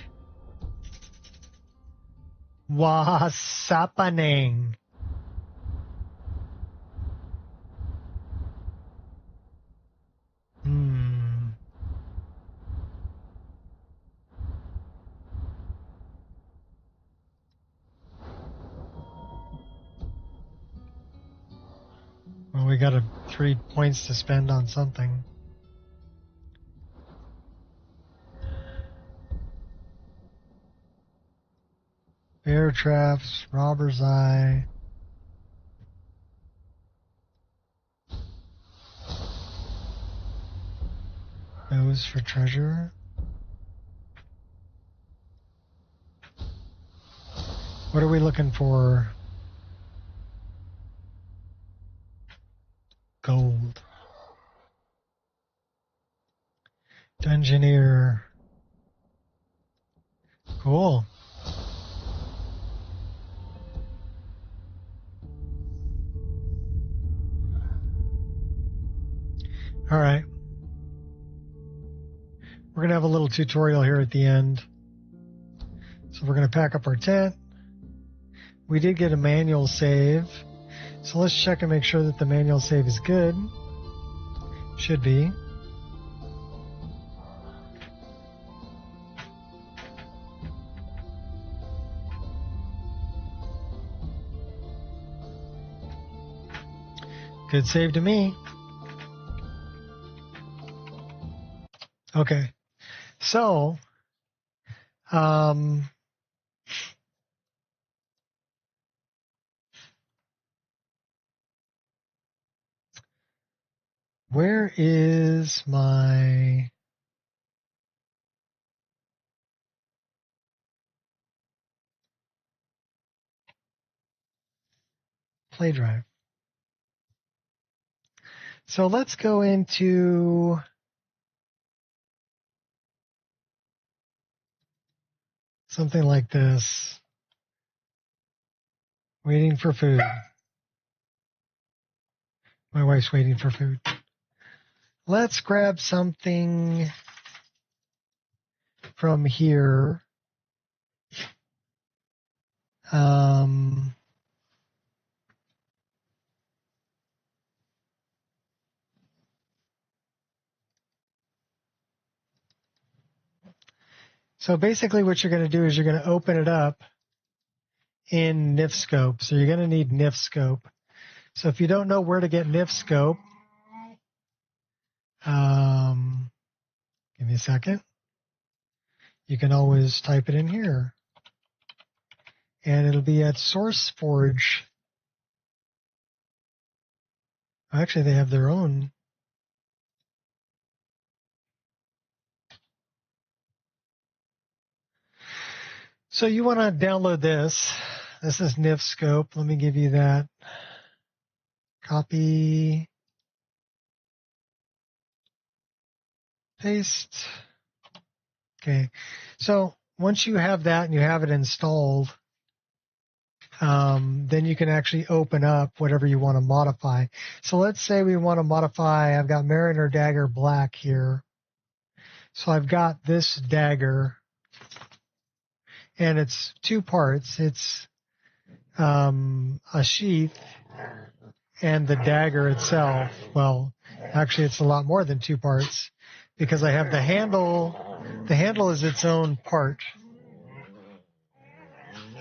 What's happening? Well, we got 3 points to spend on something. Bear traps, robber's eye. Nose for treasure. What are we looking for? Gold. Dungeoneer. Cool. All right. We're going to have a little tutorial here at the end. So we're going to pack up our tent. We did get a manual save. So let's check and make sure that the manual save is good. Should be. Good save to me. Okay. So, where is my play drive? So let's go into something like this. Waiting for food. My wife's waiting for food. Let's grab something from here. So basically what you're going to do is you're going to open it up in NIFScope. So you're going to need NIFScope. So if you don't know where to get NIFScope, give me a second. You can always type it in here. And it'll be at SourceForge. Actually, they have their own. So you want to download this. This is NIFScope. Let me give you that. Copy. Paste. Okay. So once you have that and you have it installed, then you can actually open up whatever you want to modify. So let's say we want to modify, I've got Mariner Dagger Black here. So I've got this dagger, and it's 2 parts. It's a sheath and the dagger itself. Well, actually, it's a lot more than 2 parts because I have the handle. The handle is its own part.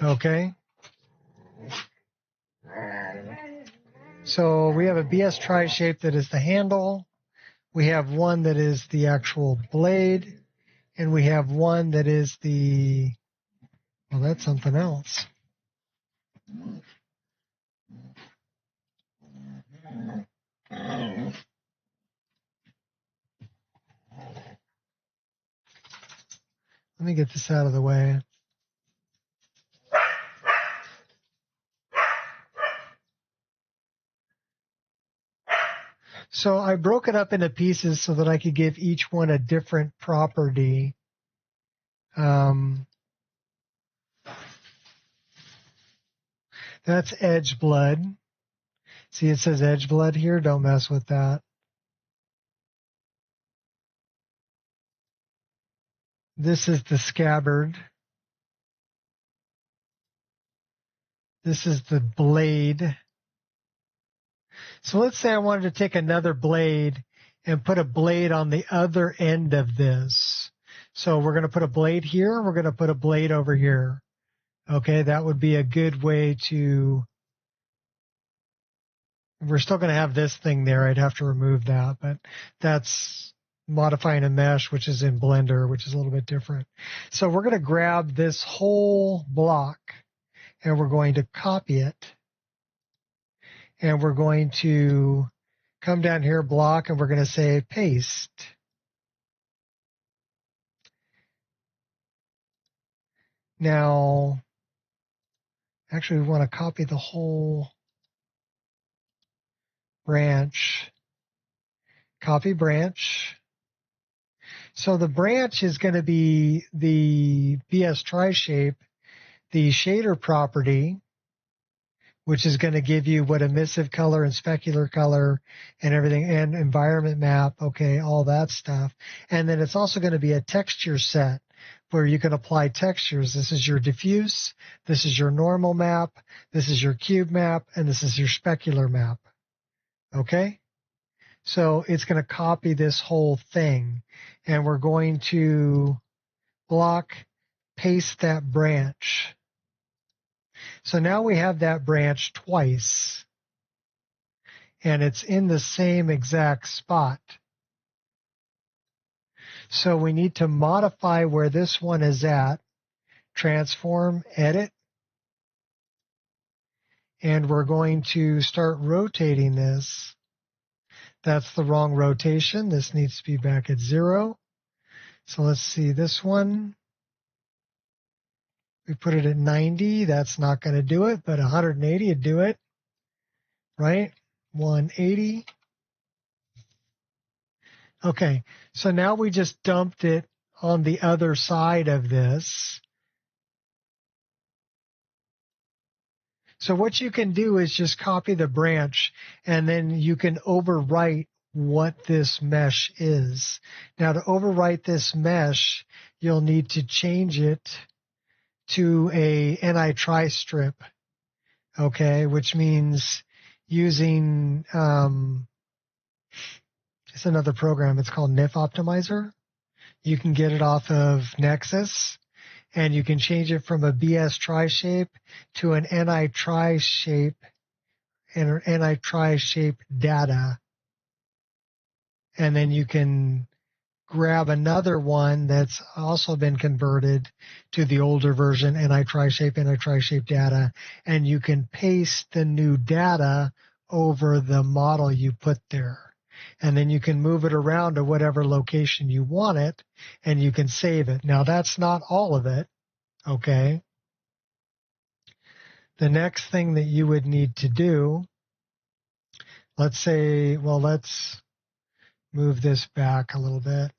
Okay. So we have a BS tri-shape that is the handle. We have one that is the actual blade. And we have one that is the, well, that's something else. Let me get this out of the way. So I broke it up into pieces so that I could give each one a different property. That's edge blood. See, it says edge blood here. Don't mess with that. This is the scabbard. This is the blade. So let's say I wanted to take another blade and put a blade on the other end of this. So we're going to put a blade here. We're going to put a blade over here. Okay, that would be a good way to... We're still going to have this thing there. I'd have to remove that, but that's modifying a mesh, which is in Blender, which is a little bit different. So we're going to grab this whole block and we're going to copy it. And we're going to come down here, block, and we're going to say paste. Now, actually, we want to copy the whole branch. Copy branch. So the branch is going to be the BS tri-shape, the shader property, which is going to give you what emissive color and specular color and everything, and environment map, okay, all that stuff. And then it's also going to be a texture set where you can apply textures. This is your diffuse, this is your normal map, this is your cube map, and this is your specular map, okay? So it's going to copy this whole thing, and we're going to block, paste that branch. So now we have that branch twice, and it's in the same exact spot. So we need to modify where this one is at, transform, edit, and we're going to start rotating this. That's the wrong rotation. This needs to be back at 0. So let's see this one. We put it at 90. That's not going to do it, but 180 would do it, right? 180. Okay, so now we just dumped it on the other side of this. So what you can do is just copy the branch, and then you can overwrite what this mesh is. Now, to overwrite this mesh, you'll need to change it to a NI tri-strip, okay, which means using, it's another program. It's called NIF Optimizer. You can get it off of Nexus, and you can change it from a BS tri-shape to an NI tri-shape and NI tri-shape data. And then you can grab another one that's also been converted to the older version, NI tri-shape data, and you can paste the new data over the model you put there. And then you can move it around to whatever location you want it, and you can save it. Now, that's not all of it, okay? The next thing that you would need to do, let's say, well, let's move this back a little bit.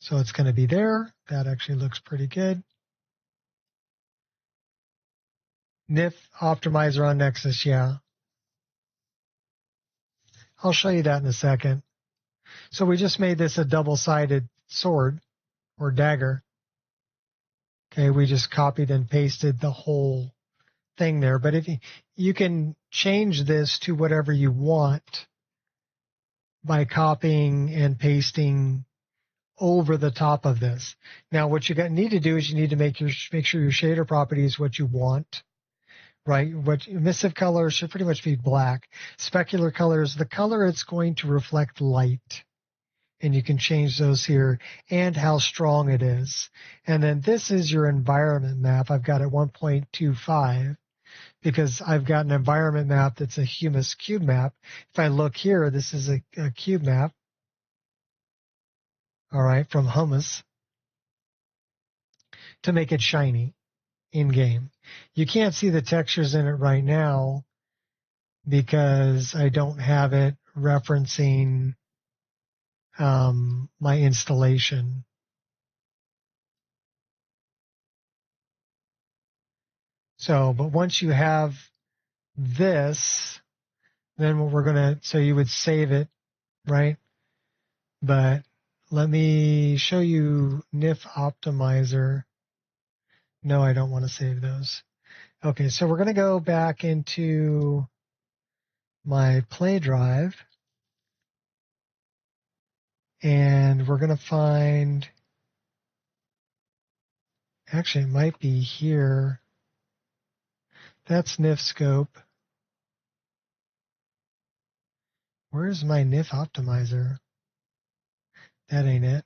So it's going to be there. That actually looks pretty good. NIF Optimizer on Nexus, yeah. I'll show you that in a second. So we just made this a double-sided sword or dagger. Okay, we just copied and pasted the whole thing there. But if you can change this to whatever you want by copying and pasting over the top of this. Now, what you need to do is you need to make sure your shader property is what you want, right? What emissive color should pretty much be black. Specular color is the color it's going to reflect light, and you can change those here and how strong it is. And then this is your environment map. I've got it 1.25 because I've got an environment map that's a humus cube map. If I look here, this is a cube map. All right, from hummus to make it shiny in game. You can't see the textures in it right now because I don't have it referencing my installation. So, but once you have this, then what we're going to, so you would save it, right? But let me show you NIF Optimizer. No, I don't want to save those. Okay, so we're going to go back into my Play Drive, and we're going to find, actually it might be here. That's NIF Scope. Where's my NIF Optimizer? That ain't it.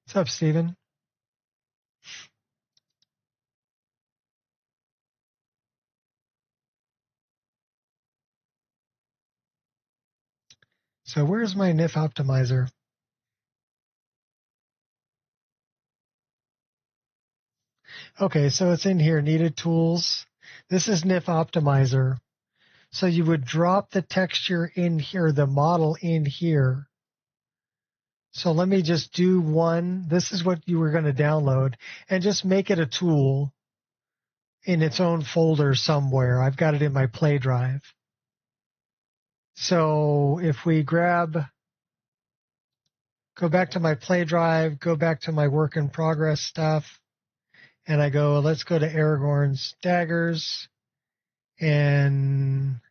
What's up, Steven? So where's my NIF Optimizer? Okay, so it's in here, needed tools. This is NIF Optimizer. So you would drop the texture in here, the model in here. So let me just do one. This is what you were going to download, and just make it a tool in its own folder somewhere. I've got it in my Play Drive. So if we go back to my Play Drive, go back to my work in progress stuff, and I go, let's go to Aragorn's Daggers, and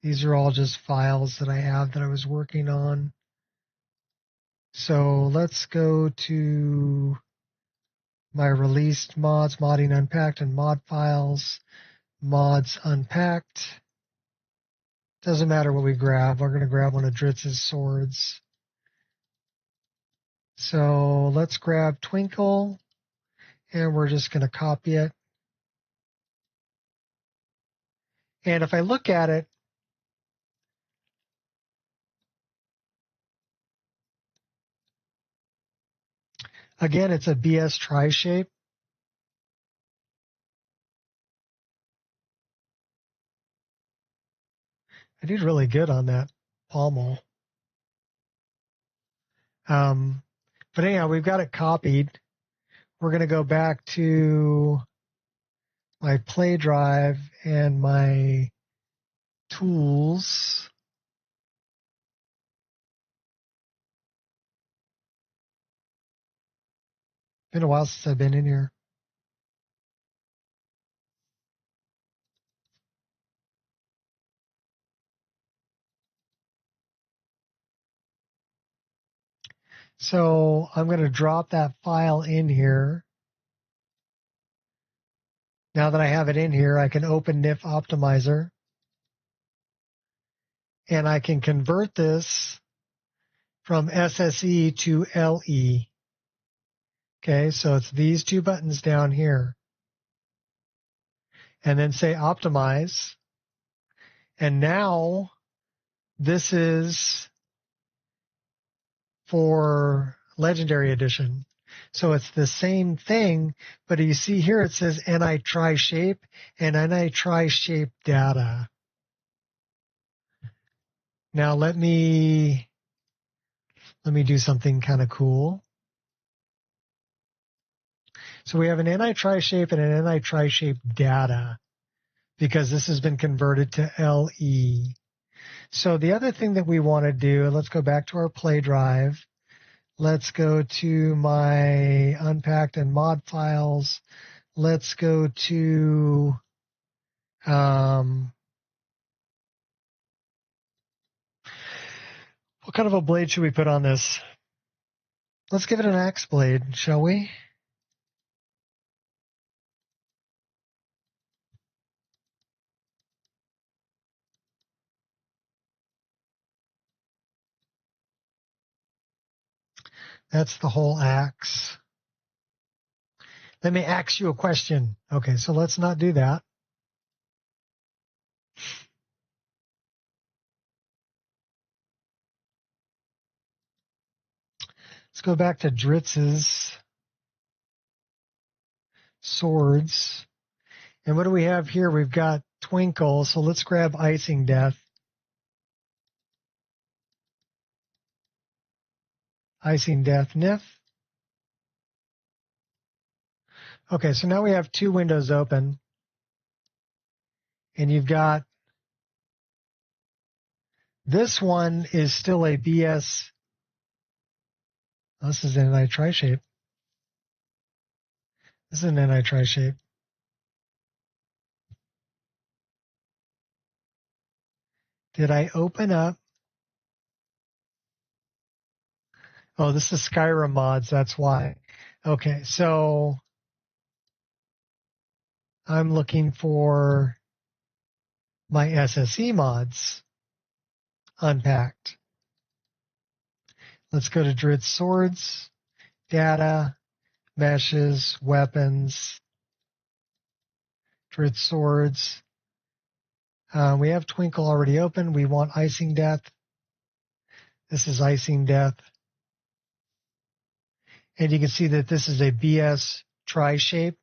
these are all just files that I have that I was working on. So let's go to my released mods, modding unpacked, and mod files, mods unpacked. Doesn't matter what we grab. We're going to grab one of Dritz's swords. So let's grab Twinkle, and we're just going to copy it. And if I look at it, again, it's a BS tri-shape. I did really good on that pommel. But anyhow, we've got it copied. We're going to go back to my Play Drive and my tools. Been a while since I've been in here. So I'm going to drop that file in here. Now that I have it in here, I can open NIF Optimizer, and I can convert this from SSE to LE. Okay, so it's these two buttons down here. And then say Optimize. And now this is for Legendary Edition. So it's the same thing, but you see here it says NI Tri-Shape and NI Tri-Shape Data. Now let me do something kind of cool. So we have an NI Tri-Shape and an NI Tri-Shape Data because this has been converted to LE. So the other thing that we want to do, let's go back to our Play Drive. Let's go to my unpacked and mod files. Let's go to what kind of a blade should we put on this? Let's give it an axe blade, shall we? That's the whole axe. Let me ask you a question. Okay, so let's not do that. Let's go back to Dritz's swords. And what do we have here? We've got Twinkle, so let's grab Icing Death. Icing Death, Nif. Okay, so now we have two windows open. And you've got, this one is still a BS. Oh, this is an NI-Tri-Shape. This is an NI-Tri-Shape. Did I open up? Oh, this is Skyrim mods, that's why. Okay, so I'm looking for my SSE mods unpacked. Let's go to Dritz Swords, Data, Meshes, Weapons, Dritz Swords. We have Twinkle already open. We want Icing Death. This is Icing Death. And you can see that this is a BS tri-shape,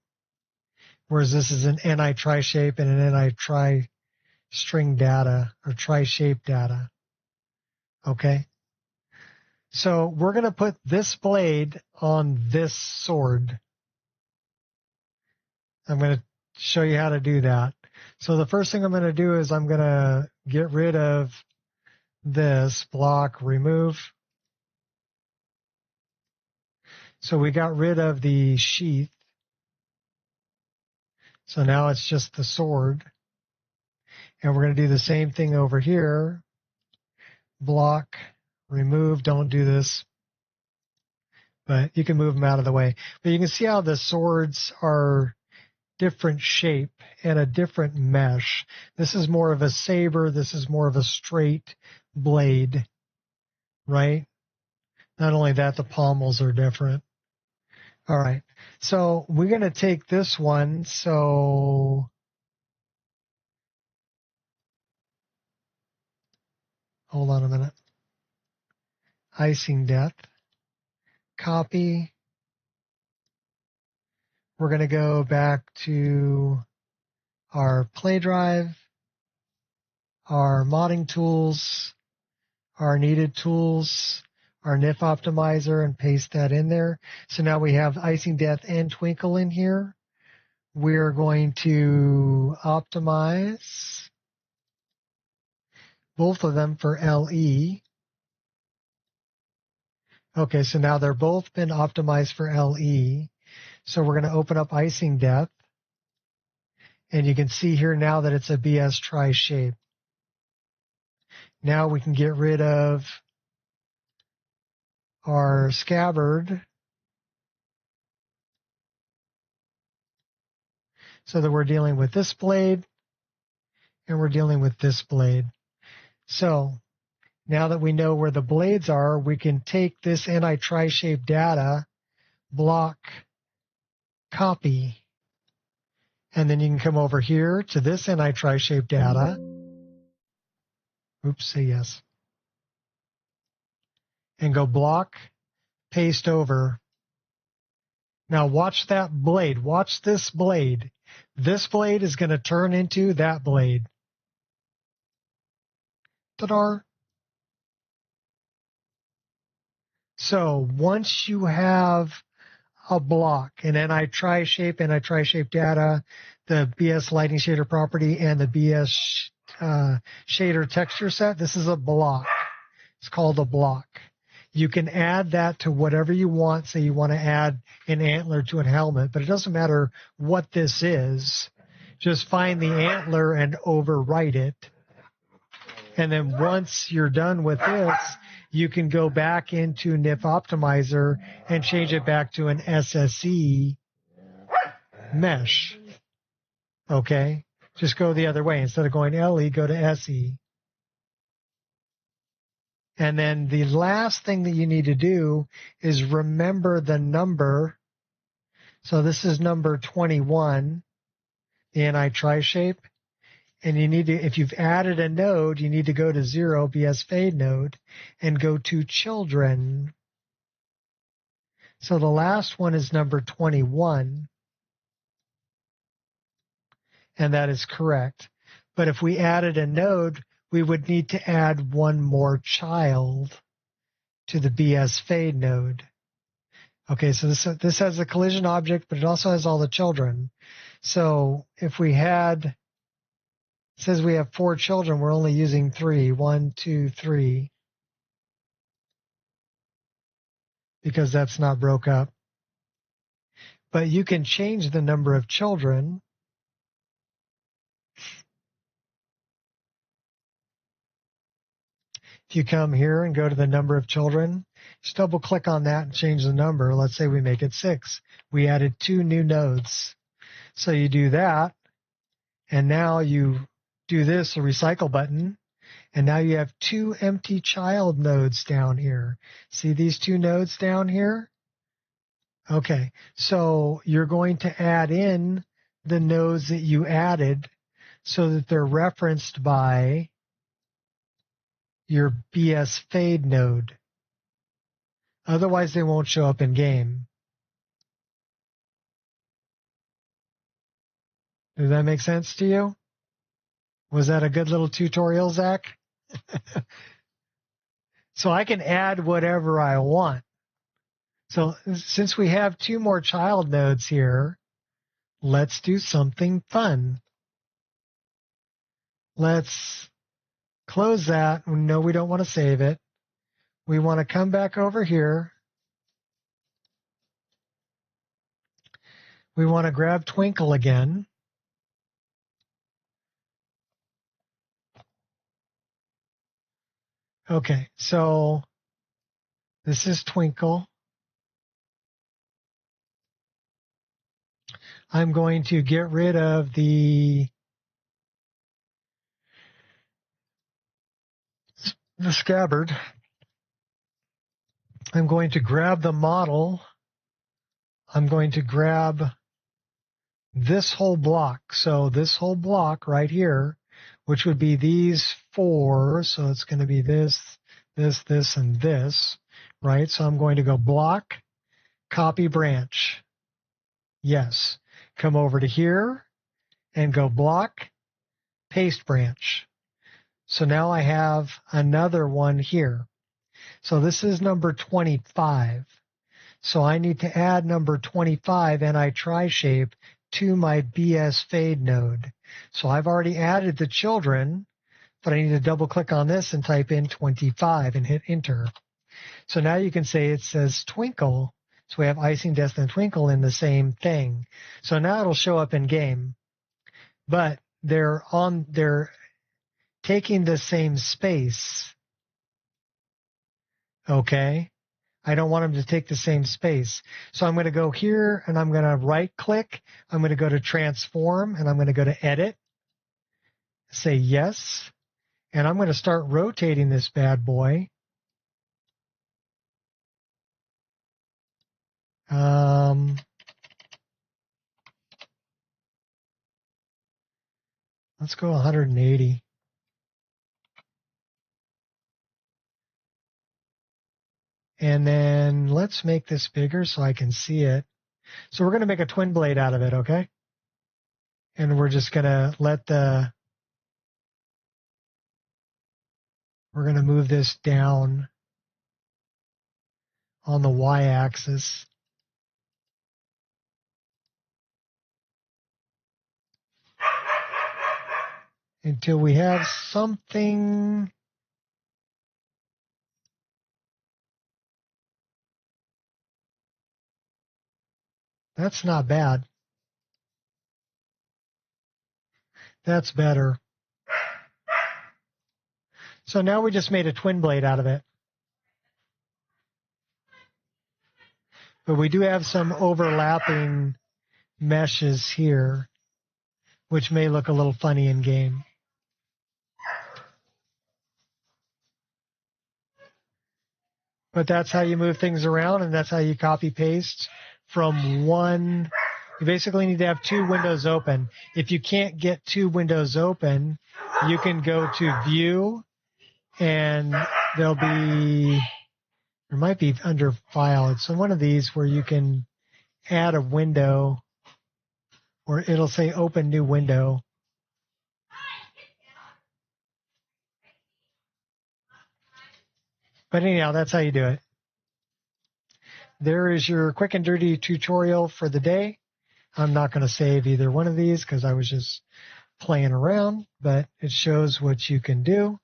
whereas this is an NI tri-shape and an NI tri-string data or tri-shape data. Okay? So we're going to put this blade on this sword. I'm going to show you how to do that. So the first thing I'm going to do is I'm going to get rid of this block, remove. So we got rid of the sheath. So now it's just the sword. And we're going to do the same thing over here. Block, remove, don't do this. But you can move them out of the way. But you can see how the swords are different shape and a different mesh. This is more of a saber. This is more of a straight blade, right? Not only that, the pommels are different. All right. So we're going to take this one. So hold on a minute. Icing Death. Copy. We're going to go back to our play drive, our modding tools, our needed tools, our NIF optimizer, and paste that in there. So now we have Icing Death and Twinkle in here. We're going to optimize both of them for LE. Okay, so now they're both been optimized for LE. So we're going to open up Icing Death. And you can see here now that it's a BS tri-shape. Now we can get rid of our scabbard so that we're dealing with this blade and we're dealing with this blade. So now that we know where the blades are, we can take this NI-Tri-Shape data, block, copy, and then you can come over here to this NI-Tri-Shape data. Oops, say yes. And go block, paste over. Now watch that blade. Watch this blade. This blade is going to turn into that blade. Ta-da! So once you have a block, an NI tri-shape data, the BS lighting shader property, and the BS shader texture set, this is a block. It's called a block. You can add that to whatever you want. Say you want to add an antler to a helmet, but it doesn't matter what this is. Just find the antler and overwrite it. And then once you're done with this, you can go back into NIF Optimizer and change it back to an SSE mesh. Okay? Just go the other way. Instead of going LE, go to SE. And then the last thing that you need to do is remember the number. So this is number 21, the NI shape. And you need to, if you've added a node, you need to go to 0, BS fade node, and go to children. So the last one is number 21. And that is correct. But if we added a node, we would need to add one more child to the BS fade node. Okay, so this has a collision object, but it also has all the children. So if we had, it says we have 4 children, we're only using 3. 1, 2, 3. Because that's not broke up. But you can change the number of children. If you come here and go to the number of children, just double click on that and change the number. Let's say we make it 6. We added 2 new nodes. So you do that, and now you do this, the recycle button, and now you have 2 empty child nodes down here. See these 2 nodes down here? Okay, so you're going to add in the nodes that you added so that they're referenced by your BS fade node. Otherwise, they won't show up in game. Does that make sense to you? Was that a good little tutorial, Zach? So I can add whatever I want. So since we have 2 more child nodes here, let's do something fun. Let's close that. No, we don't want to save it. We want to come back over here. We want to grab Twinkle again. Okay, so this is Twinkle. I'm going to get rid of the scabbard. I'm going to grab the model. I'm going to grab this whole block. So this whole block right here, which would be these 4. So it's going to be this, this, this, and this, right? So I'm going to go block, copy branch. Yes. Come over to here and go block, paste branch. So now I have another one here. So this is number 25. So I need to add number 25 NI shape to my BS fade node. So I've already added the children, but I need to double click on this and type in 25 and hit enter. So now you can say it says Twinkle. So we have Icing, Death, and Twinkle in the same thing. So now it'll show up in game, but they're taking the same space. Okay. I don't want them to take the same space. So I'm going to go here and I'm going to right click. I'm going to go to transform and I'm going to go to edit. Say yes. And I'm going to start rotating this bad boy. Let's go 180. And then let's make this bigger so I can see it. So we're going to make a twin blade out of it, okay? And we're just going to we're going to move this down on the y-axis. Until we have something. That's not bad. That's better. So now we just made a twin blade out of it. But we do have some overlapping meshes here, which may look a little funny in game. But that's how you move things around, and that's how you copy paste from one. You basically need to have two windows open. If you can't get two windows open, you can go to View, and there might be under File. It's one of these where you can add a window, or it'll say Open New Window. But anyhow, that's how you do it. There is your quick and dirty tutorial for the day. I'm not going to save either one of these because I was just playing around, but it shows what you can do.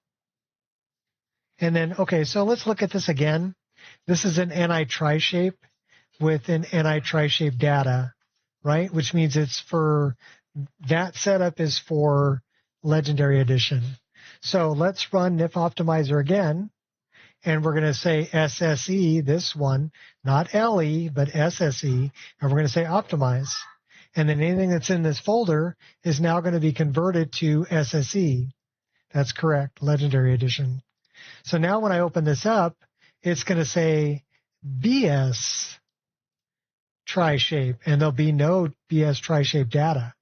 And then, okay, so let's look at this again. This is an NI tri-shape with an NI tri-shape data, right? Which means it's for, that setup is for Legendary Edition. So let's run NIF Optimizer again. And we're going to say SSE, this one, not LE, but SSE, and we're going to say optimize. And then anything that's in this folder is now going to be converted to SSE. That's correct, Legendary Edition. So now when I open this up, it's going to say BS tri-shape, and there'll be no BS tri-shape data.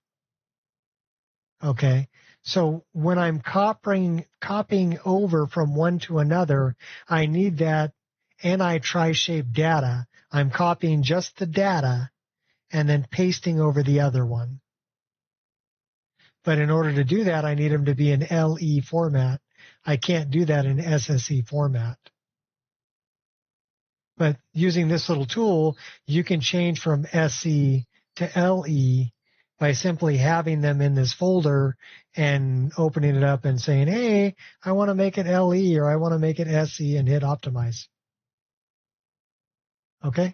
Okay. So when I'm copying over from one to another, I need that NI tri-shape data. I'm copying just the data and then pasting over the other one. But in order to do that, I need them to be in LE format. I can't do that in SSE format. But using this little tool, you can change from SE to LE by simply having them in this folder and opening it up and saying, hey, I want to make it LE or I want to make it SE, and hit optimize. Okay?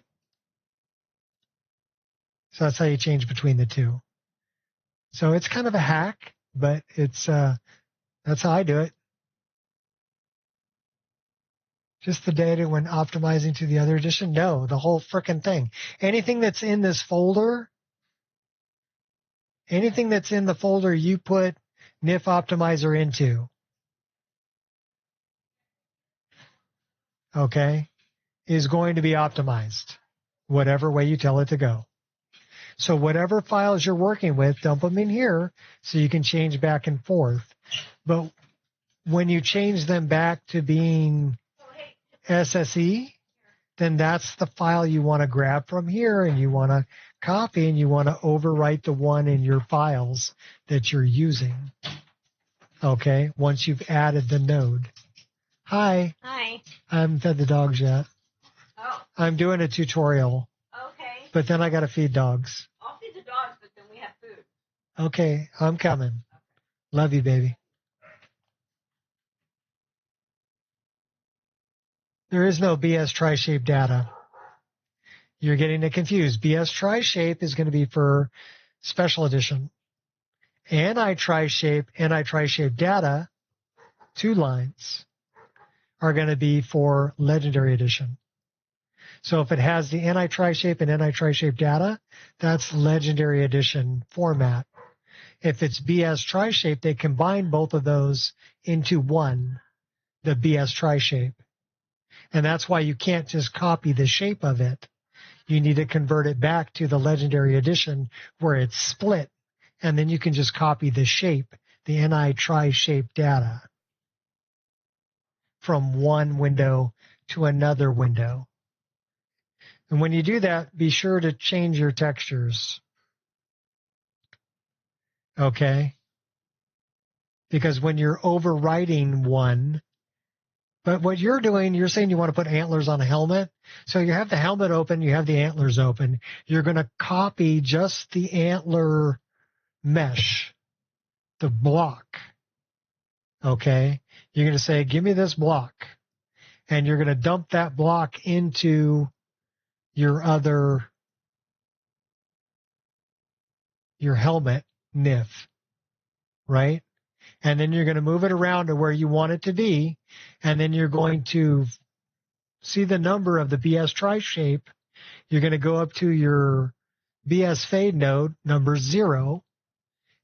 So that's how you change between the two. So it's kind of a hack, but it's that's how I do it. Just the data when optimizing to the other edition? No, the whole frickin' thing. Anything that's in this folder, anything that's in the folder you put NIF Optimizer into, okay, is going to be optimized, whatever way you tell it to go. So whatever files you're working with, dump them in here so you can change back and forth. But when you change them back to being SSE, then that's the file you want to grab from here, and you want to copy, and you want to overwrite the one in your files that you're using. Okay, once you've added the node. Hi.
Hi.
I haven't fed the dogs yet.
Oh.
I'm doing a tutorial.
Okay.
But then I got to feed dogs.
I'll feed the dogs, but then we have food.
Okay, I'm coming. Okay. Love you, baby. There is no BS tri-shape data. You're getting it confused. BS tri-shape is going to be for Special Edition. NI tri-shape data, 2 lines, are going to be for Legendary Edition. So if it has the NI tri-shape and NI tri-shape data, that's Legendary Edition format. If it's BS tri-shape, they combine both of those into one, the BS tri-shape. And that's why you can't just copy the shape of it. You need to convert it back to the Legendary Edition where it's split. And then you can just copy the shape, the NI tri-shape data, from one window to another window. And when you do that, be sure to change your textures. Okay? Because when you're overwriting one, but what you're doing, you're saying you want to put antlers on a helmet. So you have the helmet open, you have the antlers open. You're going to copy just the antler mesh, the block. Okay? You're going to say, give me this block. And you're going to dump that block into your helmet NIF, right? And then you're going to move it around to where you want it to be. And then you're going to see the number of the BS tri-shape. You're going to go up to your BS fade node, number 0,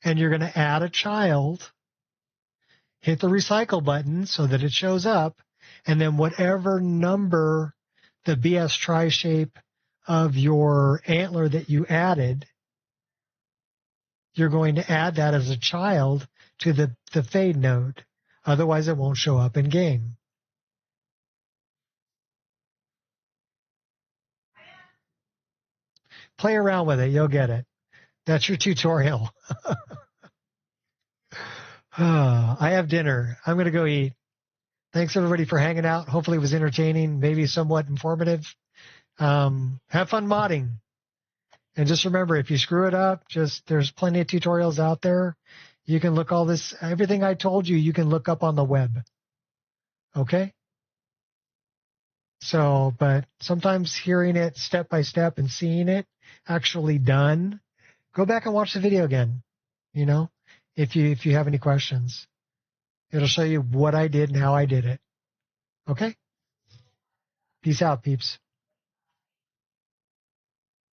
and you're going to add a child, hit the recycle button so that it shows up, and then whatever number the BS tri-shape of your antler that you added, you're going to add that as a child to the fade node. Otherwise, it won't show up in game. Play around with it. You'll get it. That's your tutorial. I have dinner. I'm going to go eat. Thanks, everybody, for hanging out. Hopefully it was entertaining, maybe somewhat informative. Have fun modding. And just remember, if you screw it up, there's plenty of tutorials out there. You can look everything I told you, you can look up on the web. Okay? So, but sometimes hearing it step by step and seeing it actually done, go back and watch the video again, if you have any questions. It'll show you what I did and how I did it. Okay? Peace out, peeps.